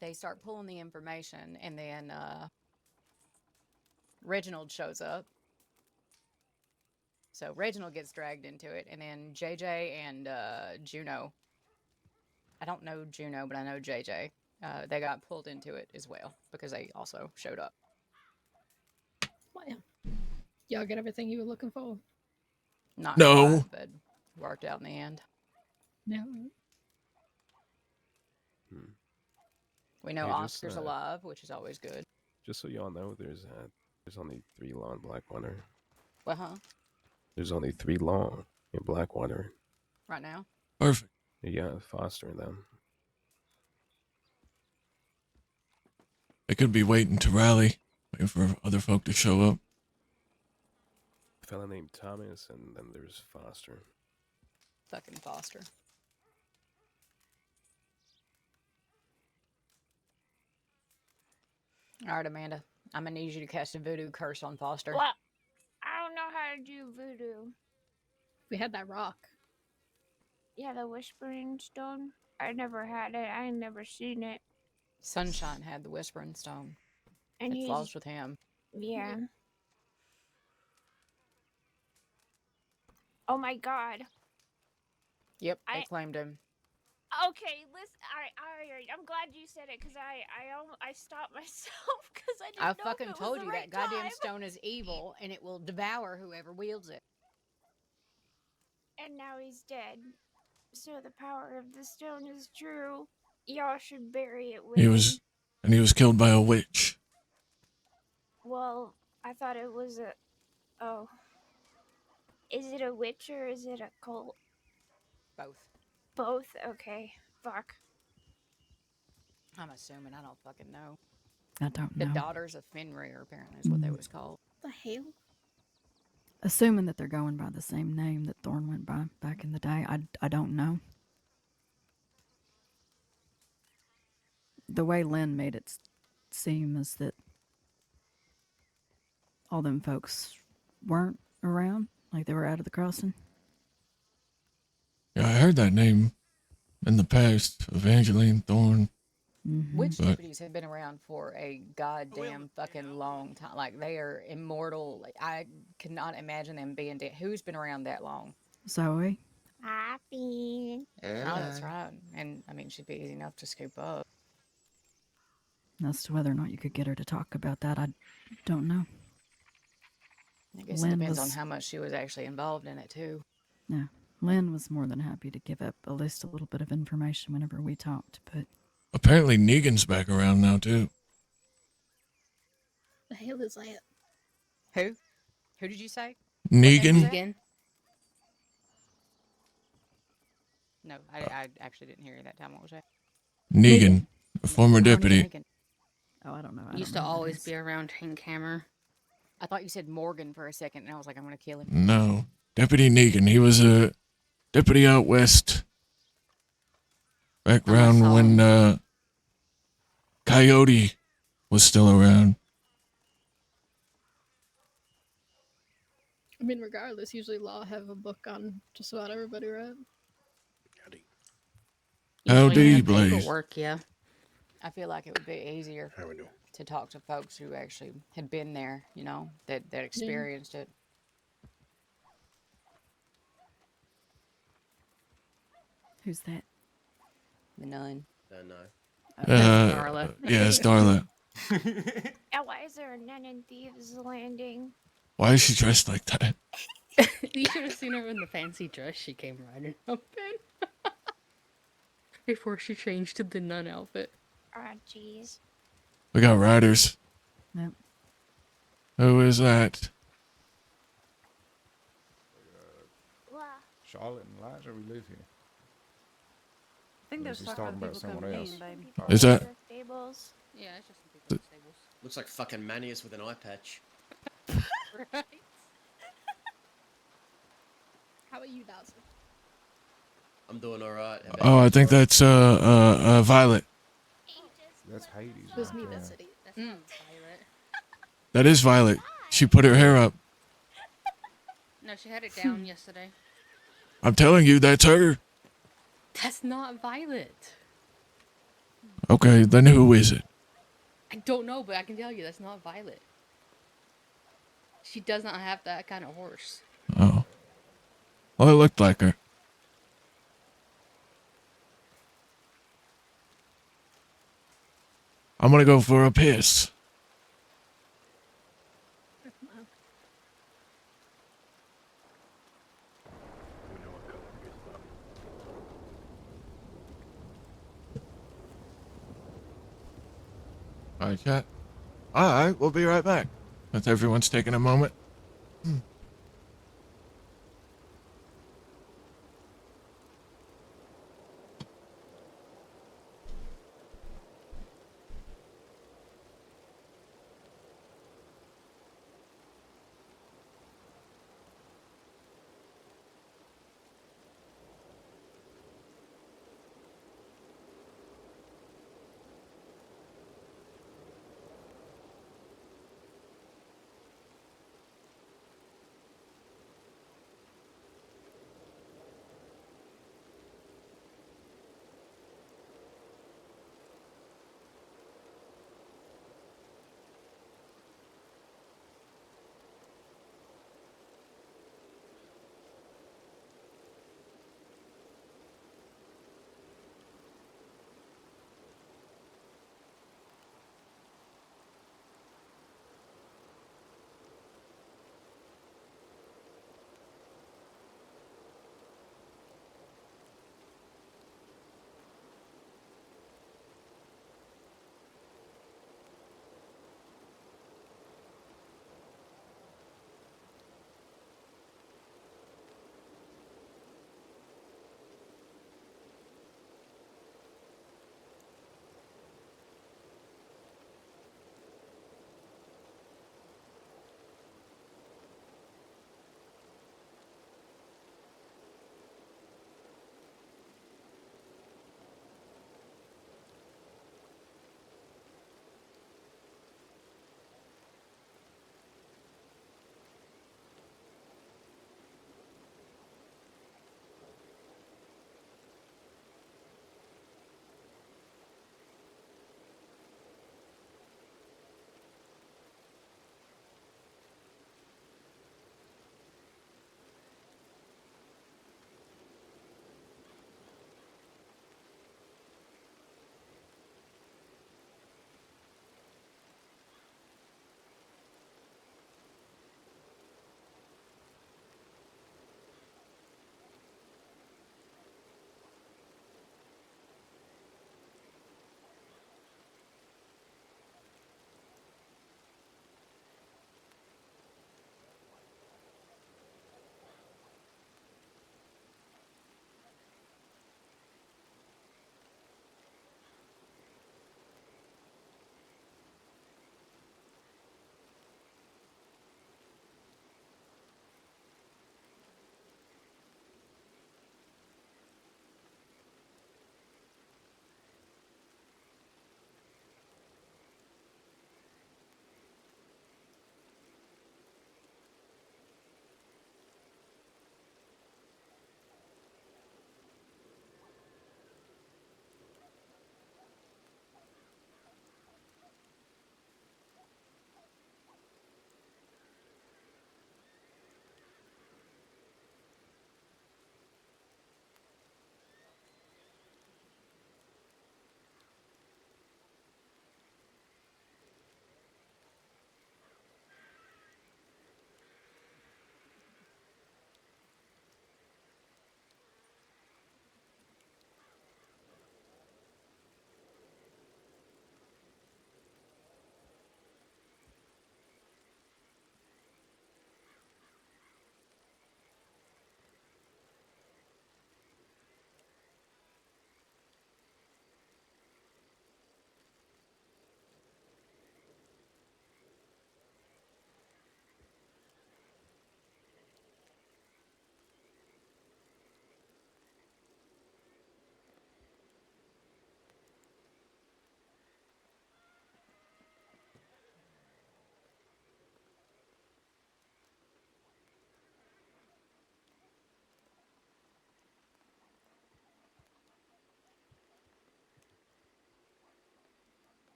They start pulling the information, and then Reginald shows up. So Reginald gets dragged into it, and then JJ and Juno. I don't know Juno, but I know JJ. They got pulled into it as well because they also showed up. Well, y'all get everything you were looking for? Not No. quite, but worked out in the end. No. We know Hey, Oscar's alive, which is always good. Just so y'all know, there's only 3 law in Blackwater. Well, huh? There's only 3 law in Blackwater. Right now? Perfect. Yeah, fostering them. They could be waiting to rally, waiting for other folk to show up. A fella named Thomas, and then there's Foster. Fucking Foster. All right, Amanda. I'm gonna need you to cast a voodoo curse on Foster. Well, I don't know how to do voodoo. We had that rock. Yeah, the whispering stone. I never had it. I never seen it. Sunshine had the Whispering Stone. And it flows with him. Yeah. Oh my god. Yep, they claimed him. Okay, listen. All right. I'm glad you said it because I stopped myself because I didn't I know fucking if it told was you the that right goddamn time. stone is evil and it will devour whoever wields it. And now he's dead. So the power of the stone is true. Y'all should bury it with He him. was killed by a witch. Well, I thought it was a. Oh. Is it a witch or is it a cult? Both. Both? Okay. Fuck. I'm assuming. I don't fucking know. I don't The know. Daughters of Fenrir, apparently, is what they was called. The hell? Assuming that they're going by the same name that Thorn went by back in the day, I don't know. The way Lynn made it seem is that all them folks weren't around, like they were out of the crossing. Yeah, I heard that name in the past, Evangeline Thorne. Witch But deputies have been around for a goddamn fucking long time. Like, they are immortal. Like, I cannot imagine them being dead. Who's been around that long? Zoe. Happy. Oh, that's right. And, I mean, she'd be easy enough to scoop up. As to whether or not you could get her to talk about that, I don't know. I guess Lynn it depends on was- how much she was actually involved in it, too. Yeah, Lynn was more than happy to give up at least a little bit of information whenever we talked, but apparently Negan's back around now, too. The hell is that? Who? Who did you say? Negan. Negan? No, I actually didn't hear you that time. What was that? Negan, a former deputy. Negan. Oh, I don't know. Used to always be around Hank Hammer. I thought you said Morgan for a second, and I was like, I'm going to kill him. No, Deputy Negan. He was a deputy out west. Back around when Coyote was still around. I mean, regardless, usually Law have a book on just about everybody, right? Howdy, Blaze. Paperwork, yeah. I feel like it would be easier to talk to folks who actually had been there, you know, that experienced it. Who's that? The nun. Don't know. That's Darla. Yeah, it's Darla. And why is there a nun in Thieves Landing? Why is she dressed like that? You should have seen her in the fancy dress she came riding up in. Before she changed to the nun outfit. Oh, jeez. We got riders. Yep. Who is that? Charlotte and Elijah, we live here. I think Or there's is he talk talking about about people someone coming else? in, baby. Is that? The stables. Yeah, it's just some people in the stables. Looks like fucking Manius with an eye patch. Right? How about you, Dawson? I'm doing alright. Oh, I think that's Violet. That's Hades. It was right me there. that said it. That's not Violet. That is Violet. She put her hair up. No, she had it down yesterday. I'm telling you, that's her. That's not Violet. Okay, then who is it? I don't know, but I can tell you that's not Violet. She does not have that kind of horse. Oh. Well, it looked like her. I'm gonna go for a piss. Alright, chat. Alright, we'll be right back. If everyone's taking a moment.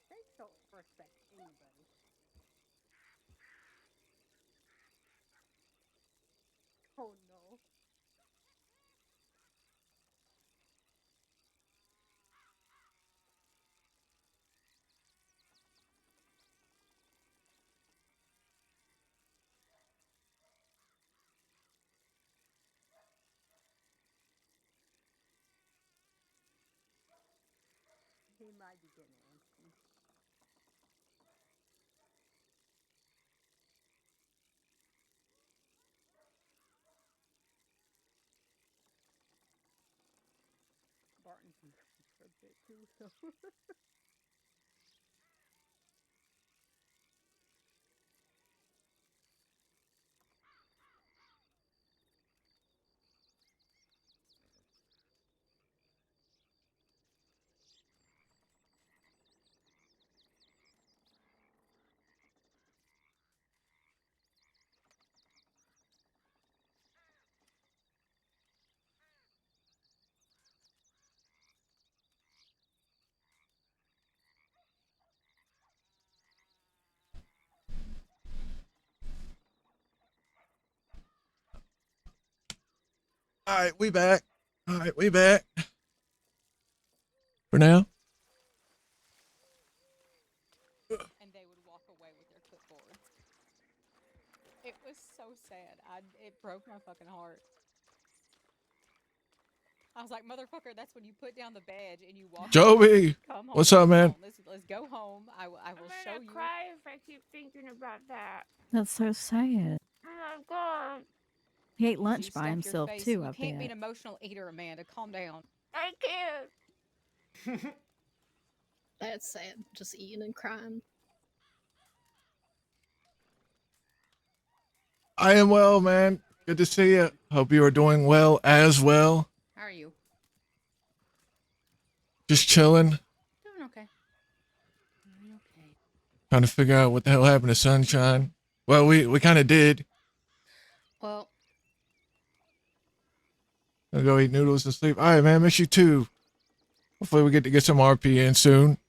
They don't respect anybody. Oh no. He might be getting antsy. Barton's been gone for a bit too, so. All right, we back. All right, we back. For now. And they would walk away with their clipboard. It was so sad. It broke my fucking heart. I was like, motherfucker, that's when you put down the badge and you walk. Joey, Come home. what's up, man? Let's go home. I will show you. Cry if I keep thinking about that. That's so sad. Oh my god. He ate You lunch by stuff your himself face. too, You I can't be an bet. emotional eater, Amanda. Calm down. I can't. That's sad. Just eating and crying. I am well, man. Good to see you. Hope you are doing well as well. How are you? Just chilling. Doing okay. Doing okay. Trying to figure out what the hell happened to Sunshine. Well, we kind of did. Well, Gonna go eat noodles and sleep. All right, man. Miss you too. Hopefully we get to get some RP in soon.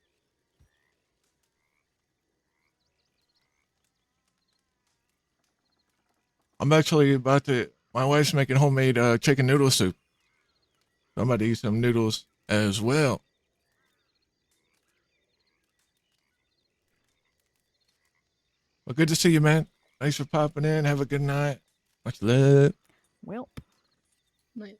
I'm actually about to. My wife's making homemade chicken noodle soup. So I'm about to eat some noodles as well. Well, good to see you, man. Thanks for popping in. Have a good night. Much love. Welp. Night.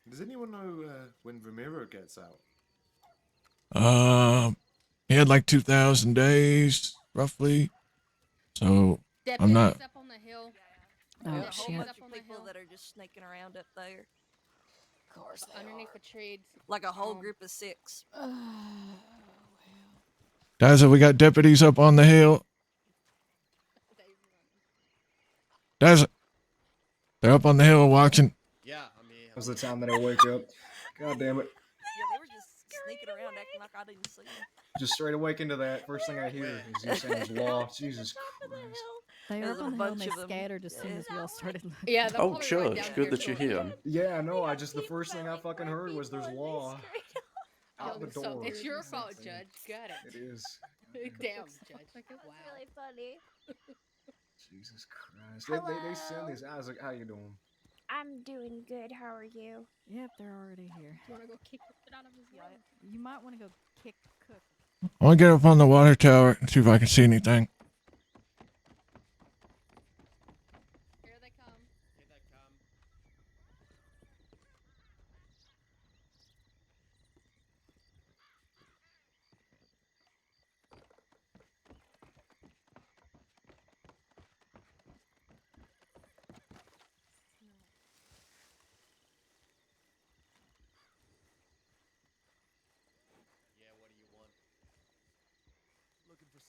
Does anyone know when Ramiro gets out? He had like 2,000 days, roughly. So I'm not. up on the hill. Oh, There's a whole shit. bunch of people that are just sneaking around up there. Of course, underneath the trees. Like a whole group of 6. Daza, we got deputies up on the hill. Daza, they're up on the hill watching. Yeah, I'm here. That was the time that I wake up. God damn it. Yeah, they were just sneaking around acting like I didn't see them. Just straight awake into that. First thing I hear is you saying his law. Jesus Christ. They were There's up a on the hill and bunch they of them. scattered as soon as we all started looking. Yeah, they'll Oh, probably ride Judge, down good here that you're shortly. here. Yeah, no, I just, the first thing I fucking heard was there's law. Out the So door. it's your fault, Judge. Got It it. is. Damn, Judge. That's Wow. really funny. Jesus Christ. They send these. Isaac, how you doing? I'm doing good. How are you? Yep, they're already here. You wanna go kick it out of his way? You might want to go kick Cook. I want to get up on the water tower and see if I can see anything. Here they come.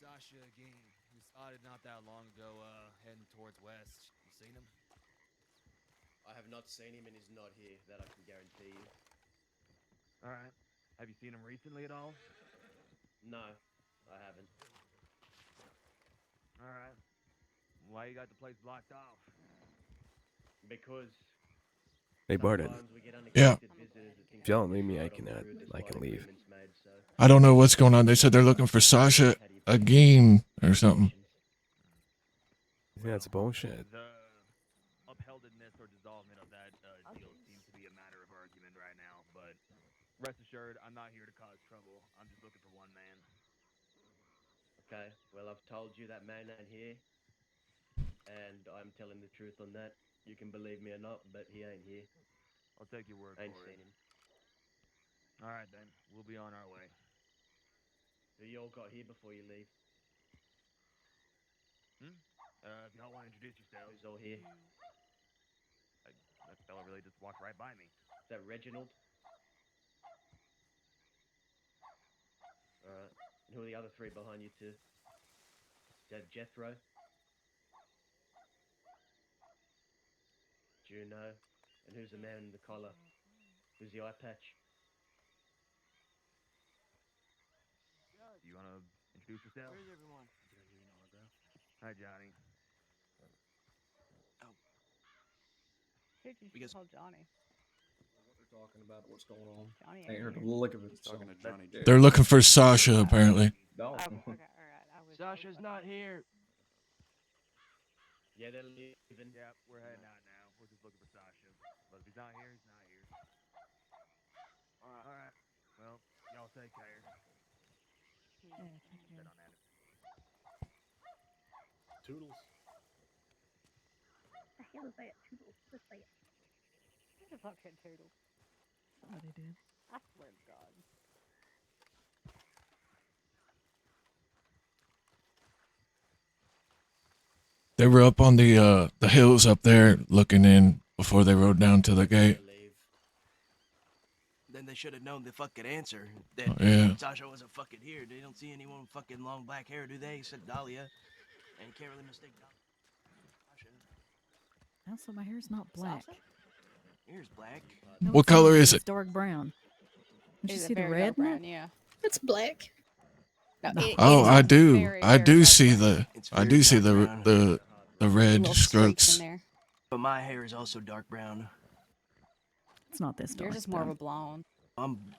Sasha again. We spotted not that long ago, heading towards west. You seen him? I have not seen him and he's not here, that I can guarantee you. Alright. Have you seen him recently at all? No, I haven't. Alright. Why you got the place blocked off? Because Hey, Barton. sometimes we get Yeah. unexpected visitors that think If y'all they leave me, I decide can, on the route I can despite leave. agreements made, so I don't know what's going on. They said they're looking for Sasha again or something. Yeah, it's bullshit. The upheldedness or dissolvement of that deal seems to be a matter of argument right now, but rest assured, I'm not here to cause trouble. I'm just looking for one man. Okay, well, I've told you that man ain't here, and I'm telling the truth on that. You can believe me or not, but he ain't here. I'll take your word Ain't for it. seen him. Alright then, we'll be on our way. Who y'all got here before you leave? If y'all want to introduce yourselves. Who's all here? That fella really just walked right by me. Is that Reginald? Alright. And who are the other three behind you two? Is that Jethro? Juno? And who's the man in the collar? Who's the eye patch? You want to introduce yourself? Where's everyone? Hi, Johnny. Who'd you call Johnny? What they're talking about, what's going on. Johnny I ain't ain't heard a here. lick of it. He's talking so to Johnny that's- J. They're looking for Sasha, apparently. No. Okay, alright. Sasha's not here. Yeah, they're leaving. Yeah, we're heading out now. We're just looking for Sasha. But if he's not here, he's not here. Alright. Well, y'all take care. Yeah, take care. Sit on that. Toodles. The hell is that? Toodles. Just say it. Who's a fucking turtle? Somebody did. I swear to God. They were up on the hills up there looking in before they rode down to the gate. Then they should have known the fucking answer. That Yeah. Sasha wasn't fucking here. They don't see anyone with fucking long black hair, do they? Except Dahlia. And you can't really mistake Sasha. Also, my hair's not black. Sasha? Hair's black. No, What it's not. color is It's it? dark brown. Did you It's a see the very red dark in brown, it? yeah. It's black. No, No. Oh, it's I a do. very, I very do dark see brown. the. It's I very do see dark the brown. the red Little streaks strokes. in there. But my hair is also dark brown. It's not this dark. Yours is more of though. a blonde. I'm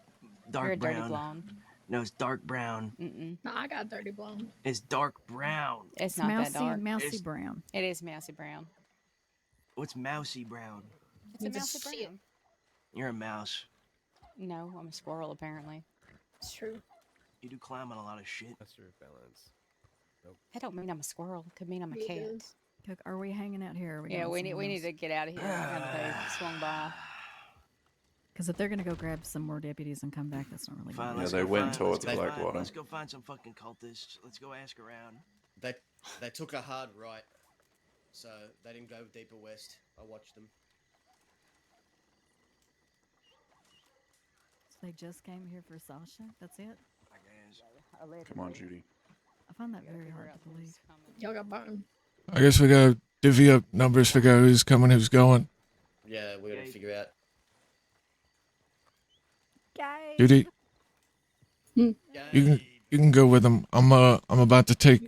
dark You're a dirty brown. blonde. No, it's dark brown. Mm-mm. No, I got dirty blonde. It's dark brown. It's It's not that mousy, dark. mousy It's- brown. It is mousy brown. What's mousy brown? It's a It's a mousy shit. brown. You're a mouse. No, I'm a squirrel apparently. It's true. You do climb on a lot of shit. That's your balance. That don't mean I'm a squirrel. It could mean I'm a It cat. is. Okay, are we hanging out here? Or are we Yeah, going we need to get out of here. Now that they swung by. Because if they're gonna go grab some more deputies and come back, that's not really. Fine, good. Yeah, let's they go went find- towards let's go find- Blackwater. Let's go find some fucking cultists. Let's go ask around. They took a hard right, so they didn't go deeper west. I watched them. So they just came here for Sasha. That's it. I guess. Come on, Judy. I find that very hard to believe. Y'all got Barton. I guess we gotta divvy up numbers, figure out who's coming, who's going. Yeah, we gotta figure out. Guys. Judy, you can go with them. I'm about to take.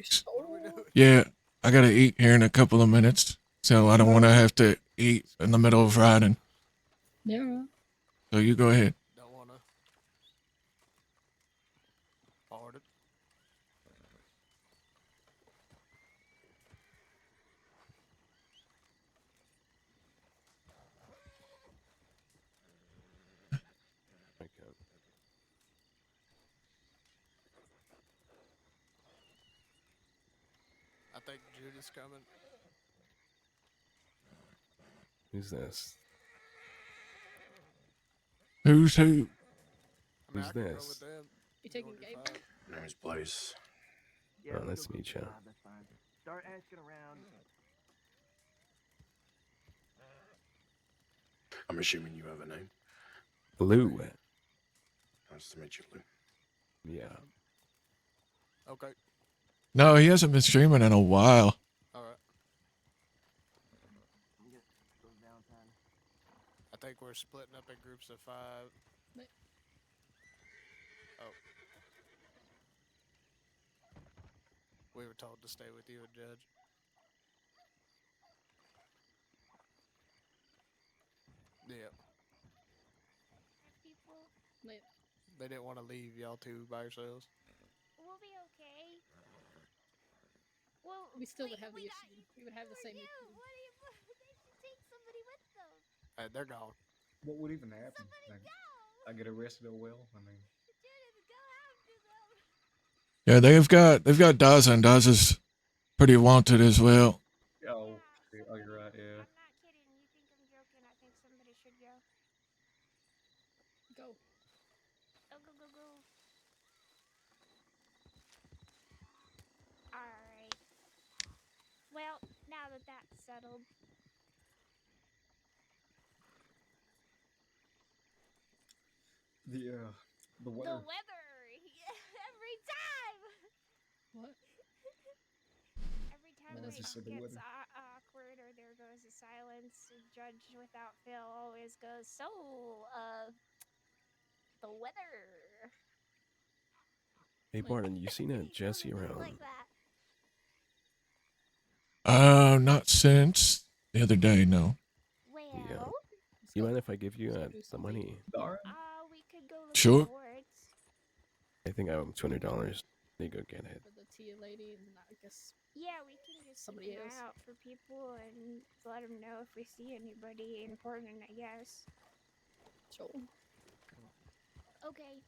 Yeah, I gotta eat here in a couple of minutes, so I don't want to have to eat in the middle of riding. Yeah. So you go ahead. Don't wanna. Hard. Okay. I think Judy's coming. Who's this? Who's who? Who's this? You taking Gabe? Name's Blaze. Yeah, Oh, we'll nice go to meet get you. Bob, That's fine. Start asking around. I'm assuming you have a name. Blue. Nice to meet you, Lou. Yeah. Okay. No, he hasn't been streaming in a while. Alright. I think we're splitting up in groups of 5. Oh. We were told to stay with you and Judge. Yeah. People. They didn't want to leave y'all two by yourselves. We'll be okay. Well, we still would have the issue. We would have the same issue. What if they should take somebody with them? They're gone. What would even happen? Like, I get arrested or well? I mean, Yeah, they've got Daza, and Daza's pretty wanted as well. oh, shit. Oh, you're right. Yeah. I'm not kidding. You think I'm joking? I think somebody should go. Go. Go, go, go, go. Alright. Well, now that that's settled. The weather. The weather! Every time! What? Every time Well, it just said the gets weather. awkward or there goes a silence, Judge without fail always goes, so, the weather. Hey, Barton, you seen a Jesse around? Like that. Not since the other day, no. Well, You mind if I give you the money? we could go look Sure. at boards. I think I owe him $20. They go get it. For the Tia lady, and then I guess. Yeah, we can just Somebody keep an else. eye out for people and let them know if we see anybody important, I guess. Sure. Okay.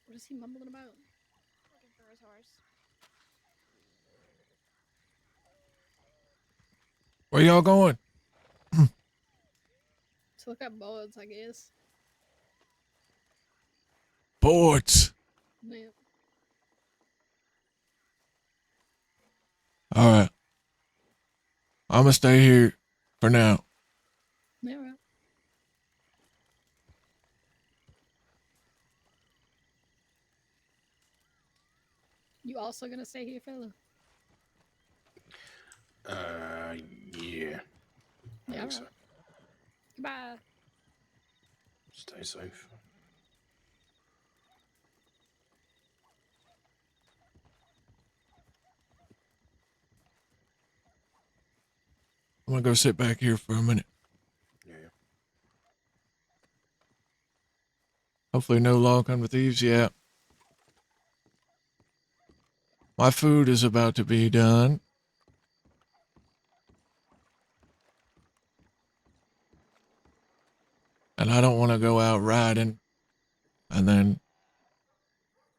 What is he mumbling about? Looking for his horse. Where y'all going? To look at boards, I guess. Boards. Yep. All right. I'm gonna stay here for now. Yeah, right. You also gonna stay here, fella? Yeah. I Yeah, think so. right. Goodbye. Stay safe. I'm gonna go sit back here for a minute. Yeah. Hopefully no law come to thieves yet. My food is about to be done. And I don't want to go out riding and then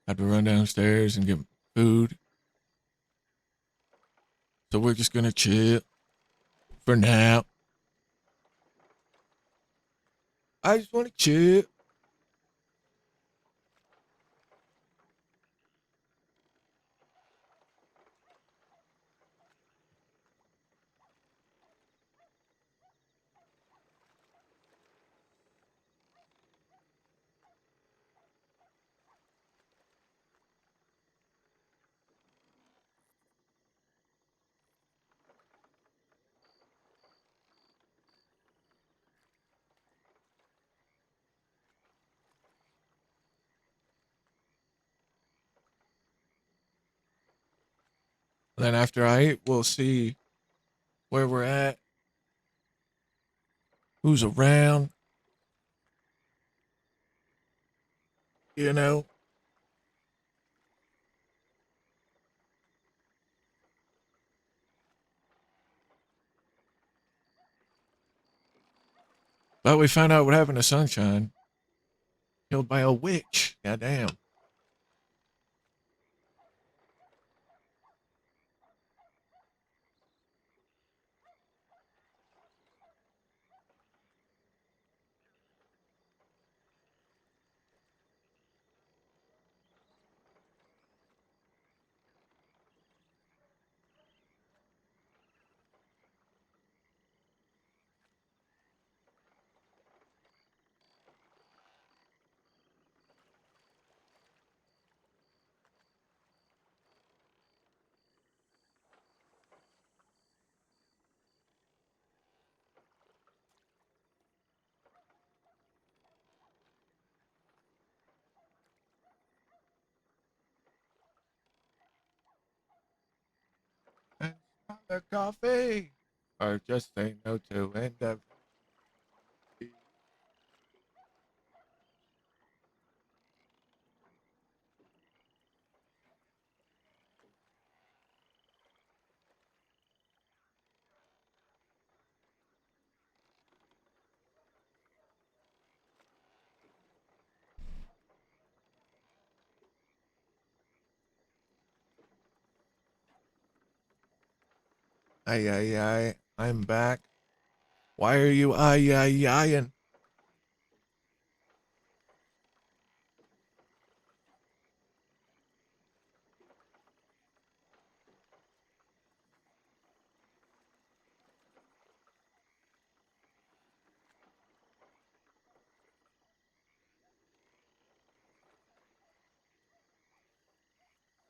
have to run downstairs and get food. So we're just gonna chill for now. I just want to chill. Then after I eat, we'll see where we're at, who's around, you know. But we found out what happened to Sunshine. Killed by a witch. Goddamn. the coffee. Or just say no to it. Ay, I'm back. Why are you ay?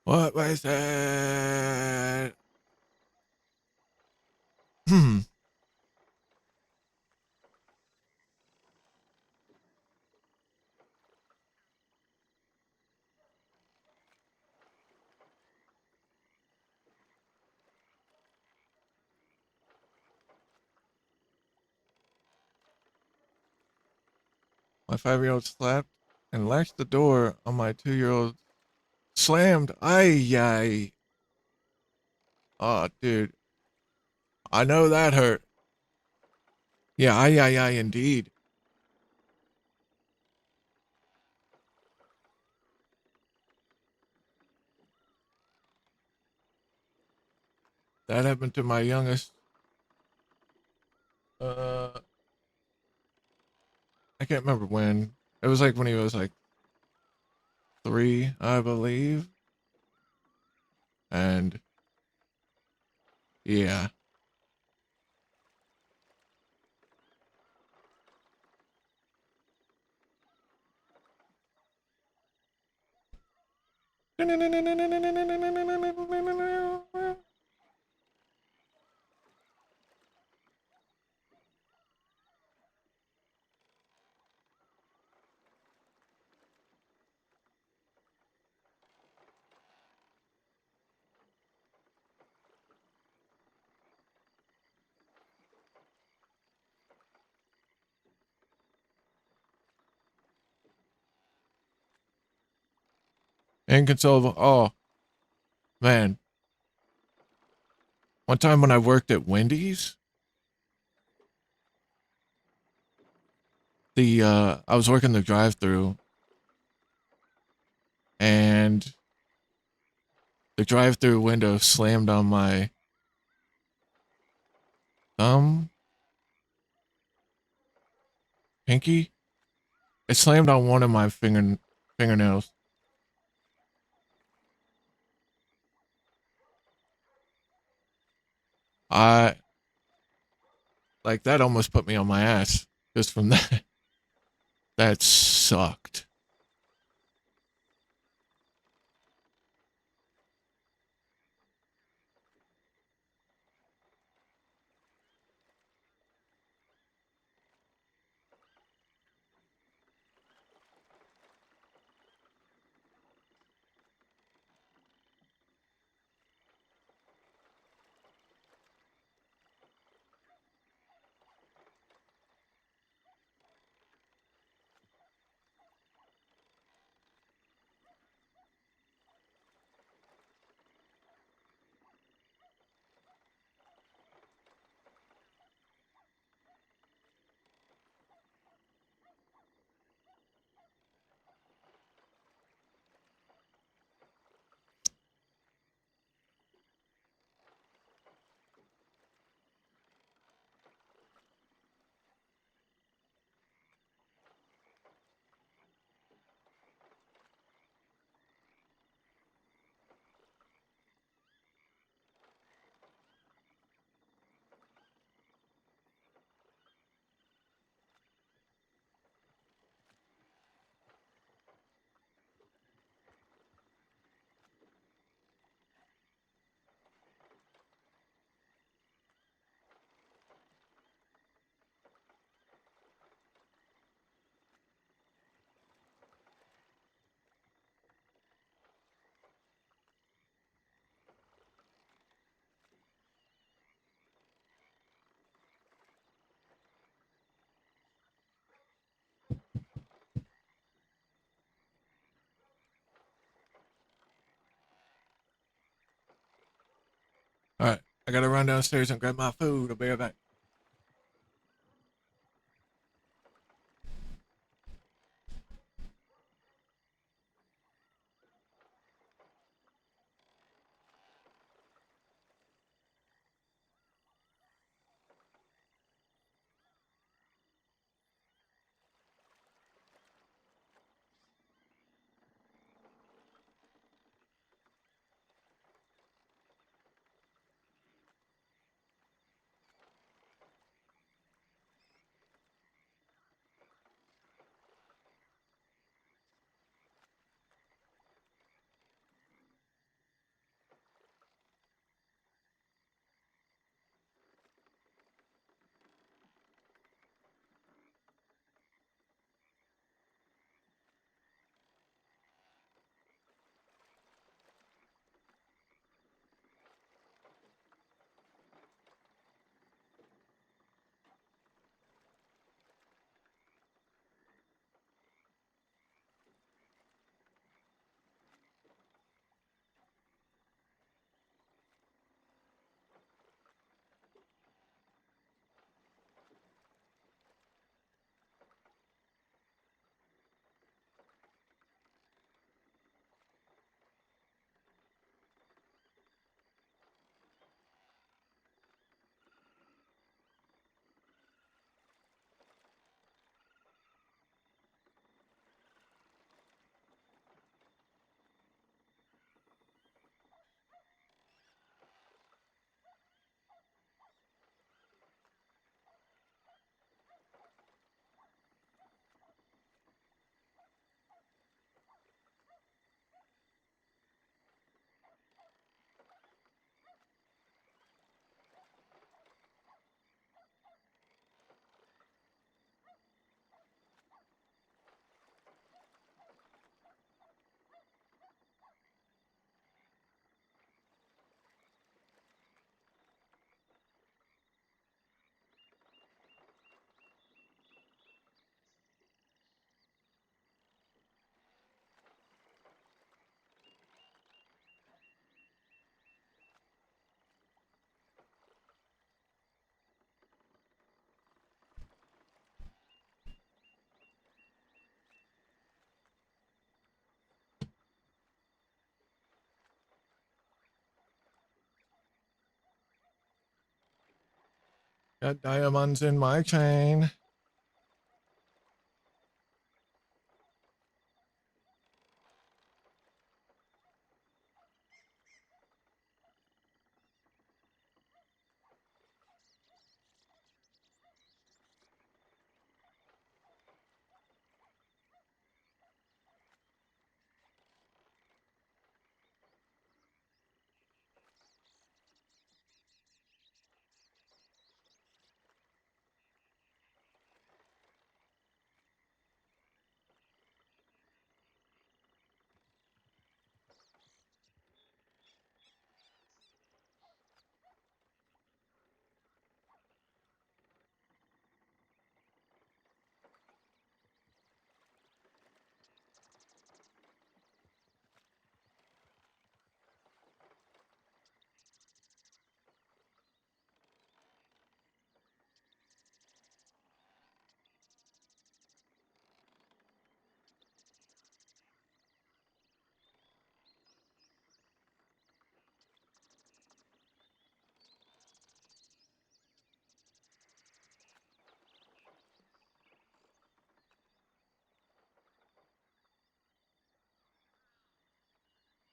What was that? My 5-year-old slept and latched the door on my 2-year-old slammed. Ay. Oh, dude. I know that hurt. Yeah, ay, indeed. That happened to my youngest. I can't remember when. It was like when he was like 3, I believe. And yeah. Inconsolable. Oh, man. One time when I worked at Wendy's, I was working the drive-thru, and the drive-thru window slammed on my thumb, pinky. It slammed on one of my fingernails. I like that almost put me on my ass just from that. That sucked. I gotta run downstairs and grab my food. I'll be right back. Got diamonds in my chain.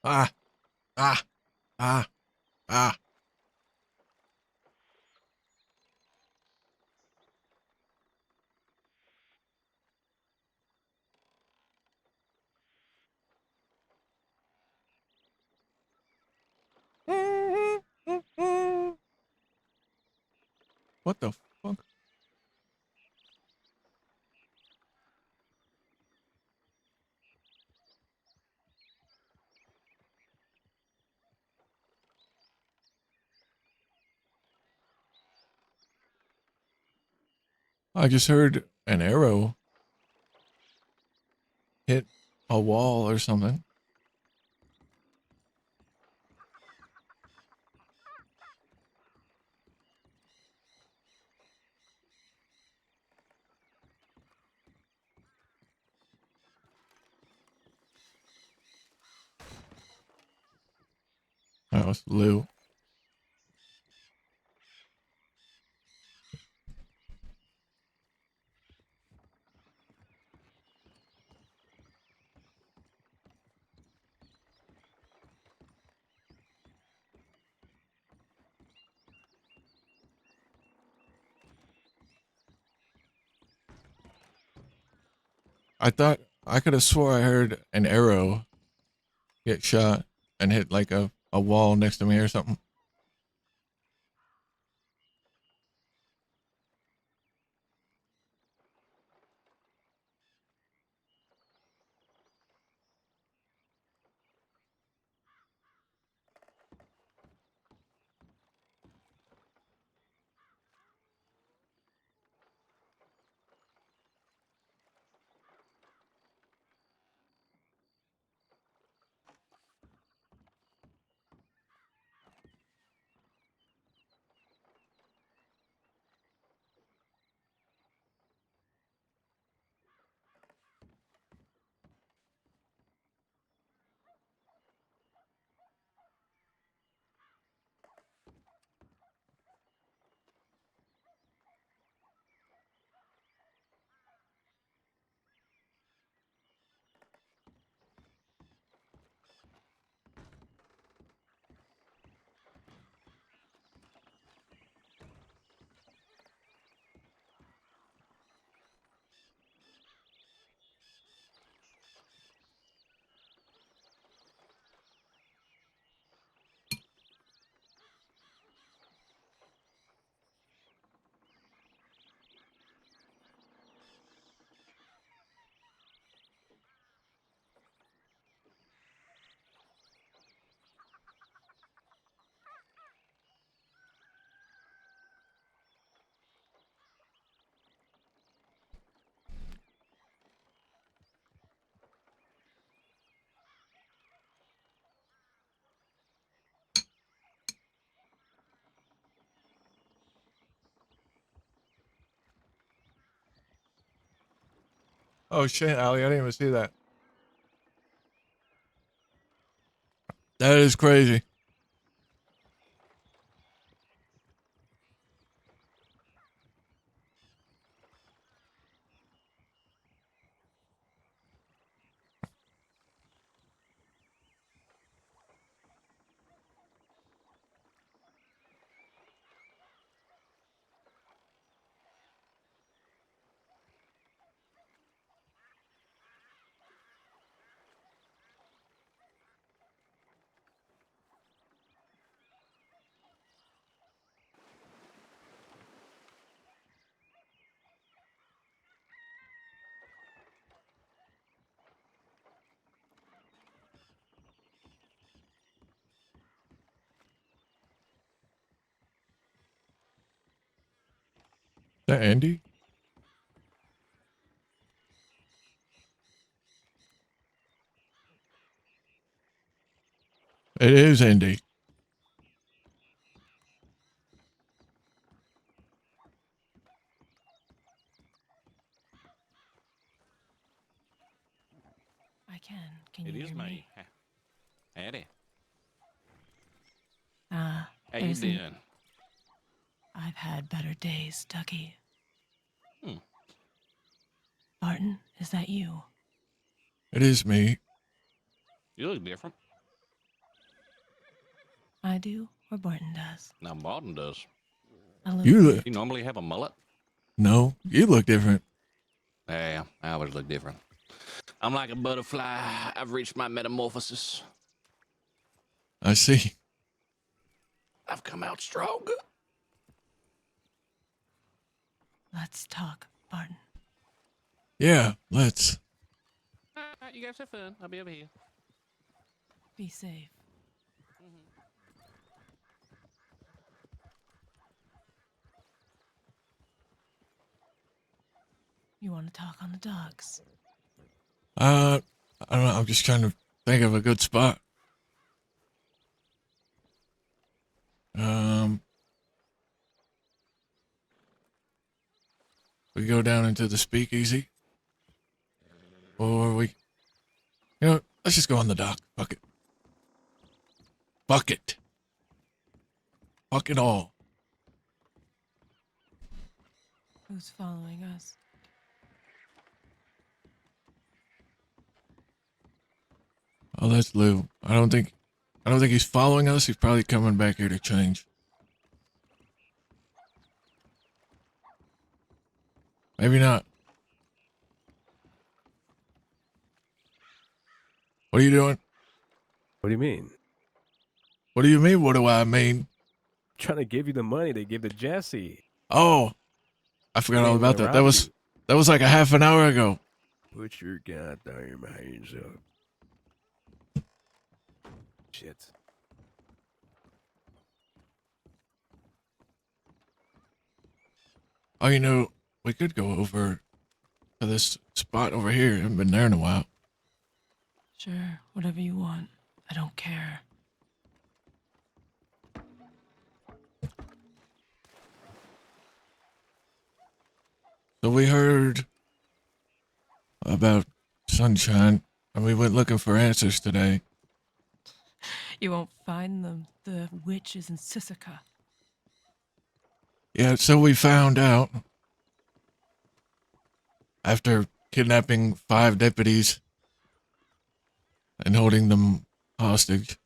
Ah, ah, ah, ah. What the fuck? I just heard an arrow hit a wall or something. it's Lou. I thought I could have swore I heard an arrow get shot and hit like a wall next to me or something. Oh shit, Allie, I didn't even see that. That is crazy. Is that Andy? It is Andy. I can. Can It you is hear me? Howdy. Ah, How you doing? I've had better days, Ducky. Hmm. Barton, is that you? It is me. You look different. I do, or Barton does? Now Barton does. I look You weird. look. You normally have a mullet? No, you look different. Yeah, I always look different. I'm like a butterfly. I've reached my metamorphosis. I see. I've come out stronger. Let's talk, Barton. Yeah, let's. You guys have fun. I'll be over here. Be safe. You want to talk on the docks? I don't know. I'm just trying to think of a good spot. We go down into the speakeasy, or let's just go on the dock. Fuck it. Fuck it. Fuck it all. Who's following us? Oh, that's Lou. I don't think he's following us. He's probably coming back here to change. Maybe not. What are you doing? What do you mean? What do you mean? What do I mean? Trying to give you the money they gave to Jesse. Oh, I forgot They all ain't about gonna that. rob That was like a half an hour ago. Put your goddamn hands up. Shit. Oh, you know, we could go over to this spot over here. I haven't been there in a while. Sure, whatever you want. I don't care. So we heard about Sunshine, and we went looking for answers today. You won't find them. The witch is in Sisika. Yeah, so we found out after kidnapping 5 deputies and holding them hostage,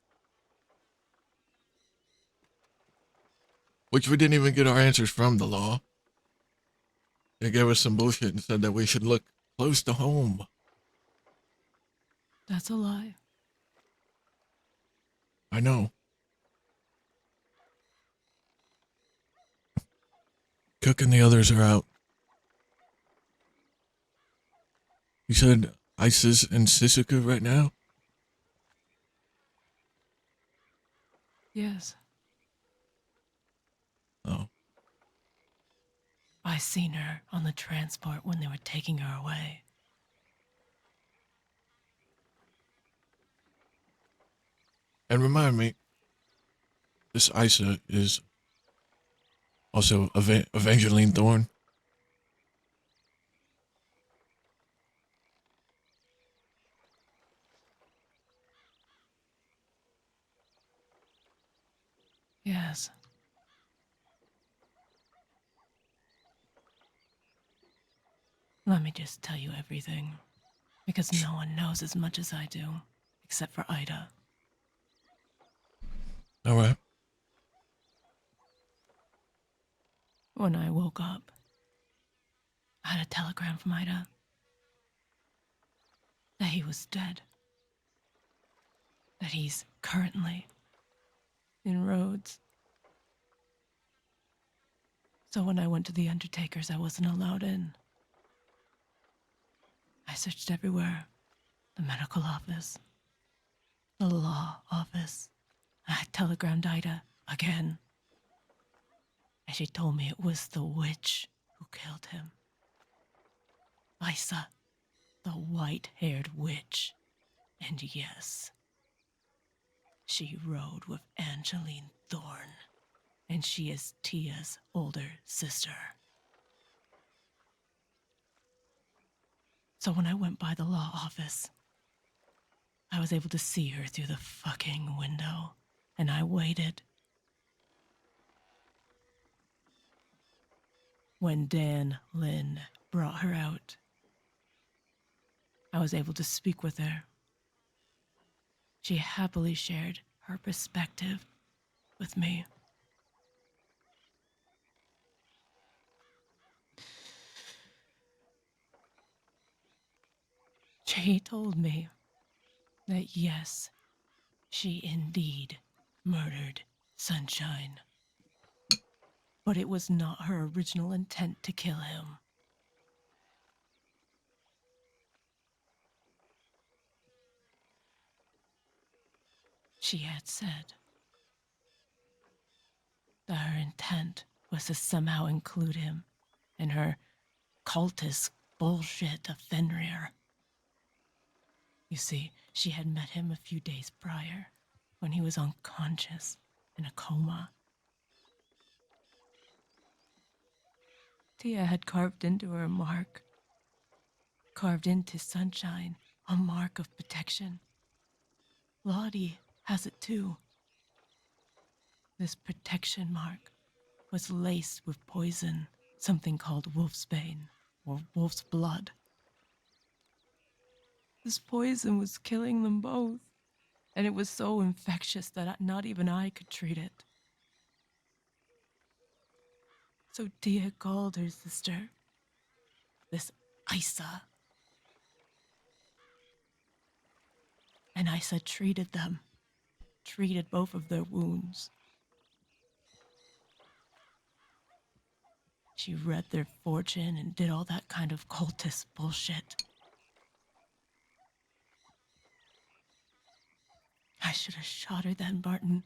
which we didn't even get our answers from the law. They gave us some bullshit and said that we should look close to home. That's a lie. I know. Cook and the others are out. You said ISIS in Sisika right now? Yes. Oh. I seen her on the transport when they were taking her away. And remind me, this Isa is also Evangeline Thorne. Yes. Let me just tell you everything, because no one knows as much as I do, except for Ida. All right. When I woke up, I had a telegram from Ida that he was dead. That he's currently in Rhodes. So when I went to the undertaker's, I wasn't allowed in. I searched everywhere. The medical office, the law office. I telegrammed Ida again. And she told me it was the witch who killed him. Isa, the white-haired witch. And yes, she rode with Angeline Thorne. And she is Tia's older sister. So when I went by the law office, I was able to see her through the fucking window, and I waited. When Dan Lynn brought her out, I was able to speak with her. She happily shared her perspective with me. She told me that yes, she indeed murdered Sunshine. But it was not her original intent to kill him. She had said that her intent was to somehow include him in her cultist bullshit of Fenrir. You see, she had met him a few days prior when he was unconscious in a coma. Tia had carved into her a mark, carved into Sunshine, a mark of protection. Lottie has it too. This protection mark was laced with poison, something called wolfsbane, or wolf's blood. This poison was killing them both, and it was so infectious that not even I could treat it. So Tia called her sister, this Isa, and Isa treated them, treated both of their wounds. She read their fortune and did all that kind of cultist bullshit. I should have shot her then, Barton,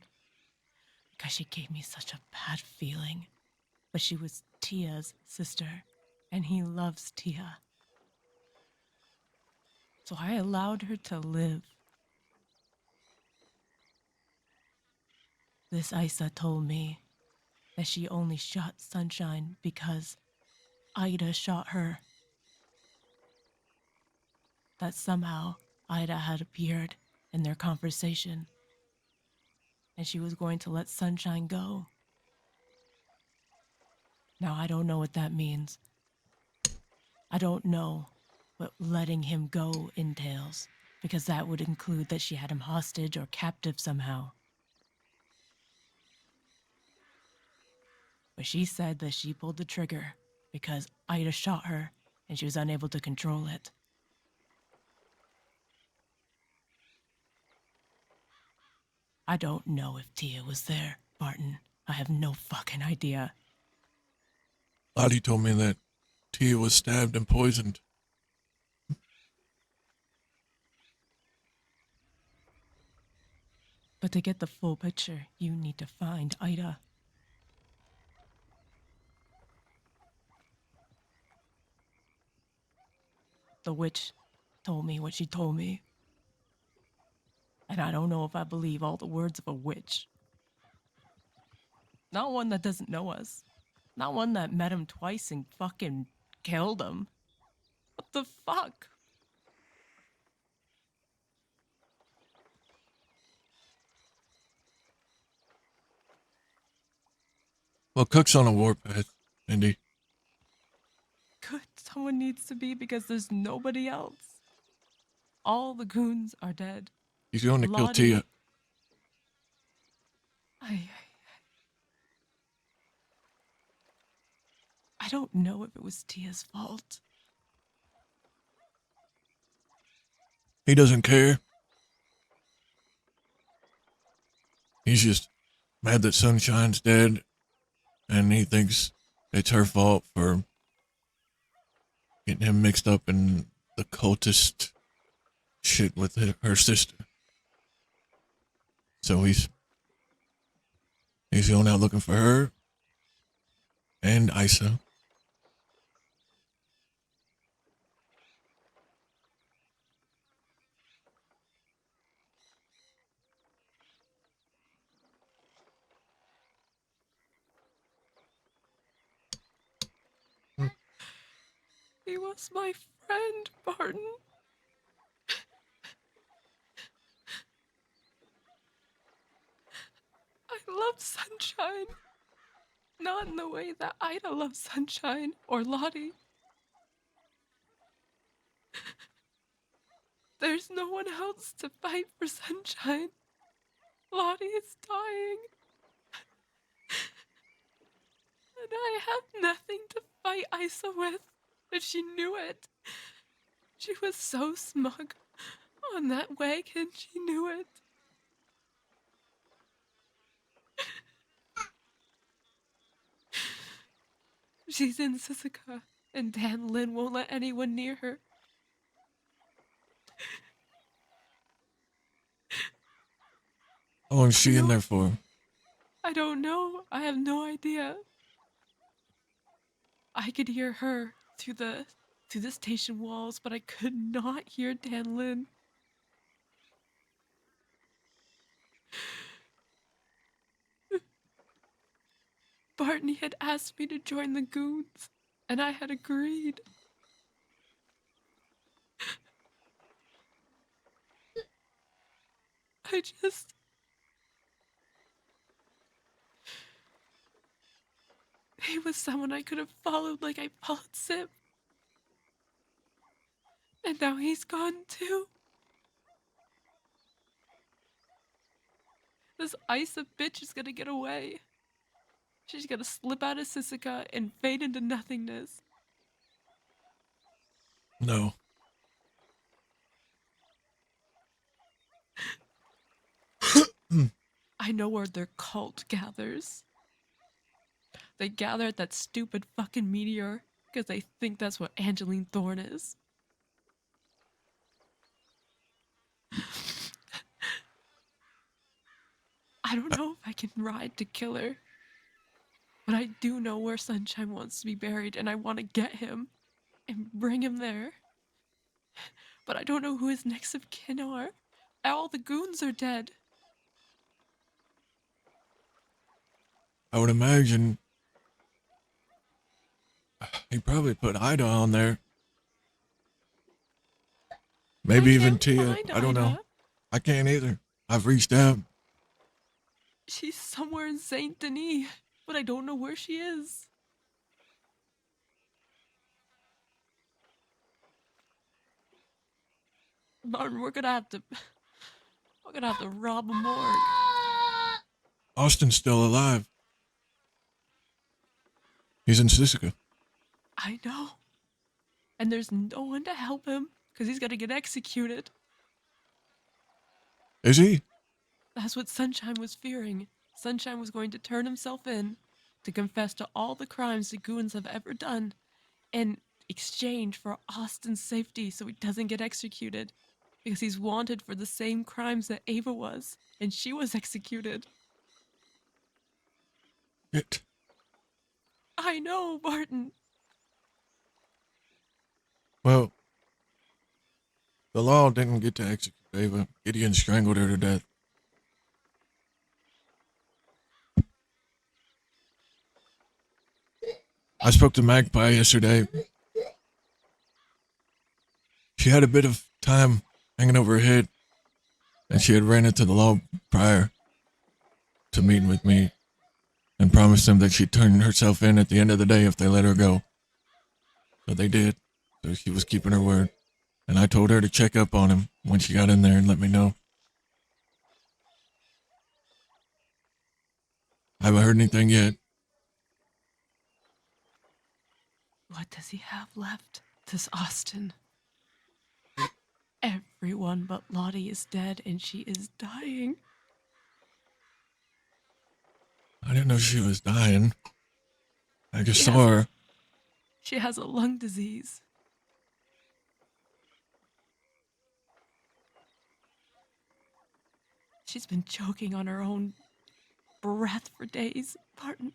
because she gave me such a bad feeling. But she was Tia's sister, and he loves Tia. So I allowed her to live. This Isa told me that she only shot Sunshine because Ida shot her. That somehow Ida had appeared in their conversation, and she was going to let Sunshine go. Now, I don't know what that means. I don't know what letting him go entails, because that would include that she had him hostage or captive somehow. But she said that she pulled the trigger because Ida shot her and she was unable to control it. I don't know if Tia was there, Barton. I have no fucking idea. Lottie told me that Tia was stabbed and poisoned. But to get the full picture, you need to find Ida. The witch told me what she told me. And I don't know if I believe all the words of a witch. Not one that doesn't know us. Not one that met him twice and fucking killed him. What the fuck? Well, Cook's on a warpath, Indy. Good, someone needs to be because there's nobody else. All the goons are dead. He's going to kill Lottie- Tia. I don't know if it was Tia's fault. He doesn't care. He's just mad that Sunshine's dead, and he thinks it's her fault for getting him mixed up in the cultist shit with her sister. So he's going out looking for her and Isa. He was my friend, Barton. I love Sunshine. Not in the way that Ida loves Sunshine or Lottie. There's no one else to fight for Sunshine. Lottie is dying. And I have nothing to fight Isa with, and she knew it. She was so smug on that wagon, she knew it. She's in Sisika, and Dan Lin won't let anyone near her. How long is she in there for? I don't know. I have no idea. I could hear her through the station walls, but I could not hear Dan Lin. Barton had asked me to join the goons, and I had agreed. He was someone I could have followed like I followed Zip. And now he's gone too. This Isa bitch is gonna get away. She's gonna slip out of Sisika and fade into nothingness. No. I know where their cult gathers. They gather at that stupid fucking meteor because they think that's what Angeline Thorne is. I don't know if I can ride to kill her, but I do know where Sunshine wants to be buried, and I want to get him and bring him there. But I don't know who his next of kin are. All the goons are dead. I would imagine he probably put Ida on there. Maybe even Tia. find I don't know. Ida. I can't either. I've reached out. She's somewhere in Saint Denis, but I don't know where she is. Martin, we're gonna have to rob a morgue. Austin's still alive. He's in Sisika. I know. And there's no one to help him because he's gonna get executed. Is he? That's what Sunshine was fearing. Sunshine was going to turn himself in to confess to all the crimes the goons have ever done in exchange for Austin's safety so he doesn't get executed. Because he's wanted for the same crimes that Ava was, and she was executed. It. I know, Barton. Well, the law didn't get to execute Ava. Gideon strangled her to death. I spoke to Magpie yesterday. She had a bit of time hanging over her head, and she had ran into the law prior to meeting with me and promised them that she'd turn herself in at the end of the day if they let her go. So they did. So she was keeping her word. And I told her to check up on him when she got in there and let me know. I haven't heard anything yet. What does he have left? This Austin. Everyone but Lottie is dead, and she is dying. I didn't know she was dying. I just saw her. She has a lung disease. She's been choking on her own breath for days, Barton.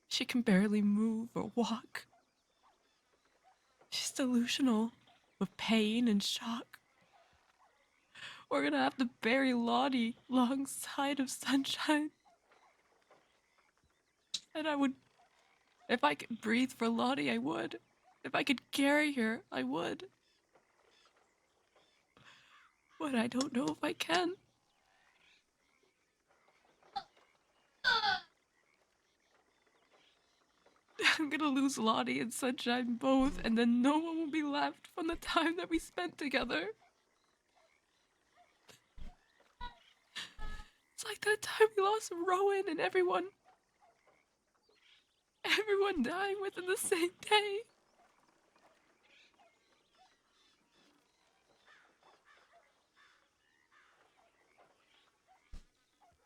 She can barely move or walk. She's delusional with pain and shock. We're gonna have to bury Lottie alongside of Sunshine. And I would, if I could breathe for Lottie, I would. If I could carry her, I would. But I don't know if I can. I'm gonna lose Lottie and Sunshine both, and then no one will be left from the time that we spent together. It's like that time we lost Rowan and everyone dying within the same day.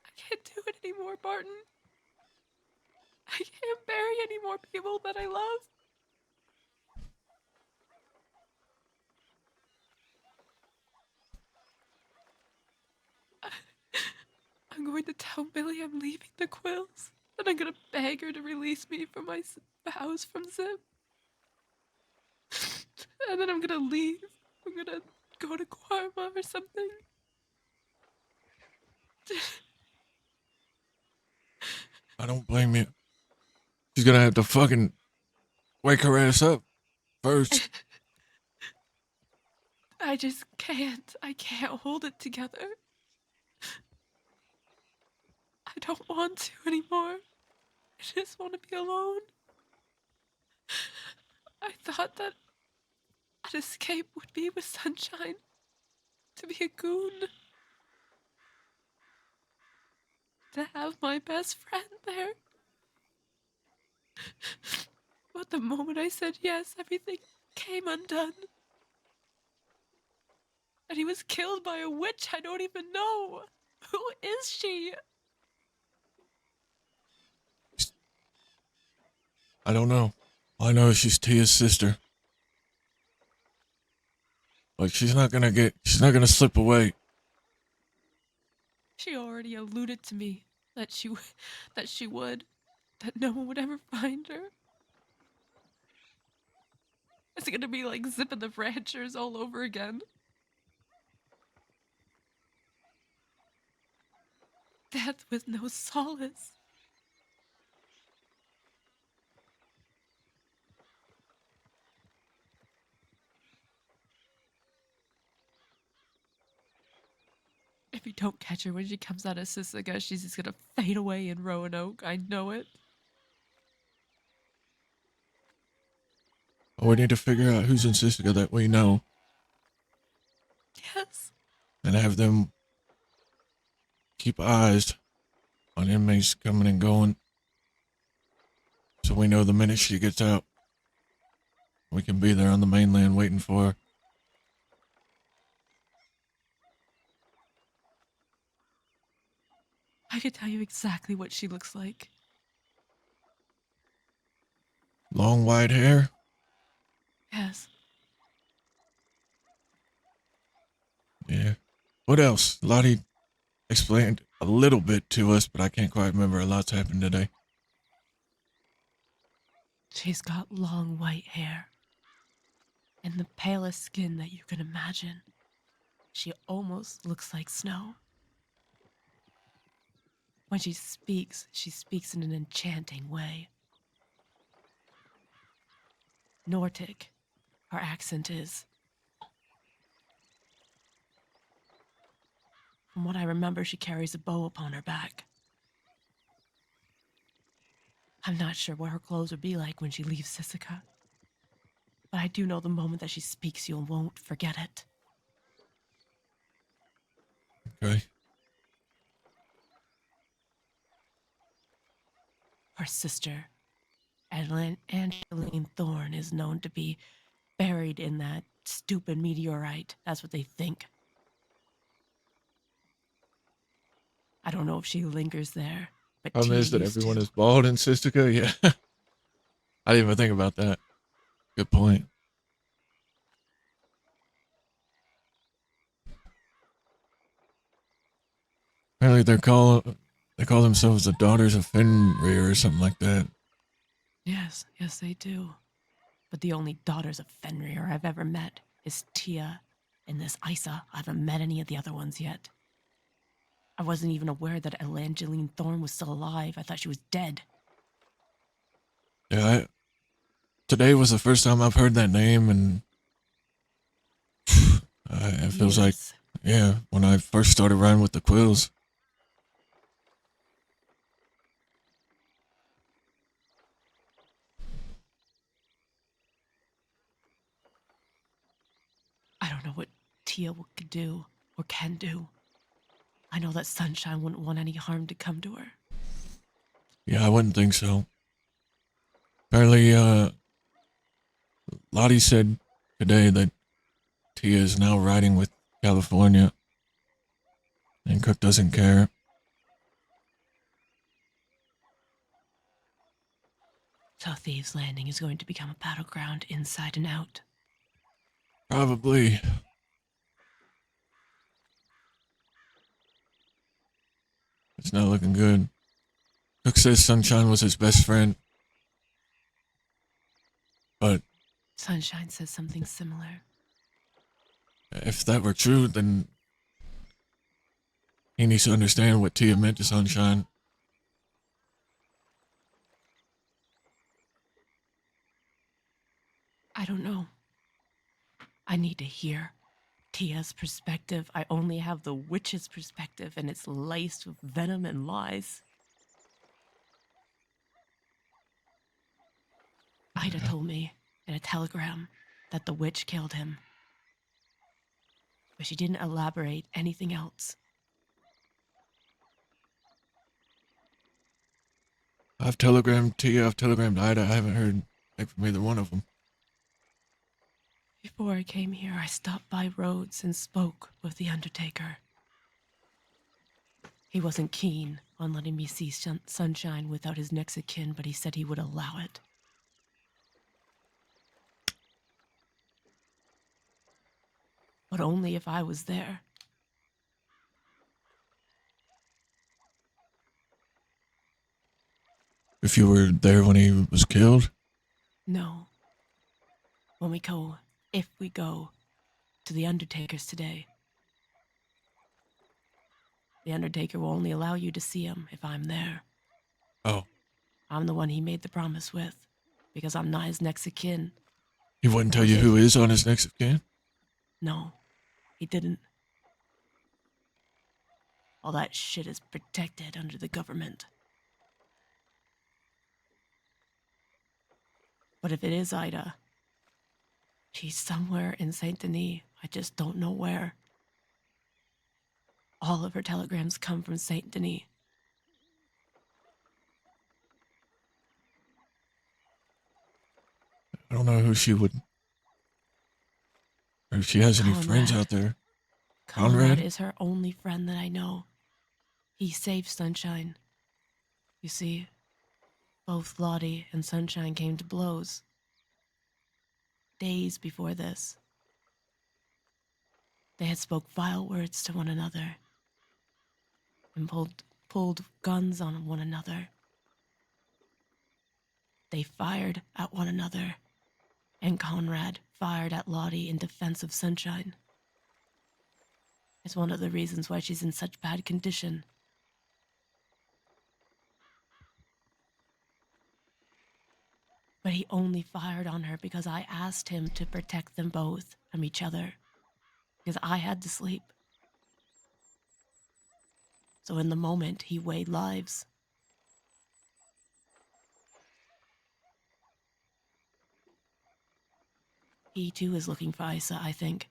I can't do it anymore, Barton. I can't bury any more people that I love. I'm going to tell Billy I'm leaving the Quills, and I'm gonna beg her to release me from my vows from Zip. And then I'm gonna leave. I'm gonna go to Karma or something. I don't blame you. She's gonna have to fucking wake her ass up first. I just can't. I can't hold it together. I don't want to anymore. I just want to be alone. I thought that an escape would be with Sunshine. To be a goon. To have my best friend there. But the moment I said yes, everything came undone. And he was killed by a witch I don't even know. Who is she? I don't know. All I know is she's Tia's sister. Like, she's not gonna slip away. She already alluded to me that she would, that no one would ever find her. It's gonna be like Zip and the Ranchers all over again. Death with no solace. If you don't catch her when she comes out of Sisika, she's just gonna fade away in Roanoke. I know it. We need to figure out who's in Sisika that we know. Yes. And have them keep eyes on inmates coming and going. So we know the minute she gets out, we can be there on the mainland waiting for her. I could tell you exactly what she looks like. Long white hair. Yes. Yeah. What else? Lottie explained a little bit to us, but I can't quite remember. A lot's happened today. She's got long white hair. And the palest skin that you can imagine. She almost looks like snow. When she speaks in an enchanting way. Nordic, her accent is. From what I remember, she carries a bow upon her back. I'm not sure what her clothes would be like when she leaves Sisika. But I do know the moment that she speaks, you won't forget it. Okay. Her sister, Angeline Thorne, is known to be buried in that stupid meteorite. That's what they think. I don't know if she lingers there, but Problem Tia is that used everyone to. is bald in Sistika. Yeah. I didn't even think about that. Good point. Apparently they call themselves the Daughters of Fenrir or something like that. Yes, they do. But the only daughters of Fenrir I've ever met is Tia and this Isa. I haven't met any of the other ones yet. I wasn't even aware that Evangeline Thorne was still alive. I thought she was dead. Yeah, today was the first time I've heard that name, and it feels like, yeah, when I first started riding with the Quills. I don't know what Tia could do or can do. I know that Sunshine wouldn't want any harm to come to her. Yeah, I wouldn't think so. Apparently, Lottie said today that Tia is now riding with California, and Cook doesn't care. So Thieves' Landing is going to become a battleground inside and out. Probably. It's not looking good. Cook says Sunshine was his best friend. But Sunshine says something similar. if that were true, then he needs to understand what Tia meant to Sunshine. I don't know. I need to hear Tia's perspective. I only have the witch's perspective, and it's laced with venom and lies. Ida told me in a telegram that the witch killed him. But she didn't elaborate anything else. I've telegrammed to you, I've telegrammed Ida. I haven't heard back from either one of them. Before I came here, I stopped by Rhodes and spoke with the Undertaker. He wasn't keen on letting me see Sunshine without his next of kin, but he said he would allow it. But only if I was there. If you were there when he was killed? No. If we go to the Undertaker's today, the Undertaker will only allow you to see him if I'm there. Oh. I'm the one he made the promise with, because I'm not his next of kin. He wouldn't tell you who is on his next of kin? No, he didn't. All that shit is protected under the government. But if it is Ida, she's somewhere in Saint Denis. I just don't know where. All of her telegrams come from Saint Denis. I don't know who she would... or if she has any friends out there. Conrad is her only friend that I know. He saved Sunshine. You see, both Lottie and Sunshine came to blows. Days before this. They had spoke vile words to one another and pulled guns on one another. They fired at one another, and Conrad fired at Lottie in defense of Sunshine. It's one of the reasons why she's in such bad condition. But he only fired on her because I asked him to protect them both from each other, because I had to sleep. So in the moment, he weighed lives. He too is looking for Isa, I think.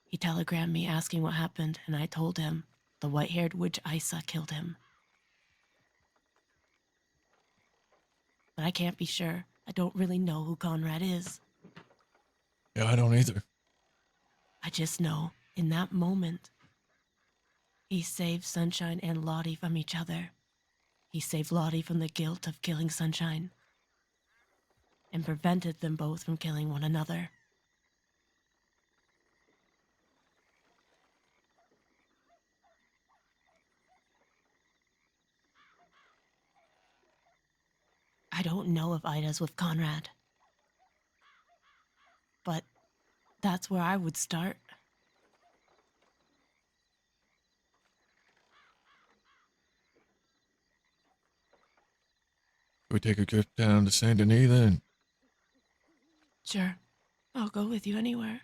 He telegrammed me asking what happened, and I told him the white-haired witch Isa killed him. But I can't be sure. I don't really know who Conrad is. Yeah, I don't either. I just know, in that moment, he saved Sunshine and Lottie from each other. He saved Lottie from the guilt of killing Sunshine and prevented them both from killing one another. I don't know if Ida's with Conrad, but that's where I would start. We take a trip down to Saint Denis then? Sure, I'll go with you anywhere.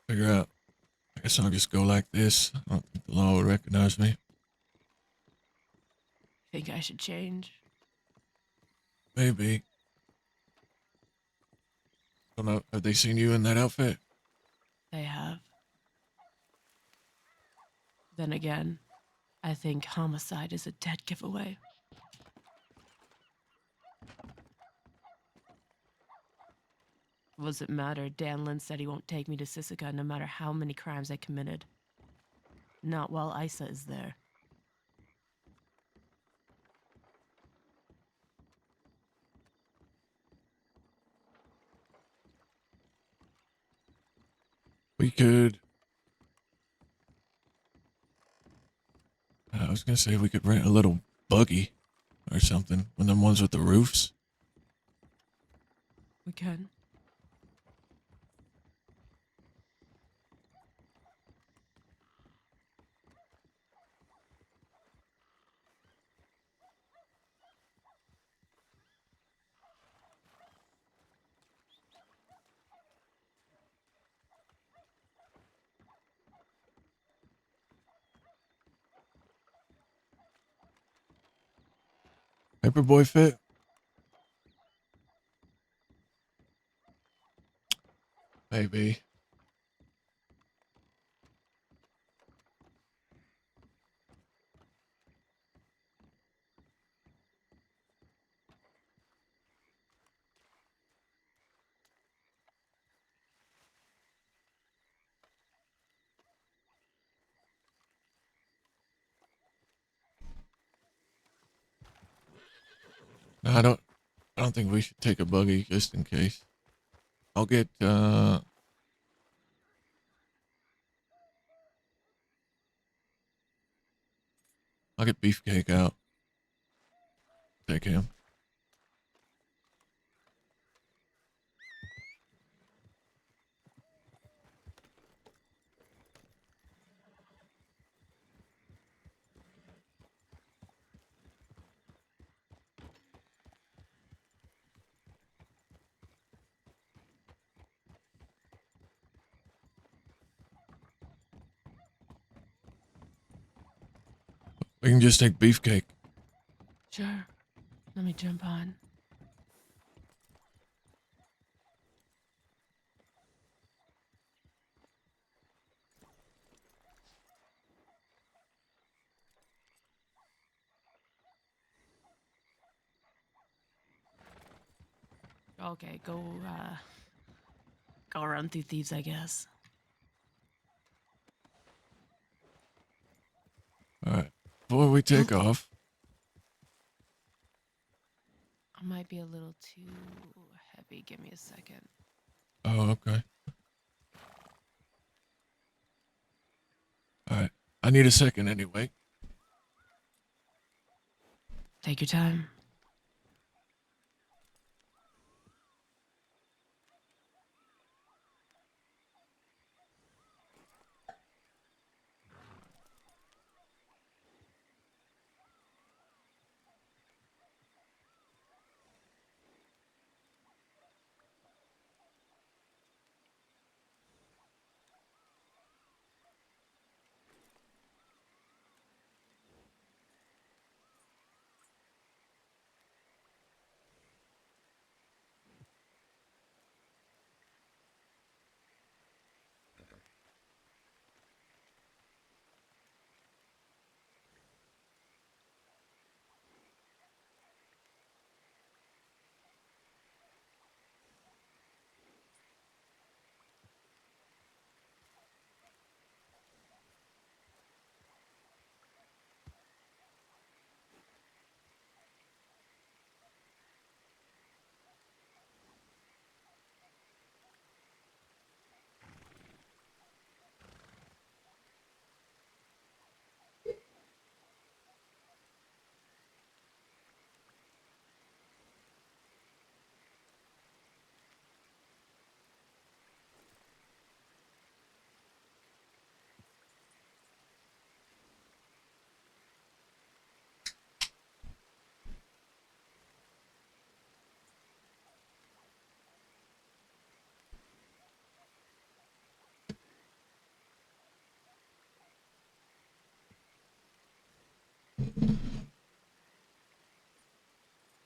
Figure out. I guess I'll just go like this. I don't think the law will recognize me. Think I should change? Maybe. Don't know. Have they seen you in that outfit? They have. Then again, I think homicide is a dead giveaway. What does it matter? Danlin said he won't take me to Sisika no matter how many crimes I committed. Not while Isa is there. We could... I was gonna say we could rent a little buggy or something. One of them ones with the roofs. We can. Paperboy fit? Maybe. No, I don't think we should take a buggy just in case. I'll get Beefcake out. Take him. We can just take Beefcake. Sure. Let me jump on. Okay, go run through thieves, I guess. All right. Before we take off. I might be a little too heavy. Give me a second. Oh, okay. All right. I need a second anyway. Take your time.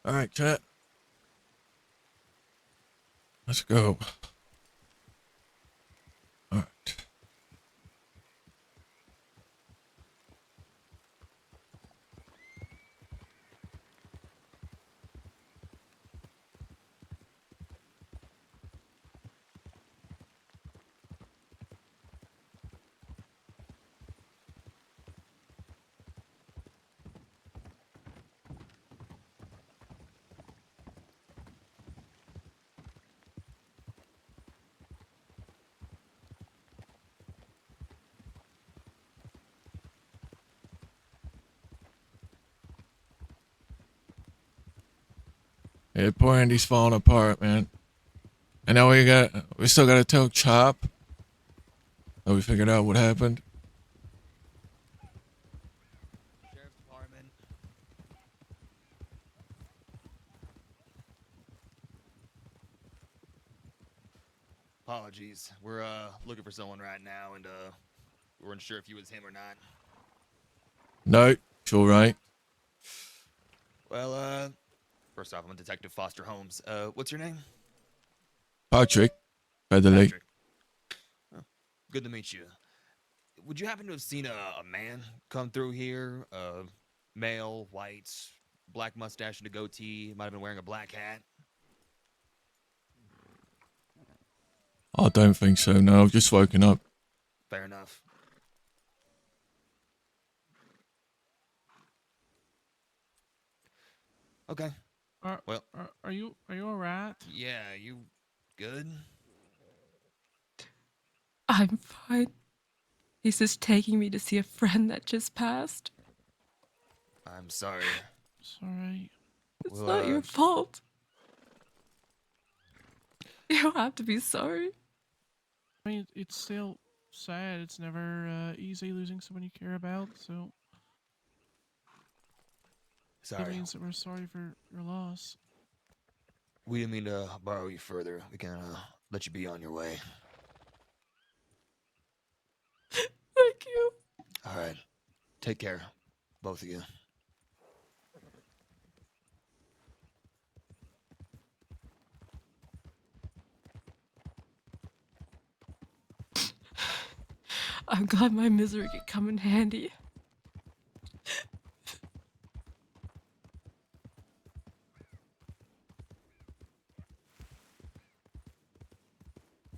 All right, chat. Let's go. All right. Yeah, poor Andy's falling apart, man. And now we still gotta tell Chop that we figured out what happened. Sheriff's Department. Apologies. We're looking for someone right now, and we weren't sure if you was him or not. No, it's all right. Well, first off, I'm Detective Foster Holmes. What's your name? Patrick, Featherlake. Patrick. Oh, good to meet you. Would you happen to have seen a man come through here? Male, white, black mustache and a goatee. Might have been wearing a black hat. I don't think so. No, I've just woken up. Fair enough. Okay. Well, Are you alright? yeah, you good? I'm fine. He's just taking me to see a friend that just passed. I'm sorry. Sorry. It's not your fault. You don't have to be sorry. I mean, it's still sad. It's never easy losing someone you care about, so... Sorry. It means that we're sorry for your loss. We didn't mean to borrow you further. We can let you be on your way. Thank you. All right. Take care, both of you. I'm glad my misery could come in handy.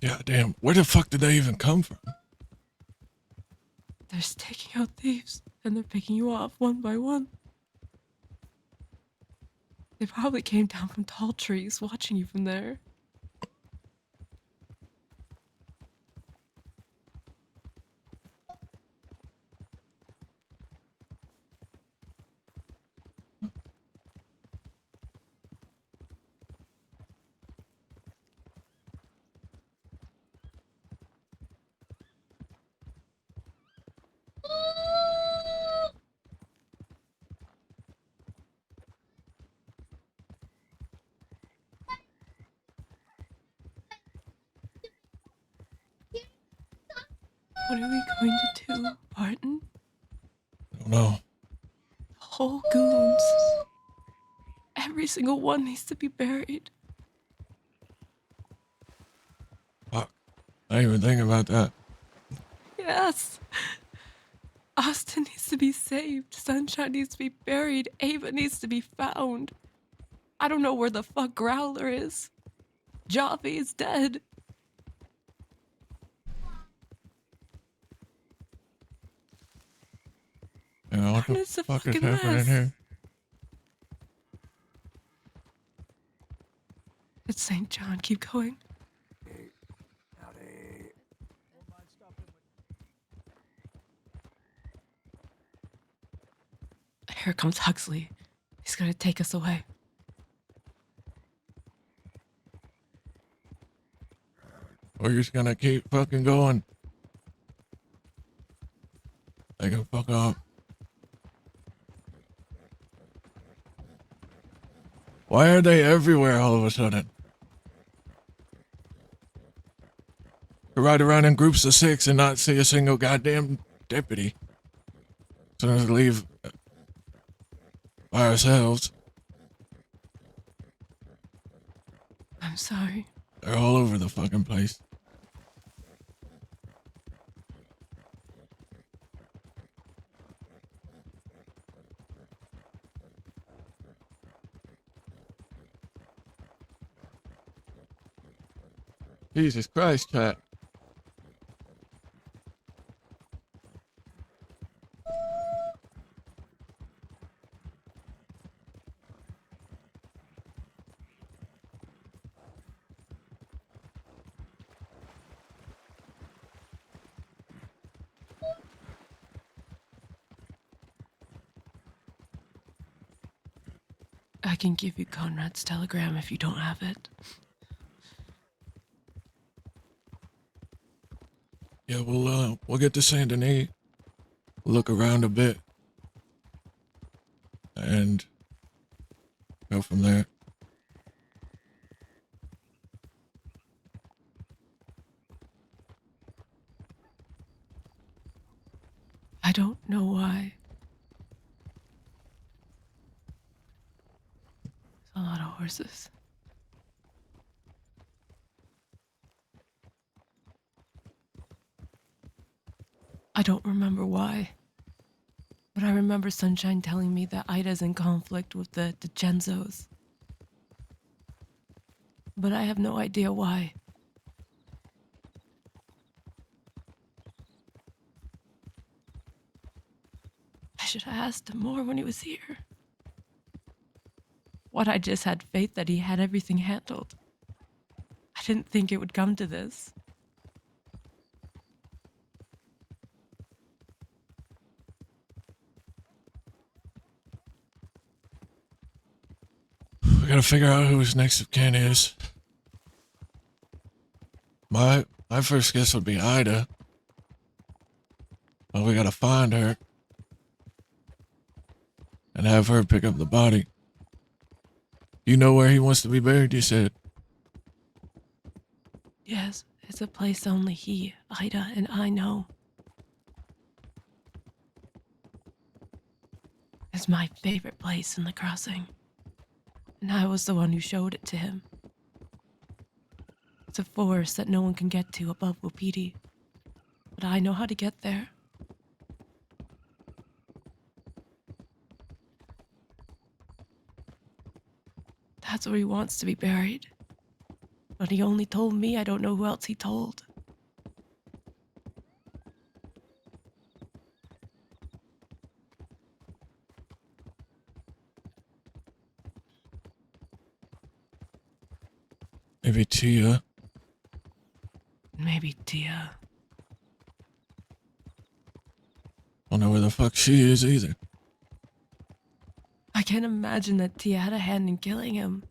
Yeah, damn. Where the fuck did they even come from? They're staking out thieves, and they're picking you off one by one. They probably came down from tall trees, watching you from there. What are we going to do, Barton? I don't know. The whole goons. Every single one needs to be buried. Fuck. I didn't even think about that. Yes. Austin needs to be saved. Sunshine needs to be buried. Ava needs to be found. I don't know where the fuck Growler is. Jaffe is dead. Yeah, what the It's a fuck is fucking happening mess. here? It's St. John. Keep going. Here comes Huxley. He's gonna take us away. We're just gonna keep fucking going. They can fuck off. Why are they everywhere all of a sudden? To ride around in groups of 6 and not see a single goddamn deputy. As soon as we leave by ourselves. I'm sorry. They're all over the fucking place. Jesus Christ, chat. I can give you Conrad's telegram if you don't have it. Yeah, we'll get to Saint Denis, look around a bit, and go from there. I don't know why. forces. I don't remember why, but I remember Sunshine telling me that Ida's in conflict with the DiGenzos. But I have no idea why. I should have asked him more when he was here. What I just had faith that he had everything handled. I didn't think it would come to this. We gotta figure out who his next of kin is. My first guess would be Ida. But we gotta find her. And have her pick up the body. You know where he wants to be buried, you said? Yes, it's a place only he, Ida, and I know. It's my favorite place in the crossing. And I was the one who showed it to him. It's a forest that no one can get to above Wapiti. But I know how to get there. That's where he wants to be buried. But he only told me. I don't know who else he told. Maybe Tia. Maybe Tia. Don't know where the fuck she is either. I can't imagine that Tia had a hand in killing him.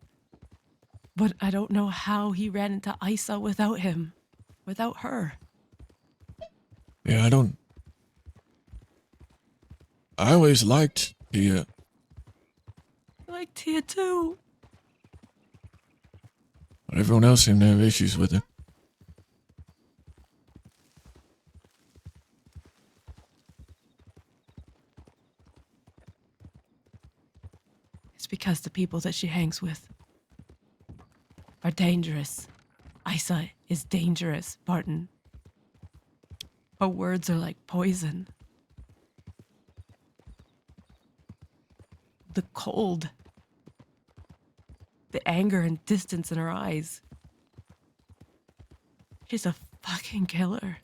But I don't know how he ran into Isa without him. Without her. Yeah, I always liked Tia. I like Tia too. But everyone else seemed to have issues with her. It's because the people that she hangs with are dangerous. Isa is dangerous, Barton. Her words are like poison. The cold. The anger and distance in her eyes. She's a fucking killer.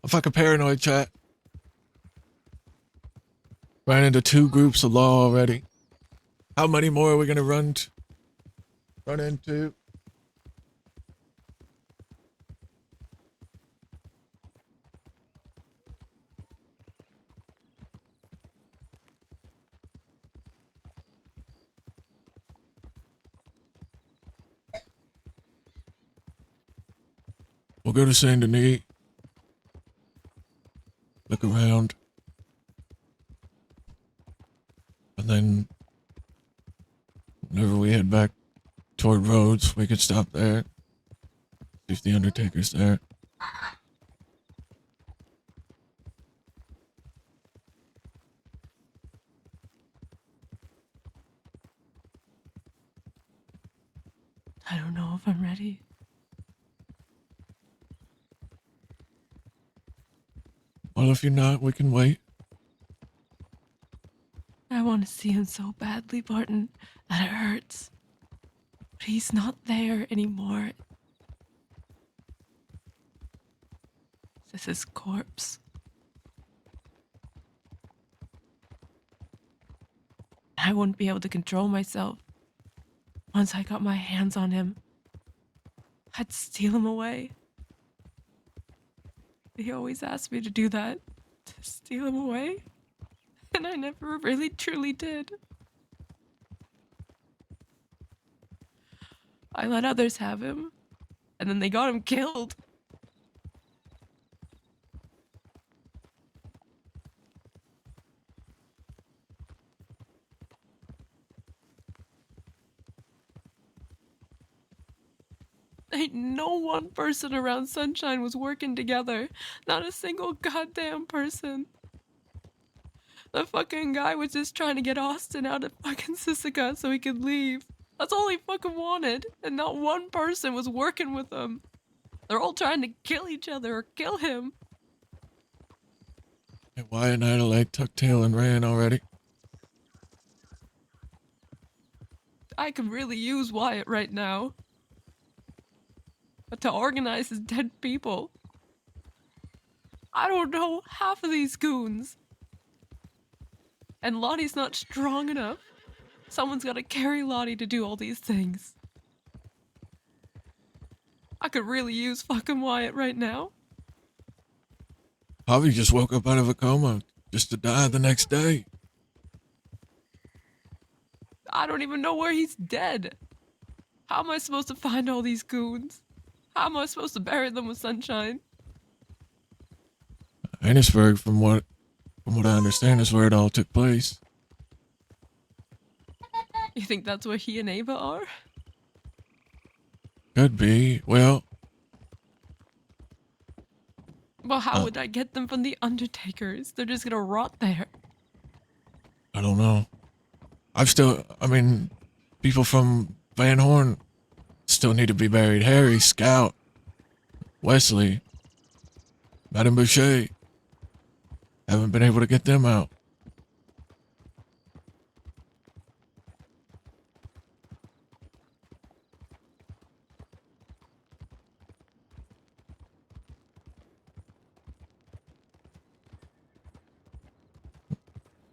I'm fucking paranoid, chat. Ran into 2 groups of law already. How many more are we gonna run into? We'll go to Saint Denis. Look around. And then whenever we head back toward Rhodes, we could stop there. See if the Undertaker's there. I don't know if I'm ready. Well, if you're not, we can wait. I want to see him so badly, Barton, that it hurts. But he's not there anymore. This is his corpse. I wouldn't be able to control myself. Once I got my hands on him, I'd steal him away. He always asked me to do that, to steal him away. And I never really truly did. I let others have him, and then they got him killed. Ain't no one person around Sunshine was working together. Not a single goddamn person. The fucking guy was just trying to get Austin out of fucking Sisika so he could leave. That's all he fucking wanted. And not one person was working with him. They're all trying to kill each other or kill him. And Wyatt and Adelaide tucked tail and ran already. I could really use Wyatt right now. But to organize his dead people. I don't know half of these goons. And Lottie's not strong enough. Someone's gotta carry Lottie to do all these things. I could really use fucking Wyatt right now. Javi just woke up out of a coma just to die the next day. I don't even know where he's dead. How am I supposed to find all these goons? How am I supposed to bury them with Sunshine? Annisburg, from what I understand, is where it all took place. You think that's where he and Ava are? Could be. Well, How would I get them from the Undertakers? They're just gonna rot there. I don't know. People from Van Horn still need to be buried. Harry, Scout, Wesley, Madame Boucher. Haven't been able to get them out.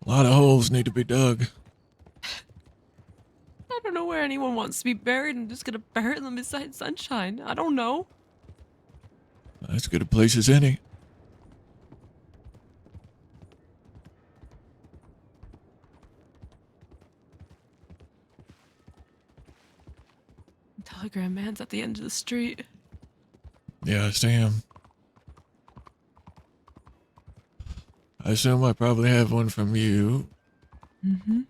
A lot of holes need to be dug. I don't know where anyone wants to be buried. I'm just gonna bury them beside Sunshine. I don't know. As good a place as any. Telegram man's at the end of the street. Yeah, I see him. I assume I probably have one from you. Mm-hmm.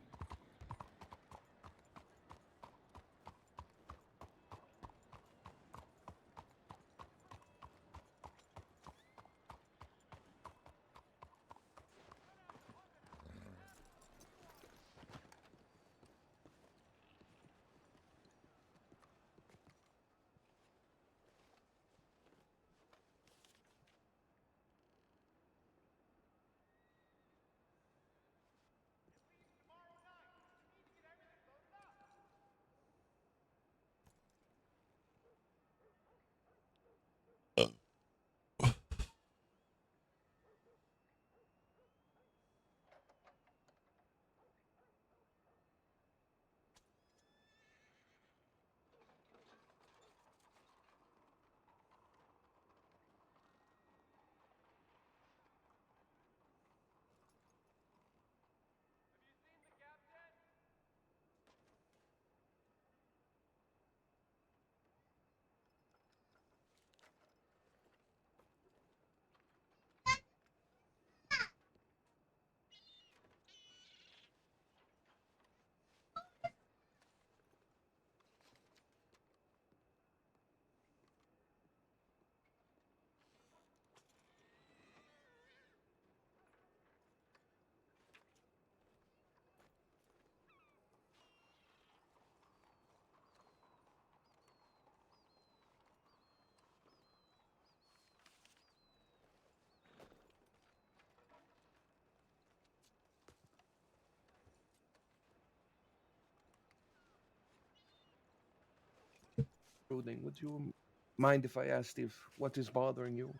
Roding, would you mind if I asked if what is bothering you?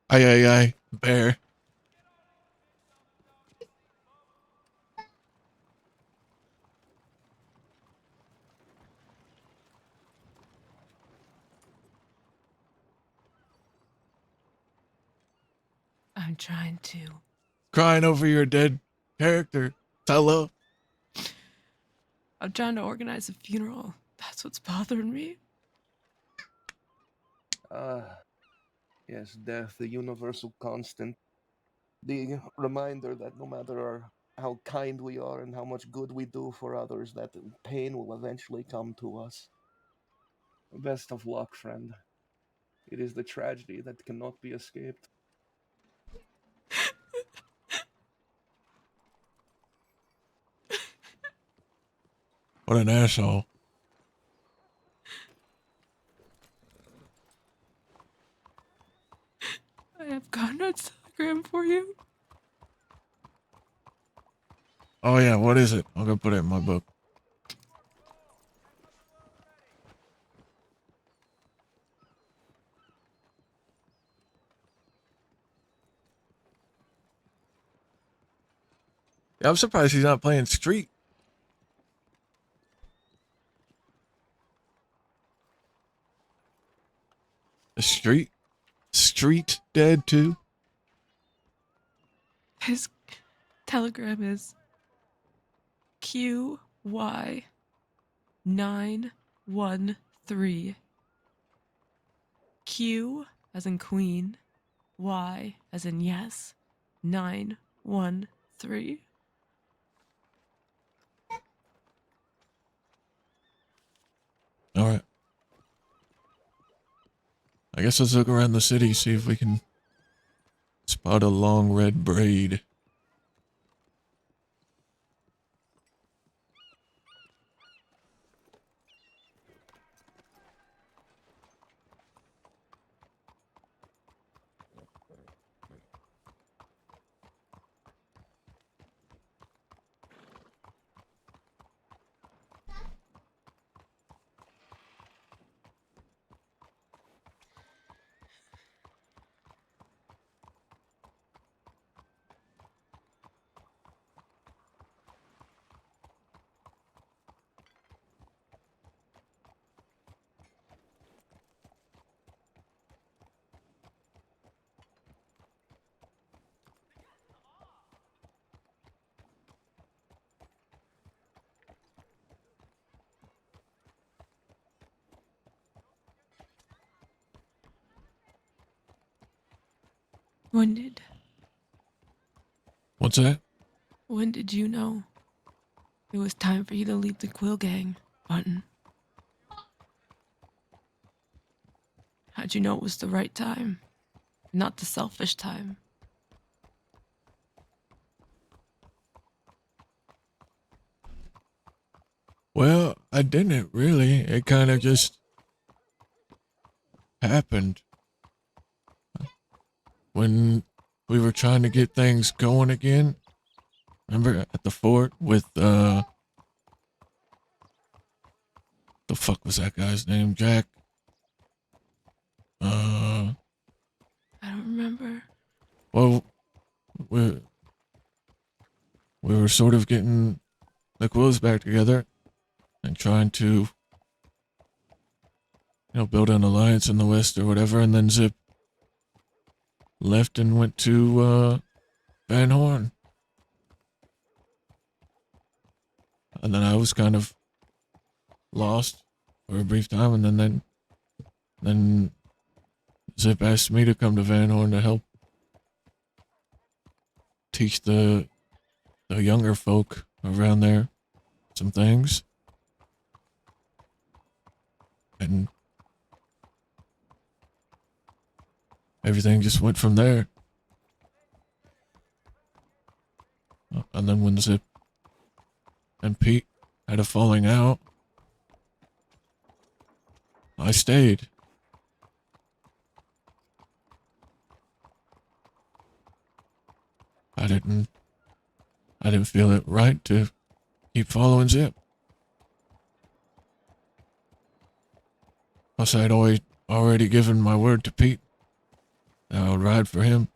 Aye, bear. I'm trying to. Crying over your dead character. Tell her. I'm trying to organize a funeral That's what's bothering me. Yes, death, the universal constant. The reminder that no matter how kind we are and how much good we do for others, that pain will eventually come to us. Best of luck, friend. It is the tragedy that cannot be escaped. What an asshole. I have Conrad's telegram for you. Oh yeah, what is it? I'm gonna put it in my book. Yeah, I'm surprised he's not playing Street. The Street dead too? His telegram is QY913. Q as in queen, Y as in yes, 913. All right. I guess let's look around the city, see if we can spot a long red braid. What's that? When did you know it was time for you to leave the Quill Gang, Barton? How'd you know it was the right time, not the selfish time? Well, I didn't really. It kind of just happened. When we were trying to get things going again, remember at the fort with, the fuck was that guy's name? Jack? I don't remember. Well, we were sort of getting the Quills back together and trying to, build an alliance in the West or whatever, and then Zip left and went to, Van Horn. And then I was kind of lost for a brief time, and then Zip asked me to come to Van Horn to help teach the younger folk around there some things. And everything just went from there. And then when Zip and Pete had a falling out, I stayed. I didn't feel it right to keep following Zip. Plus, I'd already given my word to Pete that I would ride for him.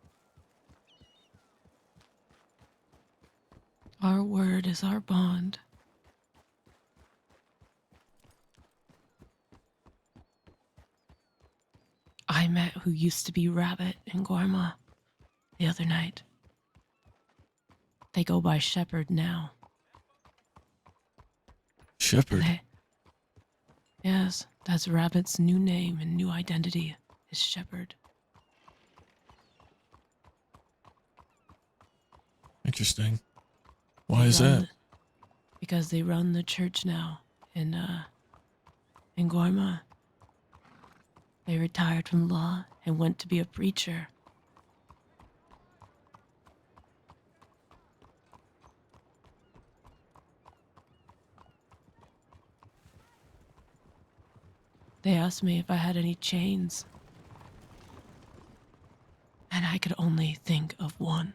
Our word is our bond. I met who used to be Rabbit in Guarma the other night. They go by Shepherd now. Shepherd? Yes, that's Rabbit's new name and new identity, is Shepherd. Interesting. Why They is run that? the- because they run the church now in Gorma. They retired from law and went to be a preacher. They asked me if I had any chains. And I could only think of one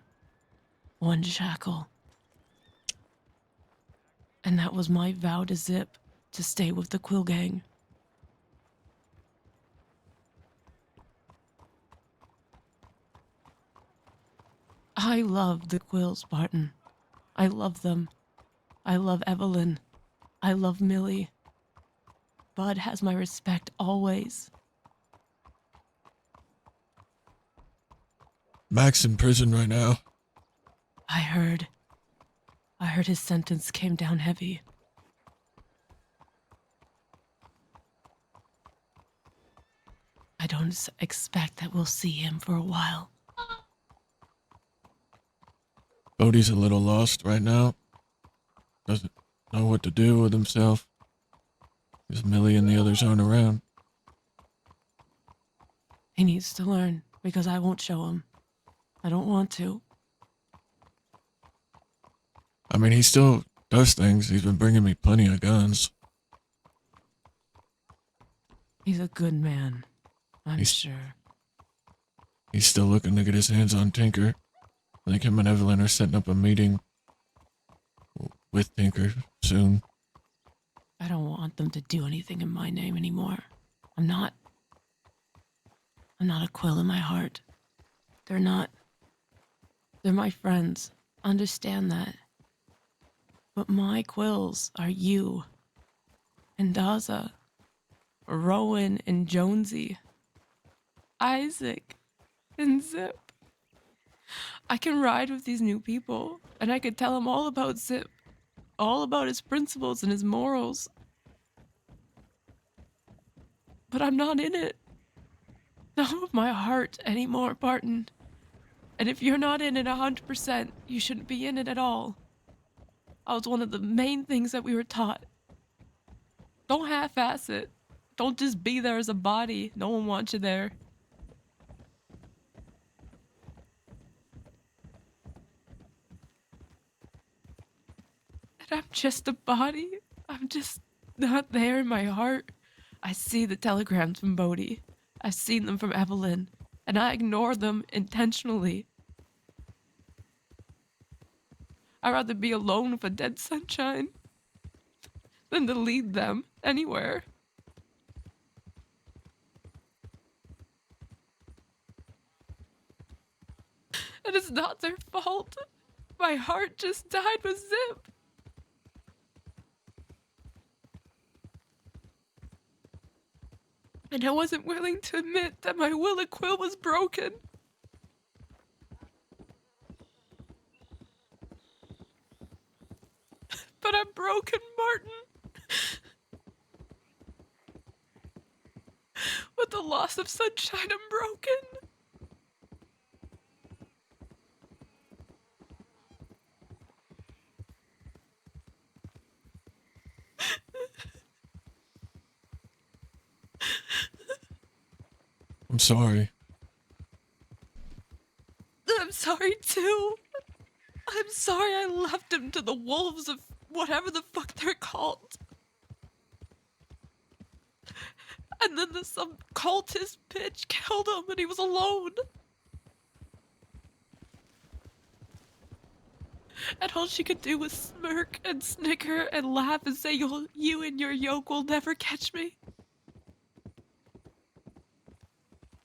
shackle. And that was my vow to Zip, to stay with the Quill Gang. I love the Quills, Barton. I love them. I love Evelyn. I love Millie. Bud has my respect always. Mac's in prison right now. I heard his sentence came down heavy. I don't expect that we'll see him for a while. Bodhi's a little lost right now. Doesn't know what to do with himself. Because Millie and the others aren't around. He needs to learn, because I won't show him. I don't want to. I mean, he still does things. He's been bringing me plenty of guns. He's a good man, I'm sure. He's still looking to get his hands on Tinker. I think him and Evelyn are setting up a meeting with Tinker soon. I don't want them to do anything in my name anymore. I'm not a Quill in my heart. They're not. They're my friends. Understand that. But my Quills are you, and Daza, Rowan and Jonesy, Isaac, and Zip. I can ride with these new people, and I could tell them all about Zip, all about his principles and his morals. But I'm not in it. Not with my heart anymore, Barton. And if you're not in it 100%, you shouldn't be in it at all. That was one of the main things that we were taught. Don't half-ass it. Don't just be there as a body. No one wants you there. And I'm just a body. I'm just not there in my heart. I see the telegrams from Bodhi. I've seen them from Evelyn. And I ignore them intentionally. I'd rather be alone with a dead sunshine than to lead them anywhere. And it's not their fault. My heart just died with Zip. And I wasn't willing to admit that my will of Quill was broken. But I'm broken, Martin. With the loss of sunshine, I'm broken. I'm sorry. I'm sorry too. I'm sorry I left him to the wolves of whatever the fuck they're called. And then some cultist bitch killed him and he was alone. And all she could do was smirk and snicker and laugh and say, you and your yoke will never catch me.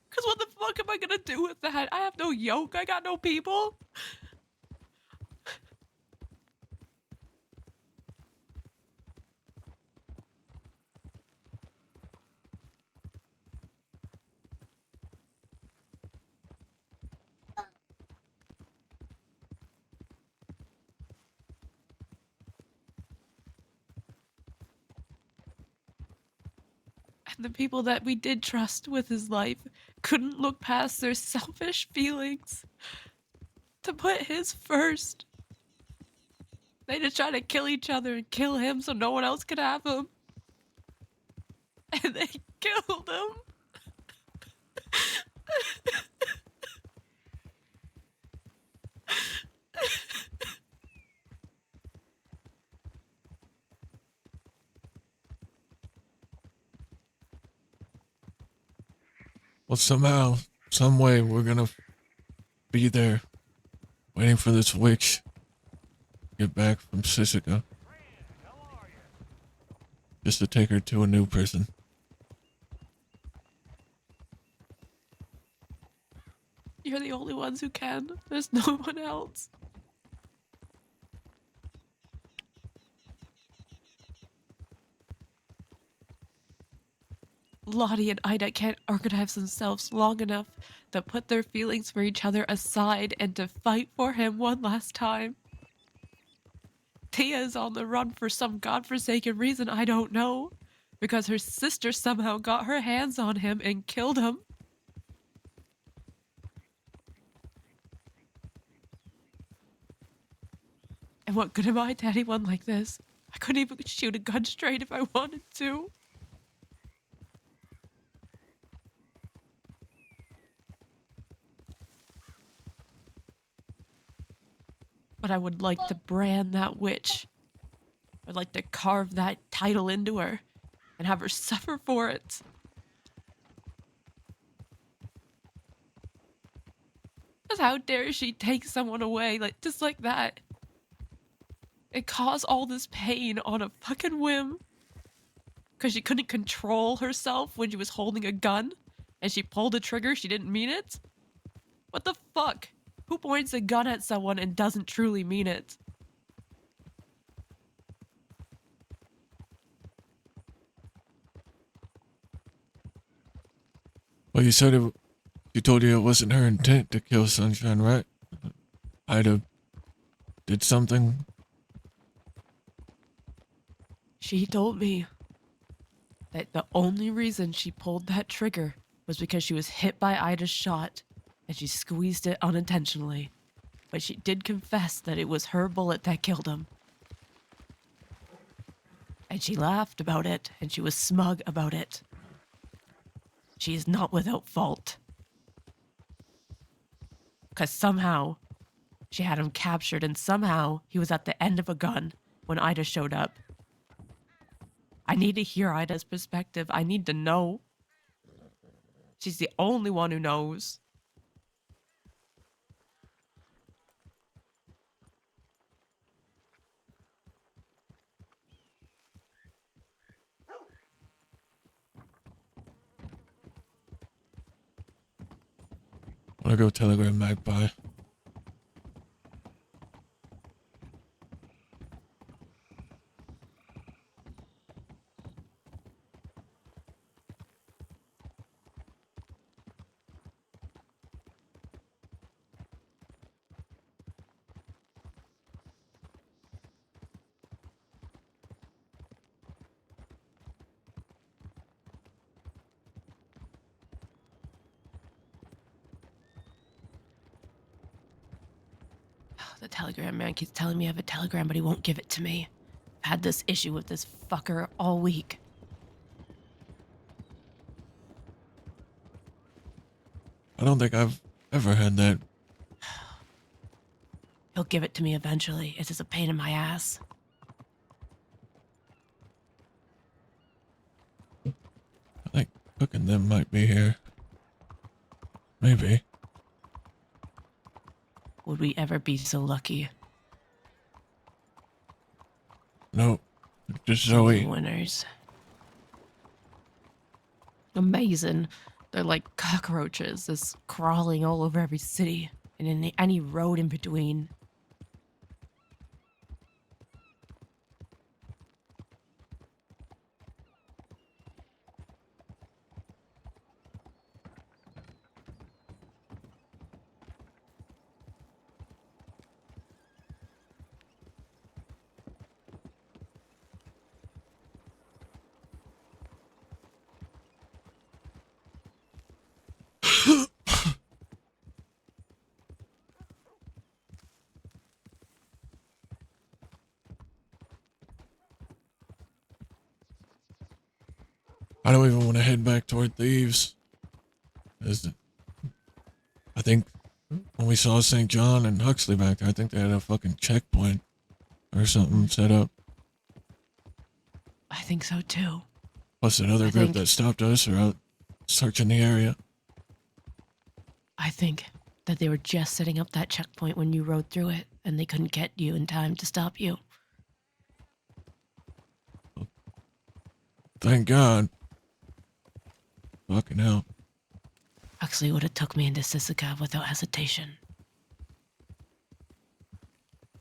Because what the fuck am I gonna do with that? I have no yoke, I got no people. And the people that we did trust with his life couldn't look past their selfish feelings to put his first. They just tried to kill each other and kill him so no one else could have him. And they killed him. Well, somehow, some way, we're gonna be there, waiting for this witch to get back from Sisika, just to take her to a new prison. You're the only ones who can. There's no one else. Lottie and Ida can't organize themselves long enough to put their feelings for each other aside and to fight for him one last time. Tia is on the run for some godforsaken reason I don't know, because her sister somehow got her hands on him and killed him. And what good am I to anyone like this? I couldn't even shoot a gun straight if I wanted to. But I would like to brand that witch. I'd like to carve that title into her and have her suffer for it. Because how dare she take someone away just like that and cause all this pain on a fucking whim? Because she couldn't control herself when she was holding a gun and she pulled the trigger, she didn't mean it? What the fuck? Who points a gun at someone and doesn't truly mean it? Well, you said you told you it wasn't her intent to kill Sunshine, right? Ida did something. She told me that the only reason she pulled that trigger was because she was hit by Ida's shot and she squeezed it unintentionally. But she did confess that it was her bullet that killed him. And she laughed about it and she was smug about it. She is not without fault. Because somehow she had him captured and somehow he was at the end of a gun when Ida showed up. I need to hear Ida's perspective. I need to know. She's the only one who knows. I'm gonna go telegram Magpie. The telegram man keeps telling me I have a telegram, but he won't give it to me. I've had this issue with this fucker all week. I don't think I've ever had that. He'll give it to me eventually. It's just a pain in my ass. I think Cook and them might be here. Maybe. Would we ever be so lucky? No, just Zoe. Winners. Amazing. They're like cockroaches, just crawling all over every city and in any road in between. I don't even want to head back toward Thieves. I think when we saw St. John and Huxley back there, I think they had a fucking checkpoint or something set up. I think so too. Plus another I group think- that stopped us are out searching the area. I think that they were just setting up that checkpoint when you rode through it, and they couldn't get you in time to stop you. Thank God. Fucking hell. Huxley would have took me into Sisika without hesitation.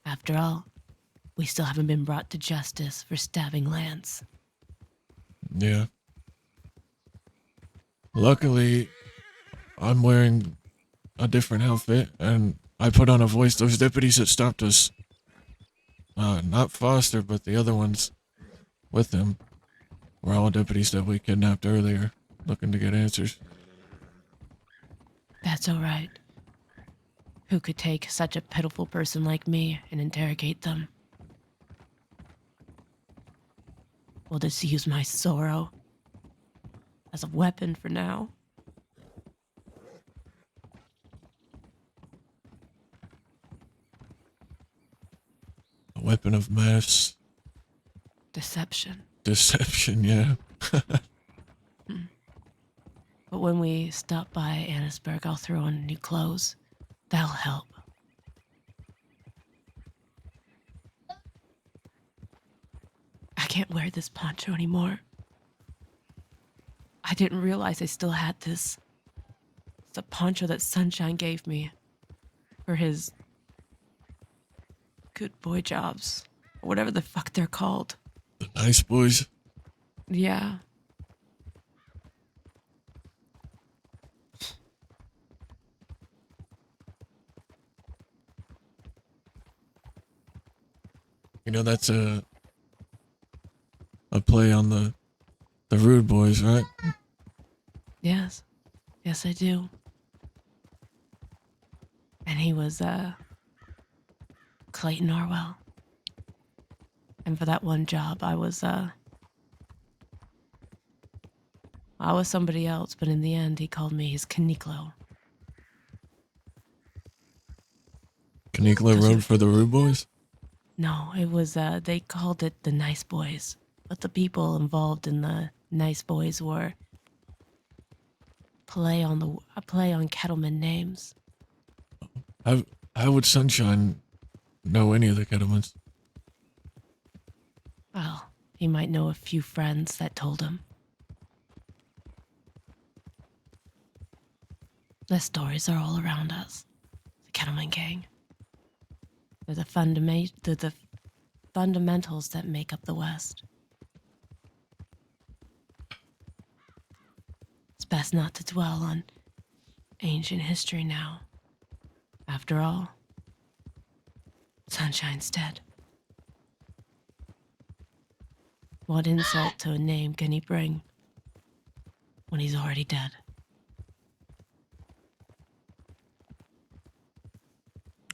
After all, we still haven't been brought to justice for stabbing Lance. Yeah. Luckily, I'm wearing a different outfit, and I put on a voice. Those deputies that stopped us, not Foster, but the other ones with him, were all deputies that we kidnapped earlier, looking to get answers. That's all right. Who could take such a pitiful person like me and interrogate them? We'll just use my sorrow as a weapon for now. A weapon of mass Deception. deception, yeah. But when we stop by Annisburg, I'll throw on new clothes. That'll help. I can't wear this poncho anymore. I didn't realize I still had this. It's a poncho that Sunshine gave me for his good boy jobs, or whatever the fuck they're called. The nice boys. Yeah. You know, that's a play on the Rude Boys, right? Yes. Yes, I do. And he was, Clayton Orwell. And for that one job, I was somebody else, but in the end, he called me his Caniclo. Canicula Road for the Rude Boys? No, it was, they called it the Nice Boys. But the people involved in the Nice Boys were a play on cattlemen names. How would Sunshine know any of the Kettlemans? Well, he might know a few friends that told him. The stories are all around us. The Kettleman Gang. They're the fundamentals that make up the West. It's best not to dwell on ancient history now. After all, Sunshine's dead. What insult to a name can he bring when he's already dead?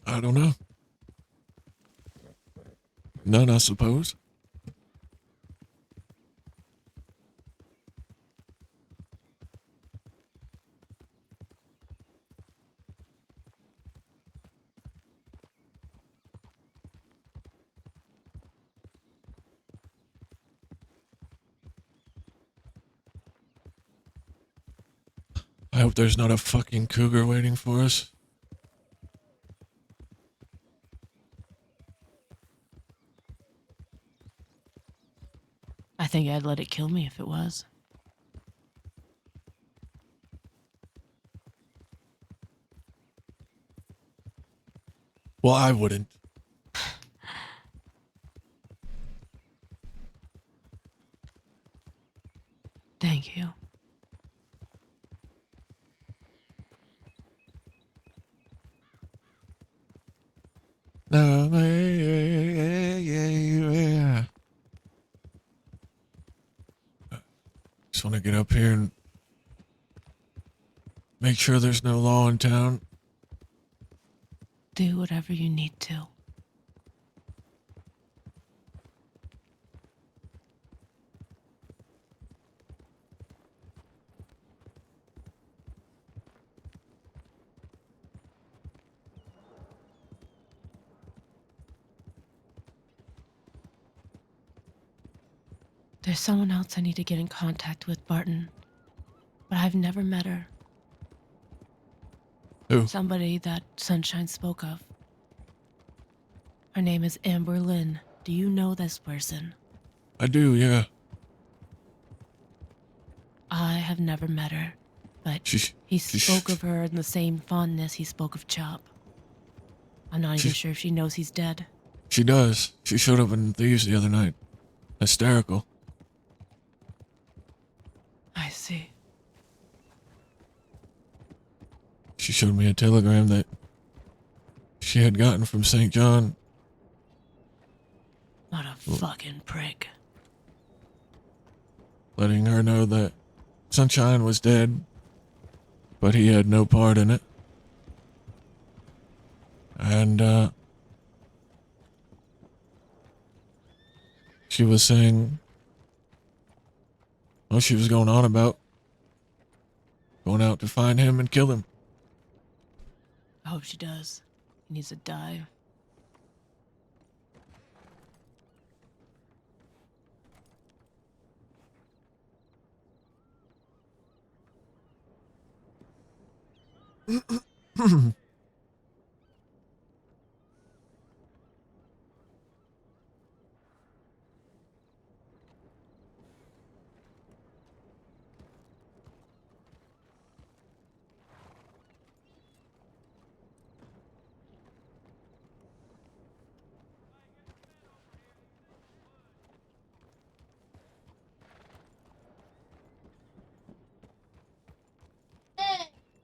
I don't know. None, I suppose. I hope there's not a fucking cougar waiting for us. I think I'd let it kill me if it was. Well, I wouldn't. Thank you. No, yeah. Just want to get up here and make sure there's no law in town. Do whatever you need to. There's someone else I need to get in contact with, Barton. But I've never met her. Who? Somebody that Sunshine spoke of. Her name is Amber Lynn. Do you know this person? I do, yeah. I have never met her, but he spoke of her in the same fondness he spoke of Chop. I'm not even sure if she knows he's dead. She does. She showed up in Thieves the other night. Hysterical. I see. She showed me a telegram that she had gotten from St. John. What a fucking prick. Letting her know that Sunshine was dead, but he had no part in it. And, she was saying, well, she was going on about going out to find him and kill him. I hope she does. He needs to die.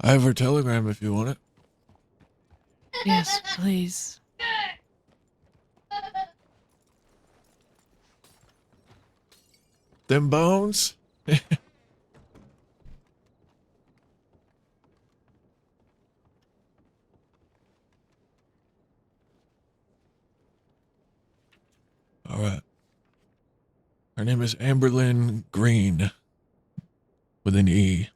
I have her telegram if you want it. Yes, please. Them bones? All right. Her name is Amberlynn Green with an E.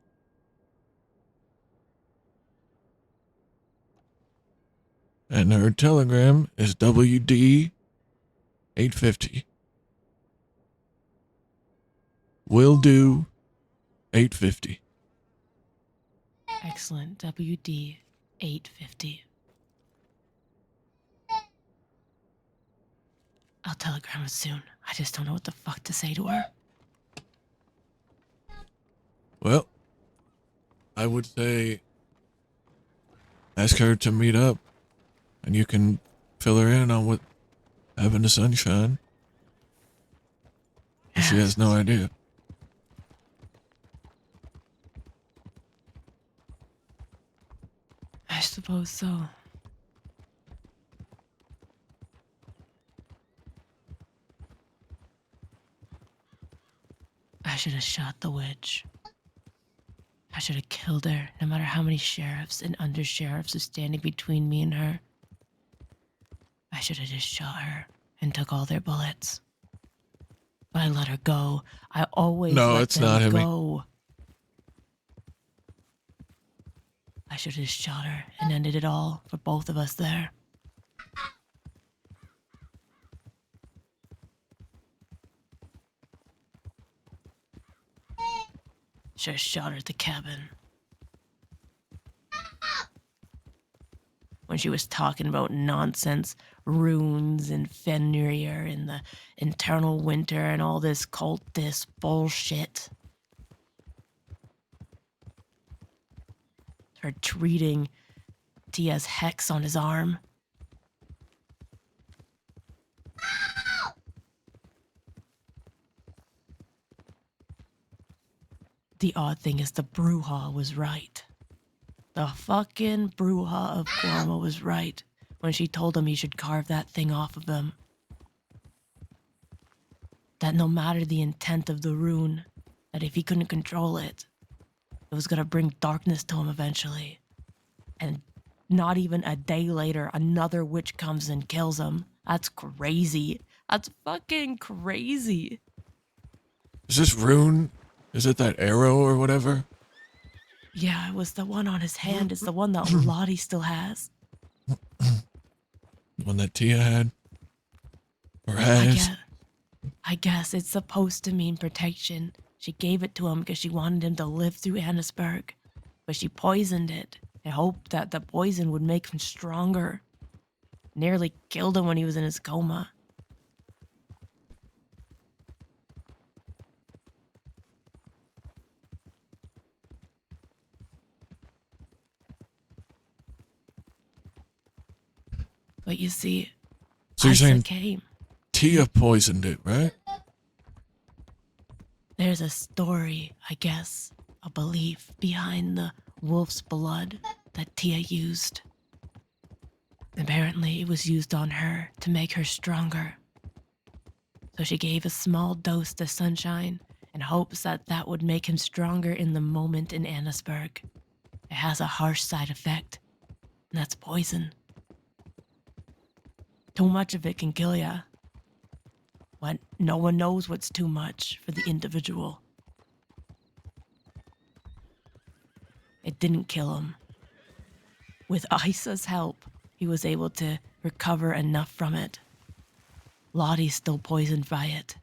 And her telegram is WD 850. Will do 850. Excellent. WD 850. I'll telegram her soon. I just don't know what the fuck to say to her. Well, I would say ask her to meet up and you can fill her in on what happened to Sunshine. She has no idea. I suppose so. I should have shot the witch. I should have killed her, no matter how many sheriffs and undersheriffs are standing between me and her. I should have just shot her and took all their bullets. But I let her go. I always let them go. I should have just shot her and ended it all for both of us there. Should have shot her at the cabin. When she was talking about nonsense, runes and Fenrir and the internal winter and all this cultist bullshit. Her treating Tia's hex on his arm. The odd thing is the Bruja was right. The fucking Bruja of Gorma was right when she told him he should carve that thing off of him. That no matter the intent of the rune, that if he couldn't control it, it was gonna bring darkness to him eventually. And not even a day later, another witch comes and kills him. That's crazy. That's fucking crazy. Is this rune? Is it that arrow or whatever? Yeah, it was the one on his hand. It's the one that Lottie still has. The one that Tia had? Or has? I guess it's supposed to mean protection. She gave it to him because she wanted him to live through Annisburg, but she poisoned it and hoped that the poison would make him stronger. Nearly killed him when he was in his coma. But you see, So you're Isa saying came. Tia poisoned it, right? There's a story, I guess, a belief behind the wolf's blood that Tia used. Apparently, it was used on her to make her stronger. So she gave a small dose to Sunshine in hopes that that would make him stronger in the moment in Annisburg. It has a harsh side effect, and that's poison. Too much of it can kill ya. But no one knows what's too much for the individual. It didn't kill him. With Isa's help, he was able to recover enough from it. Lottie's still poisoned by it.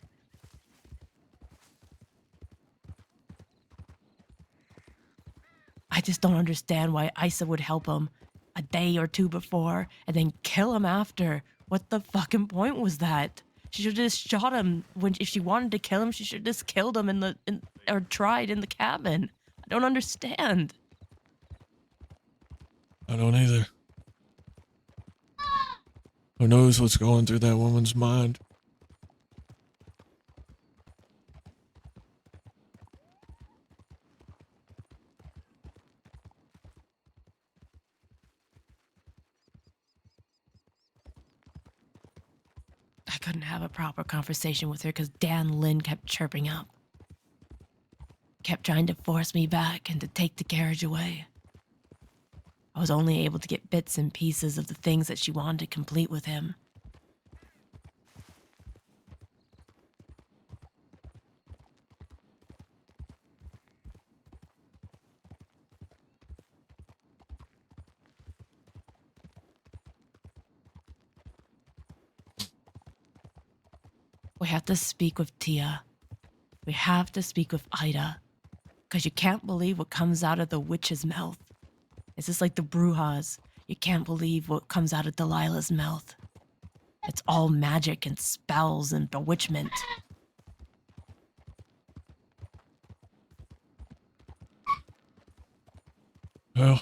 I just don't understand why Isa would help him a day or two before and then kill him after. What the fucking point was that? She should have just shot him. If she wanted to kill him, she should have just killed him or tried in the cabin. I don't understand. I don't either. Who knows what's going through that woman's mind? I couldn't have a proper conversation with her because Dan Lynn kept chirping up. Kept trying to force me back and to take the carriage away. I was only able to get bits and pieces of the things that she wanted to complete with him. We have to speak with Tia. We have to speak with Ida. Because you can't believe what comes out of the witch's mouth. It's just like the Brujas. You can't believe what comes out of Delilah's mouth. It's all magic and spells and bewitchment. Well,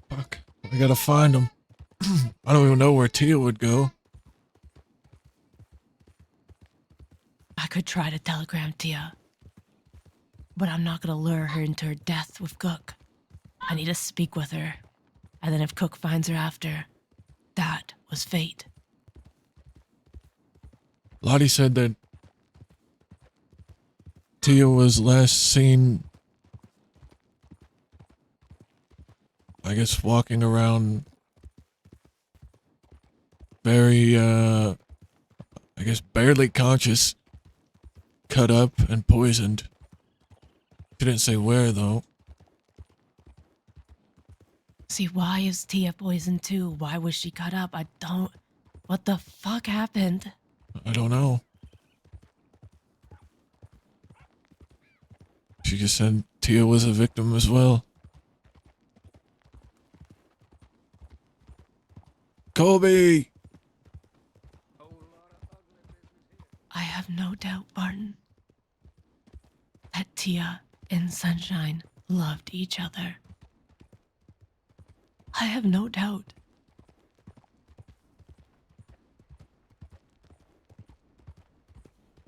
fuck. We gotta find him. I don't even know where Tia would go. I could try to telegram Tia. But I'm not gonna lure her into her death with Cook. I need to speak with her. And then if Cook finds her after, that was fate. Lottie said that Tia was last seen, I guess, walking around very, I guess, barely conscious, cut up and poisoned. She didn't say where, though. See, why is Tia poisoned too? Why was she cut up? I don't... What the fuck happened? I don't know. She just said Tia was a victim as well. Colby! I have no doubt, Barton, that Tia and Sunshine loved each other. I have no doubt.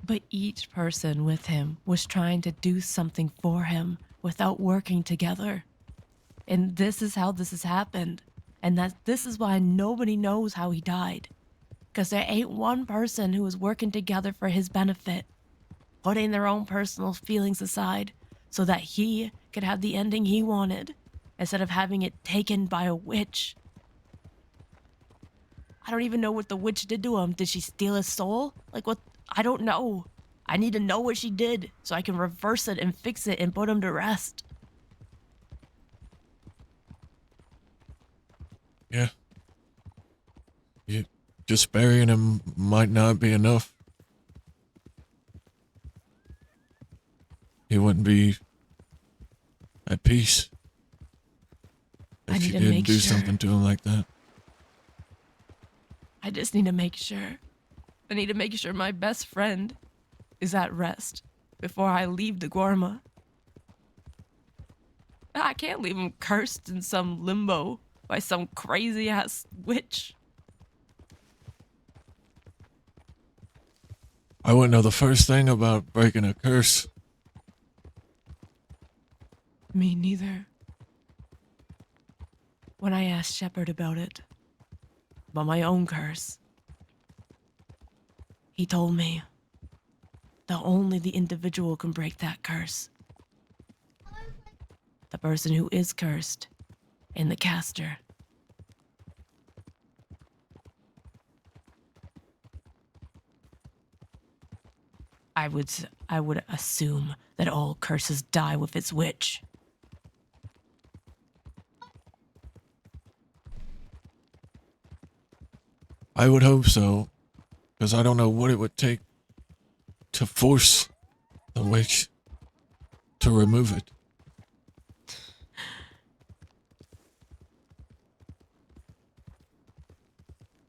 But each person with him was trying to do something for him without working together. And this is how this has happened. And this is why nobody knows how he died. Because there ain't one person who was working together for his benefit, putting their own personal feelings aside so that he could have the ending he wanted, instead of having it taken by a witch. I don't even know what the witch did to him. Did she steal his soul? Like what? I don't know. I need to know what she did so I can reverse it and fix it and put him to rest. Yeah. Just burying him might not be enough. he wouldn't be at peace I if need you to didn't make do sure. something to him like that. I just need to make sure. I need to make sure my best friend is at rest before I leave the Guarma. I can't leave him cursed in some limbo by some crazy ass witch. I wouldn't know the first thing about breaking a curse. Me neither. When I asked Shepard about it, about my own curse, he told me that only the individual can break that curse. The person who is cursed and the caster. I would assume that all curses die with its witch. I would hope so, because I don't know what it would take to force the witch to remove it.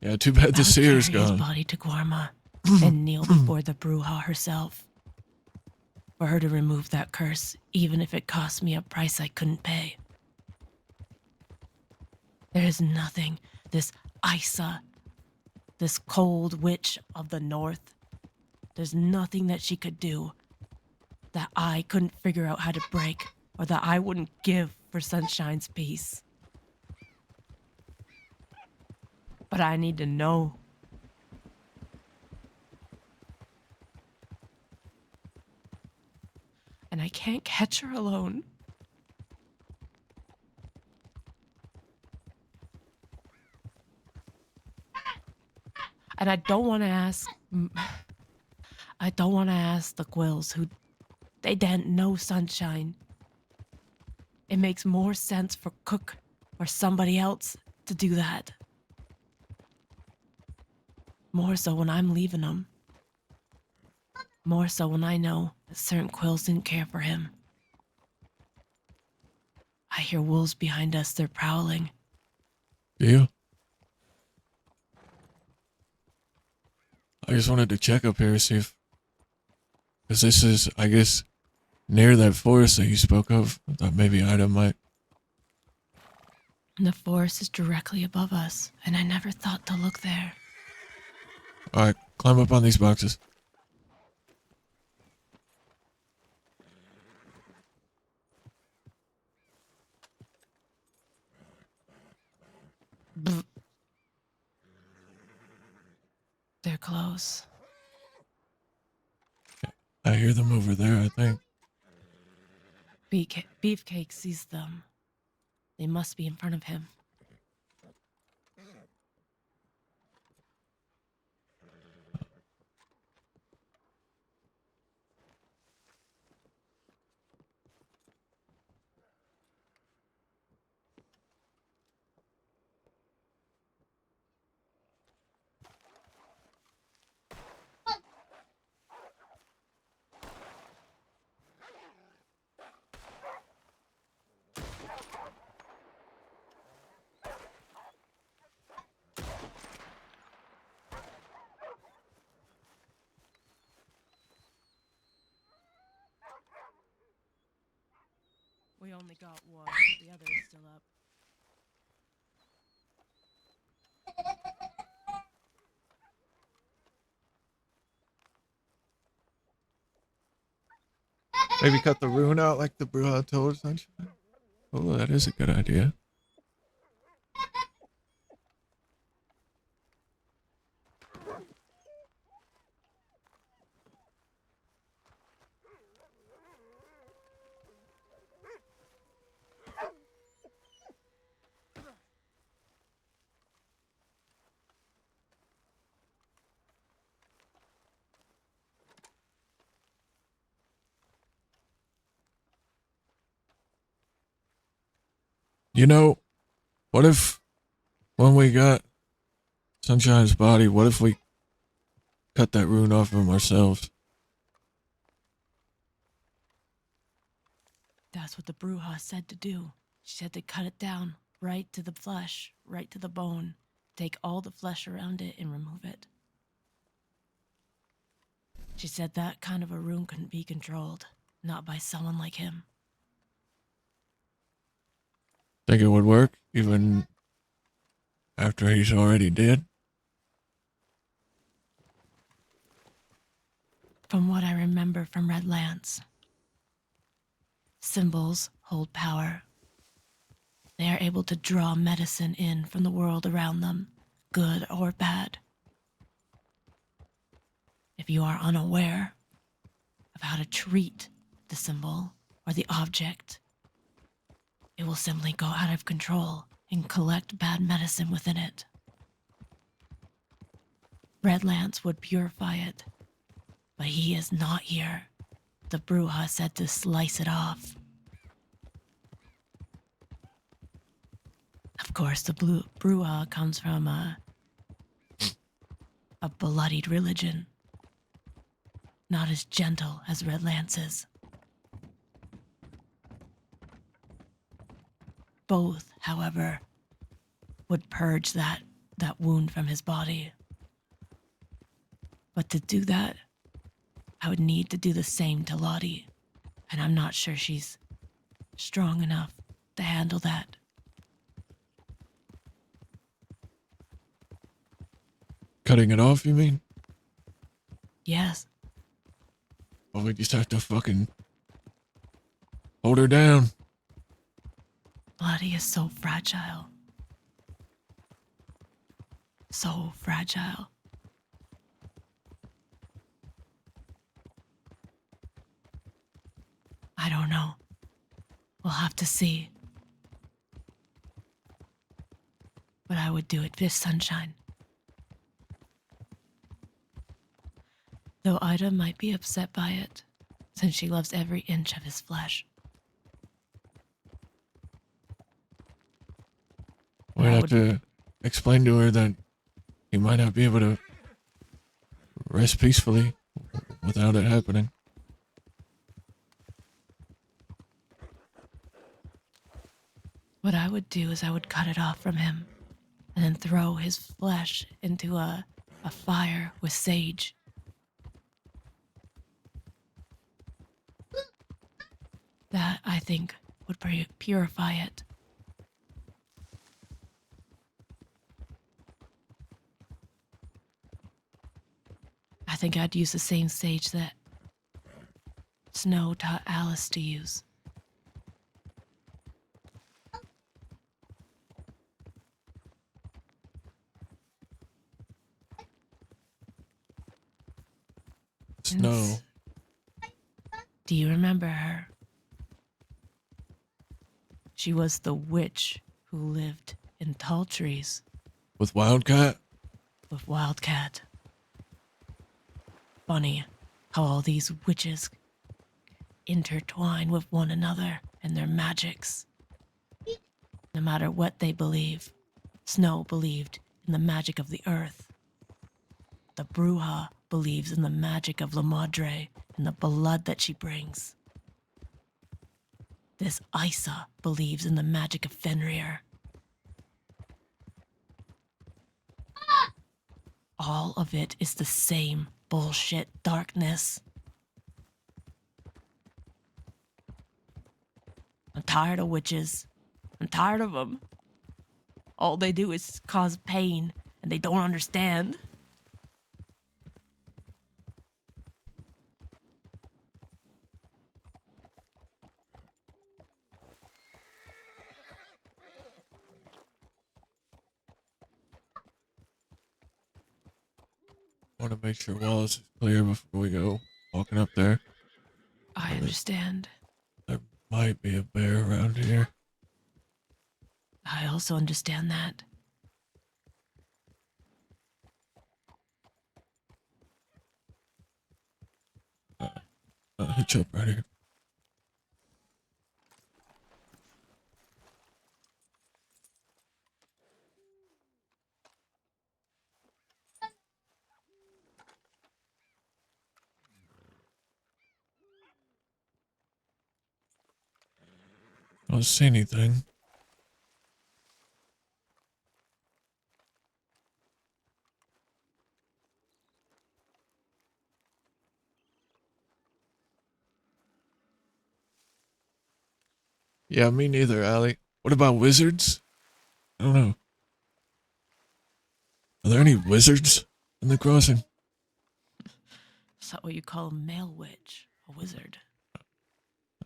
Yeah, too bad the I would seer's carry his gone. body to Guarma and kneel before the Bruja herself. For her to remove that curse, even if it cost me a price I couldn't pay. There is nothing this Isa, this cold witch of the north, there's nothing that she could do that I couldn't figure out how to break or that I wouldn't give for Sunshine's peace. But I need to know. And I can't catch her alone. And I don't want to ask the Quills who they didn't know Sunshine. It makes more sense for Cook or somebody else to do that. More so when I'm leaving him. More so when I know that certain Quills didn't care for him. I hear wolves behind us, they're prowling. Do you? I just wanted to check up here, see if... Because this is, I guess, near that forest that you spoke of. I thought maybe Ida might... And the forest is directly above us, and I never thought to look there. Alright, climb up on these boxes. They're close. I hear them over there, I think. Beefcake sees them. They must be in front of him. We only got one. The other is still up. Maybe cut the rune out like the Bruja told Sunshine. Oh, that is a good idea. You know, what if when we got Sunshine's body, what if we cut that rune off of him ourselves? That's what the Bruja said to do. She said to cut it down right to the flesh, right to the bone, take all the flesh around it and remove it. She said that kind of a rune couldn't be controlled, not by someone like him. Think it would work even after he's already dead? From what I remember from Red Lance, symbols hold power. They are able to draw medicine in from the world around them, good or bad. If you are unaware of how to treat the symbol or the object, it will simply go out of control and collect bad medicine within it. Red Lance would purify it, but he is not here. The Bruja said to slice it off. Of course, the Bruja comes from a bloodied religion, not as gentle as Red Lance is. Both, however, would purge that wound from his body. But to do that, I would need to do the same to Lottie, and I'm not sure she's strong enough to handle that. Cutting it off, you mean? Yes. Well, we just have to fucking hold her down. Lottie is so fragile. So fragile. I don't know. We'll have to see. But I would do it this sunshine. Though Ida might be upset by it, since she loves every inch of his flesh. We'd have to explain to her that he might not be able to rest peacefully without it happening. What I would do is I would cut it off from him and then throw his flesh into a fire with sage. That, I think, would purify it. I think I'd use the same sage that Snow taught Alice to use. Snow. Do you remember her? She was the witch who lived in tall trees. With Wildcat? With Wildcat. Funny how all these witches intertwine with one another and their magics. No matter what they believe, Snow believed in the magic of the earth. The Bruja believes in the magic of La Madre and the blood that she brings. This Isa believes in the magic of Fenrir. All of it is the same bullshit darkness. I'm tired of witches. I'm tired of them. All they do is cause pain, and they don't understand. Want to make sure Wallace is clear before we go walking up there. I understand. There might be a bear around here. I also understand that. Hitch up right here. don't see anything. Yeah, me neither, Allie. What about wizards? I don't know. Are there any wizards in the crossing? Is that what you call a male witch? A wizard?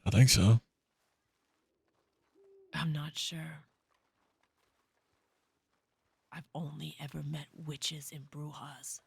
I think so. I'm not sure. I've only ever met witches in Brujas.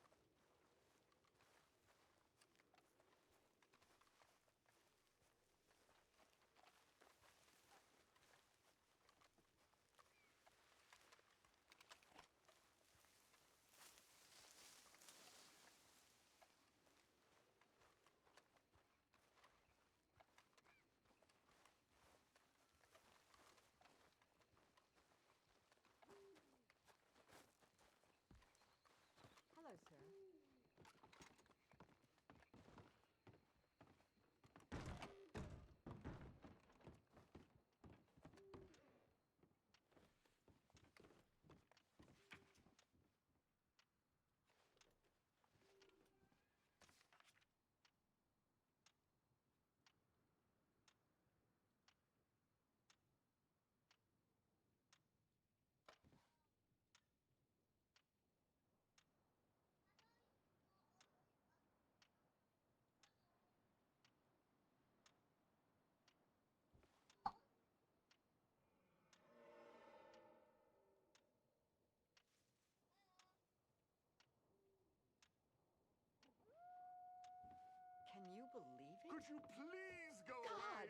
Can you believe it? Could you please go God.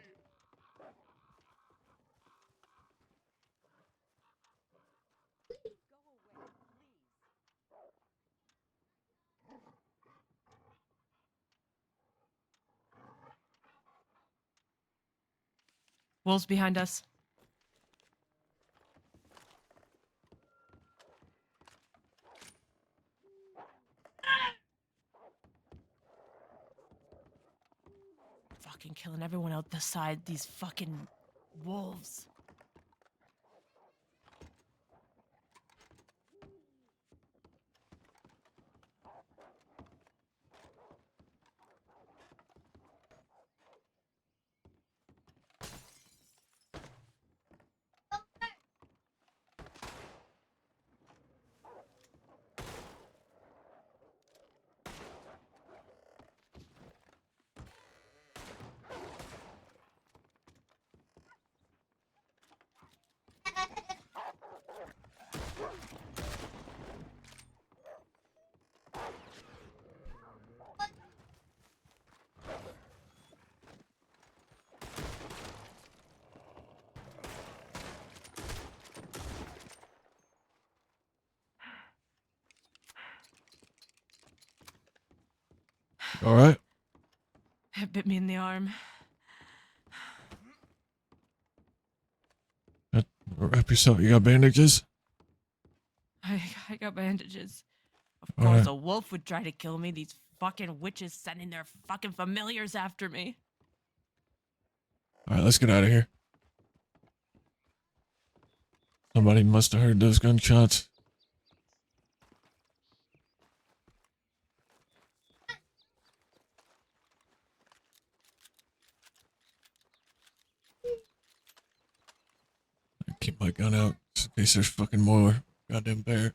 Wolves behind us. Fucking killing everyone out the side. These fucking wolves. All right. It bit me in the arm. Wrap yourself. You got bandages? I got bandages. Of All course, right. a wolf would try to kill me. These fucking witches sending their fucking familiars after me. All right, let's get out of here. Somebody must have heard those gunshots. Keep my gun out just in case there's fucking more goddamn bear.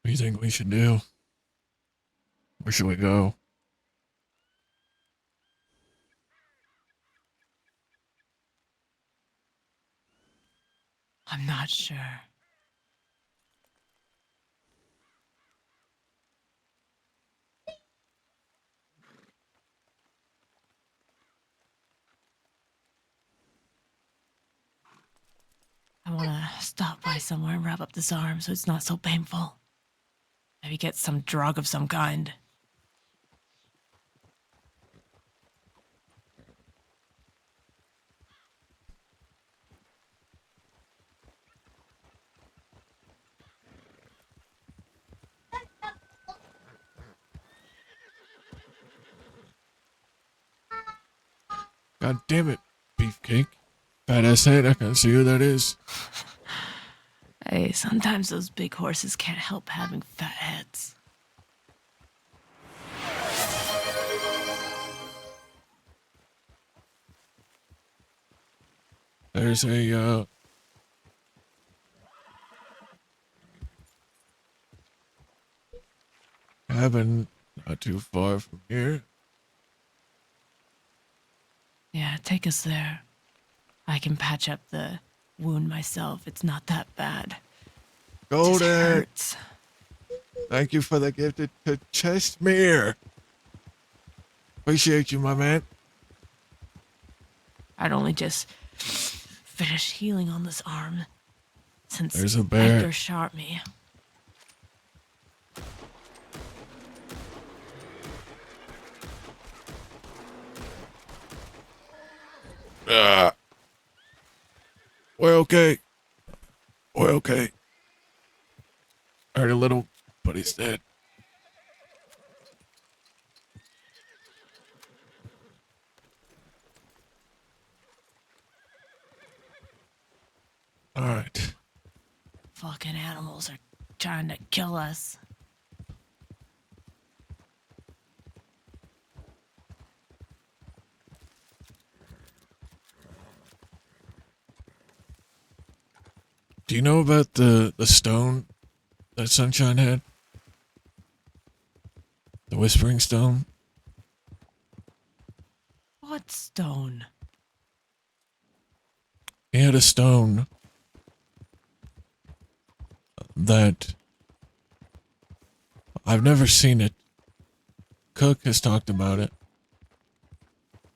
do you think we should do? Where should we go? I'm not sure. I want to stop by somewhere and wrap up this arm so it's not so painful. Maybe get some drug of some kind. God damn it, Beefcake. Badass head, I can't see who that is. Hey, sometimes those big horses can't help having fat heads. There's a, cabin not too far from here. Yeah, take us there. I can patch up the wound myself. It's not that bad. Golden! Just hurts. Thank you for the gifted to Chestmere. Appreciate you, my man. I'd only just finished healing on this arm since There's a bear. Edgar shot me. We're okay. We're okay. Hurt a little, but he's dead. All right. Fucking animals are trying to kill us. Do you know about the stone that Sunshine had? The Whispering Stone? What stone? He had a stone that I've never seen it. Cook has talked about it.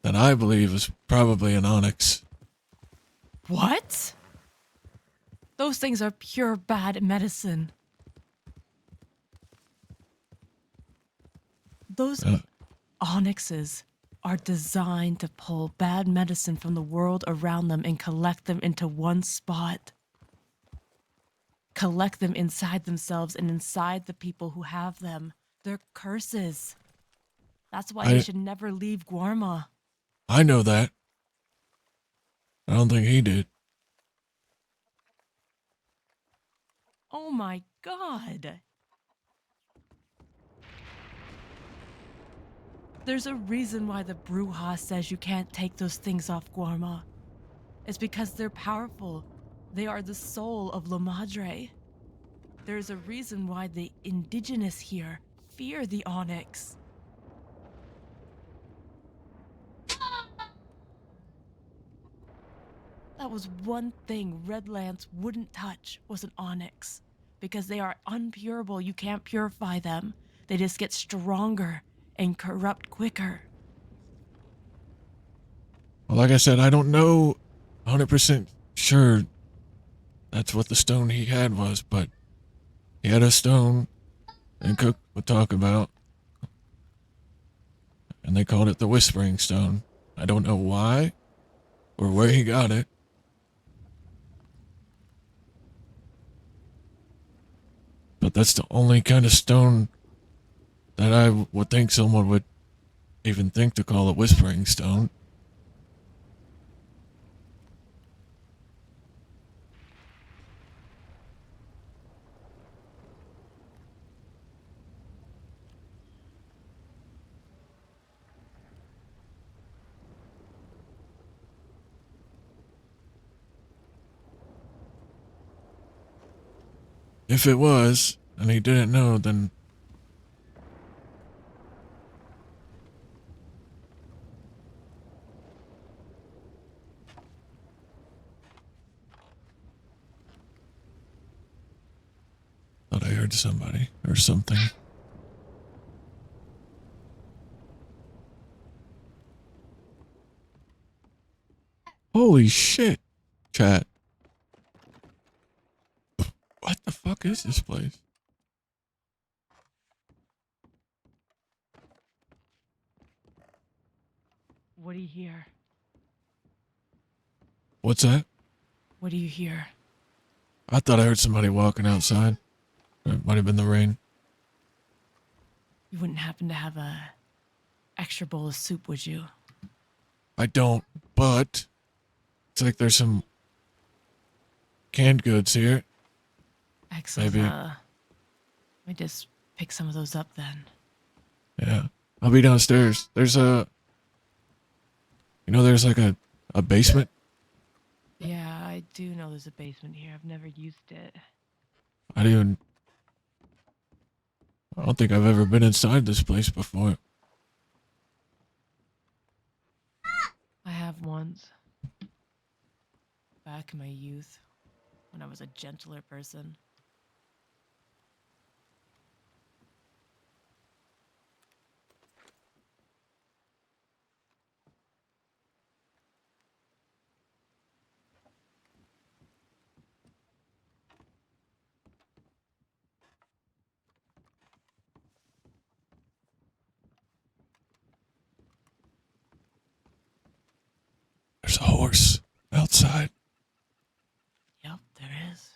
That I believe is probably an onyx. What? Those things are pure bad medicine. Those onyxes are designed to pull bad medicine from the world around them and collect them into one spot. Collect them inside themselves and inside the people who have them. They're curses. That's why they should never leave Guarma. I know that. I don't think he did. Oh my god. There's a reason why the Bruja says you can't take those things off Guarma. It's because they're powerful. They are the soul of La Madre. There's a reason why the indigenous here fear the onyx. That was one thing Redlands wouldn't touch was an onyx. Because they are unpurable, you can't purify them. They just get stronger and corrupt quicker. Well, like I said, I don't know 100% sure that's what the stone he had was, but he had a stone and Cook would talk about. And they called it the Whispering Stone. I don't know why or where he got it. But that's the only kind of stone that I would think someone would even think to call a Whispering Stone. If it was, and he didn't know, then thought I heard somebody or something. Holy shit, chat. What the fuck is this place? What do you hear? What's that? What do you hear? I thought I heard somebody walking outside. It might have been the rain. You wouldn't happen to have a extra bowl of soup, would you? I don't, but it's like there's some canned goods here. Excellent. Maybe. Let me just pick some of those up then. Yeah. I'll be downstairs. There's there's like a basement. Yeah, I do know there's a basement here. I've never used it. I don't think I've ever been inside this place before. I have once. Back in my youth, when I was a gentler person. There's a horse outside. Yep, there is.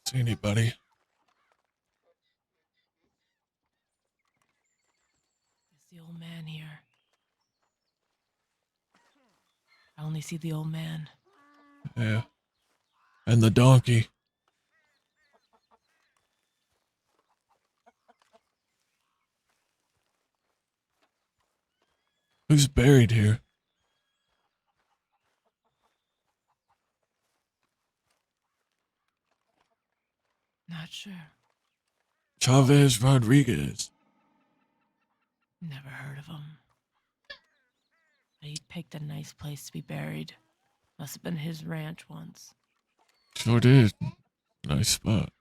See anybody? It's the old man here. I only see the old man. Yeah. And the donkey. Who's buried here? Not sure. Chavez Rodriguez. Never heard of him. But he picked a nice place to be buried. Must have been his ranch once. Sure did. Nice spot.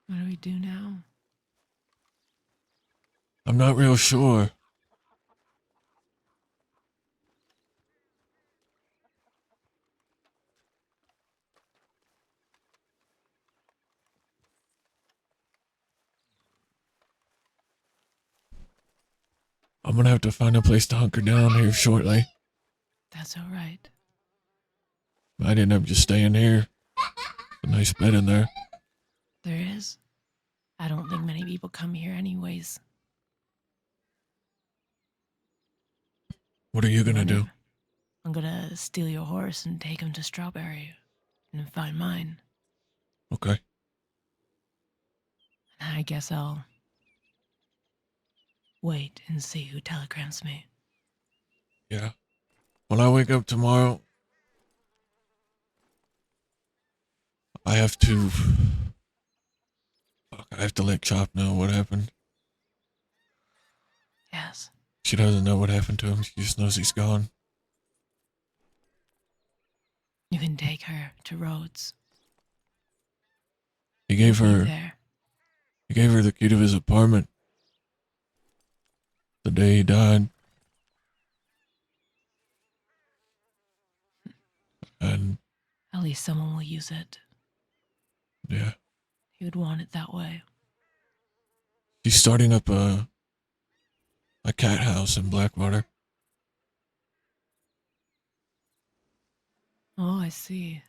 What do we do now? I'm not real sure. I'm gonna have to find a place to hunker down here shortly. That's all right. Might end up just staying here. A nice bed in there. There is. I don't think many people come here anyways. What are you gonna do? I'm gonna steal your horse and take him to Strawberry and find mine. Okay. And I guess I'll wait and see who telegrams me. Yeah. When I wake up tomorrow, I have to let Chop know what happened. Yes. She doesn't know what happened to him. She just knows he's gone. You can take her to Rhodes. He gave He'll be her. there. He gave her the key to his apartment the day he died. And At least someone will use it. yeah, He would want it that way. she's starting up a cat house in Blackwater. Oh, I see.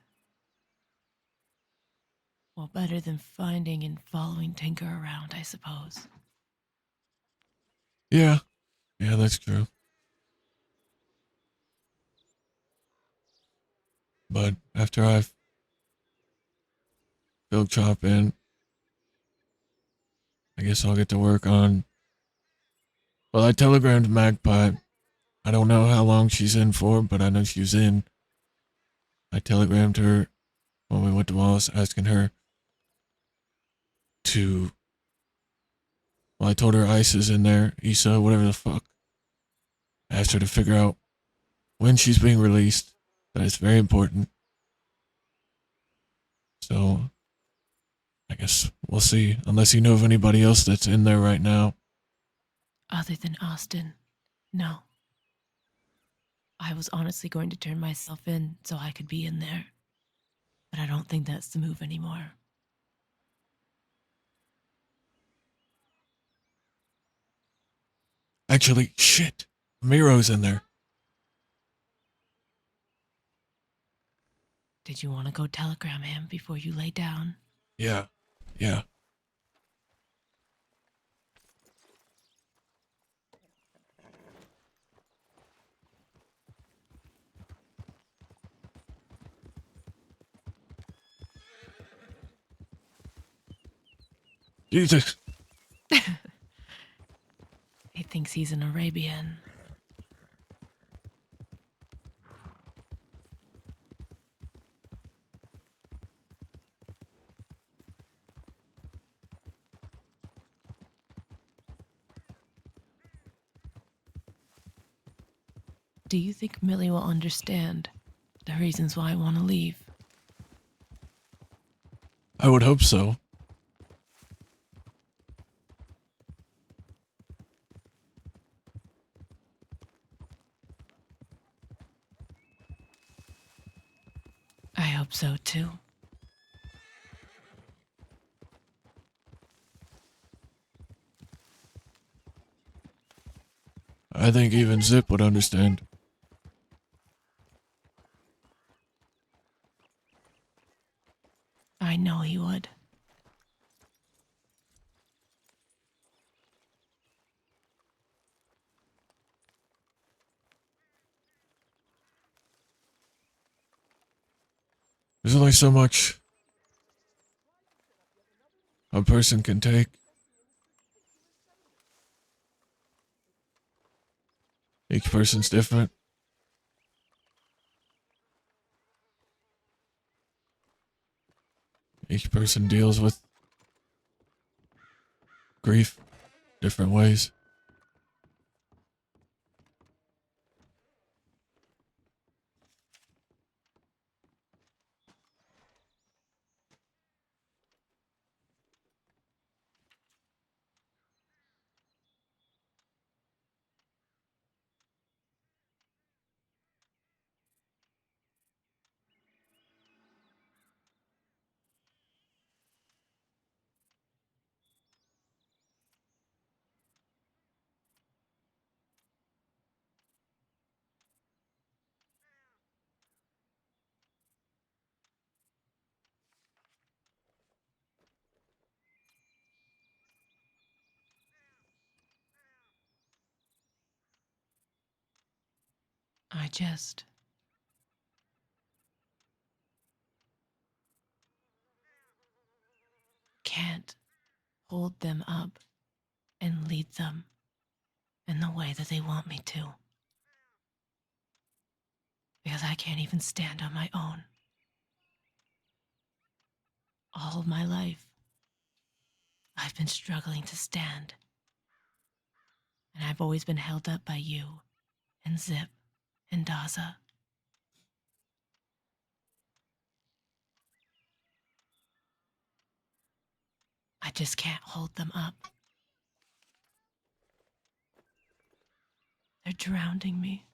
Well, better than finding and following Tinker around, I suppose. Yeah, that's true. But after I've filled Chop in, I guess I'll get to work on. Well, I telegrammed Magpie. I don't know how long she's in for, but I know she's in. I telegrammed her when we went to Wallace, asking her to. Well, I told her Ice is in there, Issa, whatever the fuck. I asked her to figure out when she's being released. That is very important. So, I guess we'll see. Unless you know of anybody else that's in there right now. Other than Austin, no. I was honestly going to turn myself in so I could be in there. But I don't think that's the move anymore. Actually, shit. Miro's in there. Did you want to go telegram him before you lay down? Yeah. Jesus. He thinks he's an Arabian. Do you think Millie will understand the reasons why I want to leave? I would hope so. I hope so too. I think even Zip would understand. I know he would. There's only so much a person can take. Each person's different. Each person deals with grief different ways. I just can't hold them up and lead them in the way that they want me to. Because I can't even stand on my own. All of my life, I've been struggling to stand. And I've always been held up by you and Zip and Daza. I just can't hold them up. They're drowning me.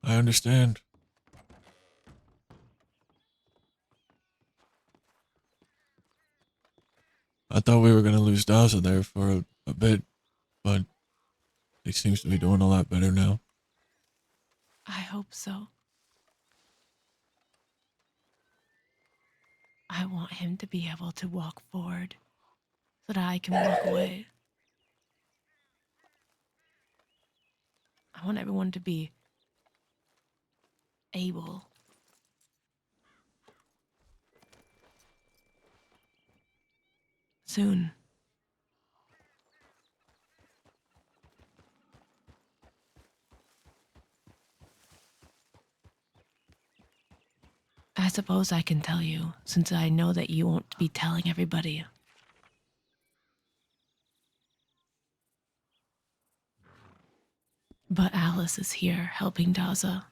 I understand. I thought we were going to lose Daza there for a bit, but he seems to be doing a lot better now. I hope so. I want him to be able to walk forward so that I can walk away. I want everyone to be able. Soon. I suppose I can tell you, since I know that you won't be telling everybody. But Alice is here helping Daza.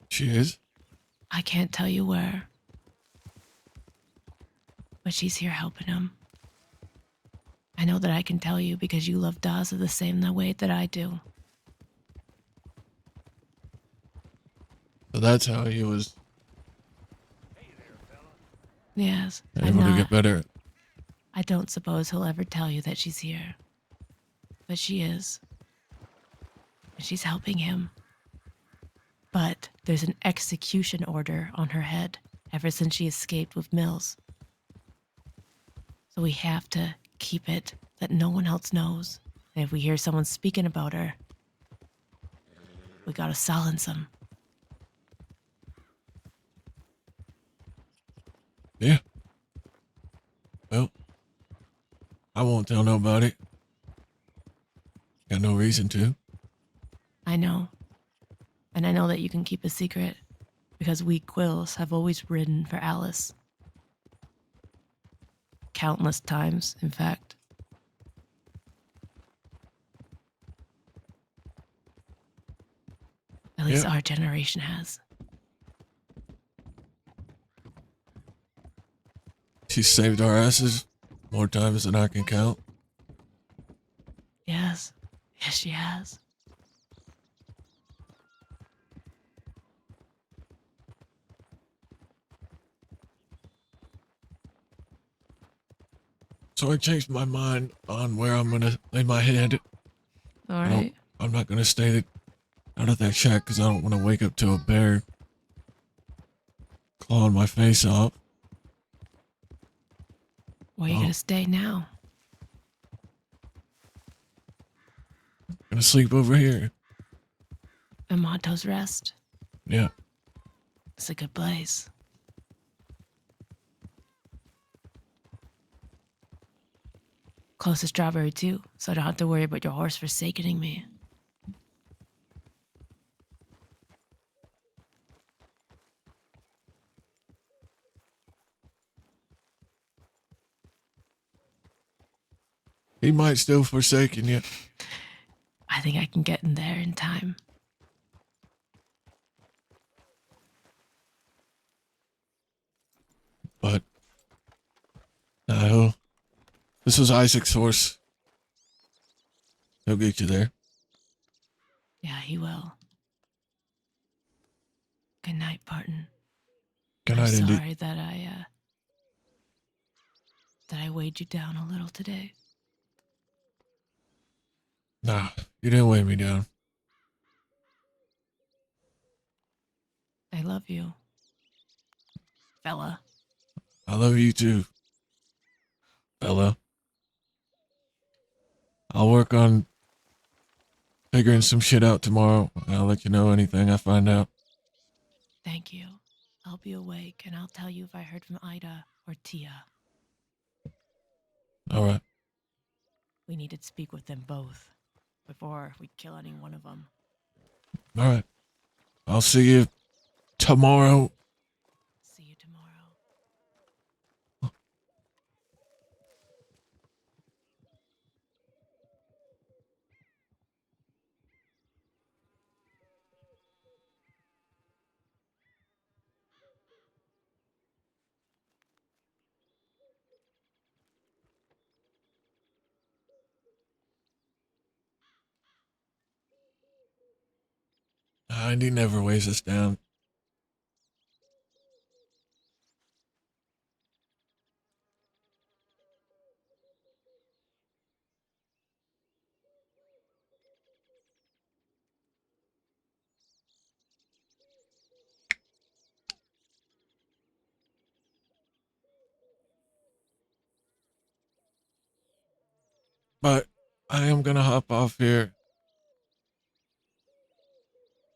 She is? I can't tell you where. But she's here helping him. I know that I can tell you because you love Daza the same way that I do. So that's how he was Yes, able to get better. I don't suppose he'll ever tell you that she's here. But she is. And she's helping him. But there's an execution order on her head ever since she escaped with Mills. So we have to keep it that no one else knows. And if we hear someone speaking about her, we gotta silence them. Yeah. Well, I won't tell nobody. Got no reason to. I know. And I know that you can keep a secret because we Quills have always ridden for Alice. Countless times, in fact. At least our generation has. She saved our asses more times than I can count. Yes. Yes, she has. So I changed my mind on where I'm going to lay my head. All right. I'm not going to stay out of that shack because I don't want to wake up to a bear clawing my face off. Where are you gonna stay now? Gonna sleep over here. Amato's Rest. Yeah. It's a good place. Close to Strawberry too, so I don't have to worry about your horse forsaking me. He might still forsaken you. I think I can get in there in time. But no, this was Isaac's horse. He'll get you there. Yeah, he will. Good night, Barton. Good I'm night, Indy. sorry that I weighed you down a little today. Nah, you didn't weigh me down. I love you, fella. I love you too, fella. I'll work on figuring some shit out tomorrow, and I'll let you know anything I find out. Thank you. I'll be awake and I'll tell you if I heard from Ida or Tia. All right. We need to speak with them both before we kill any one of them. All right. I'll see you tomorrow. See you tomorrow. And he never weighs us down. But I am gonna hop off here.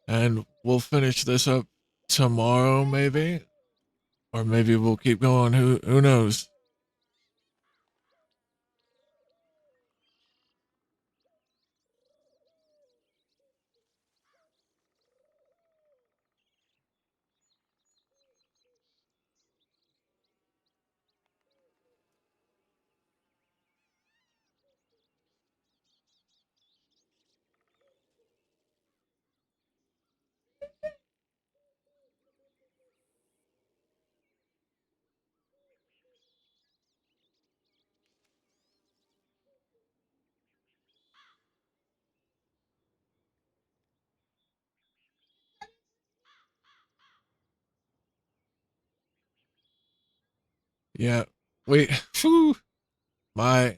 And we'll finish this up tomorrow, maybe? Or maybe we'll keep going. Who knows? Yeah. Wait. Whew. My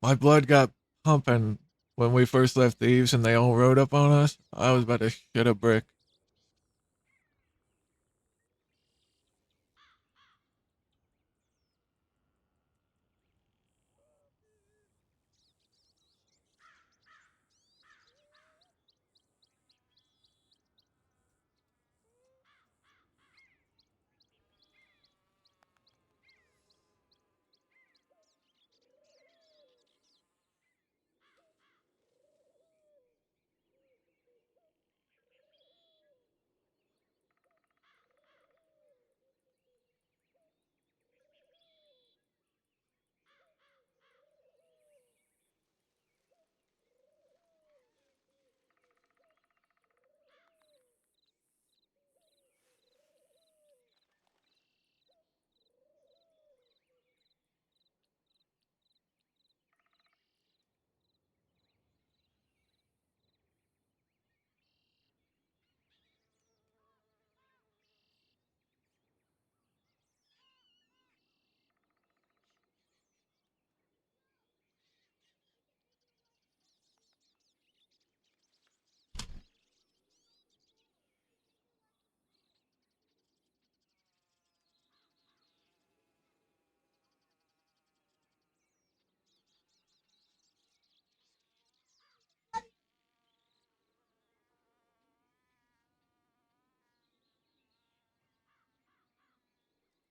blood got pumping when we first left Thieves and they all rode up on us. I was about to shit a brick.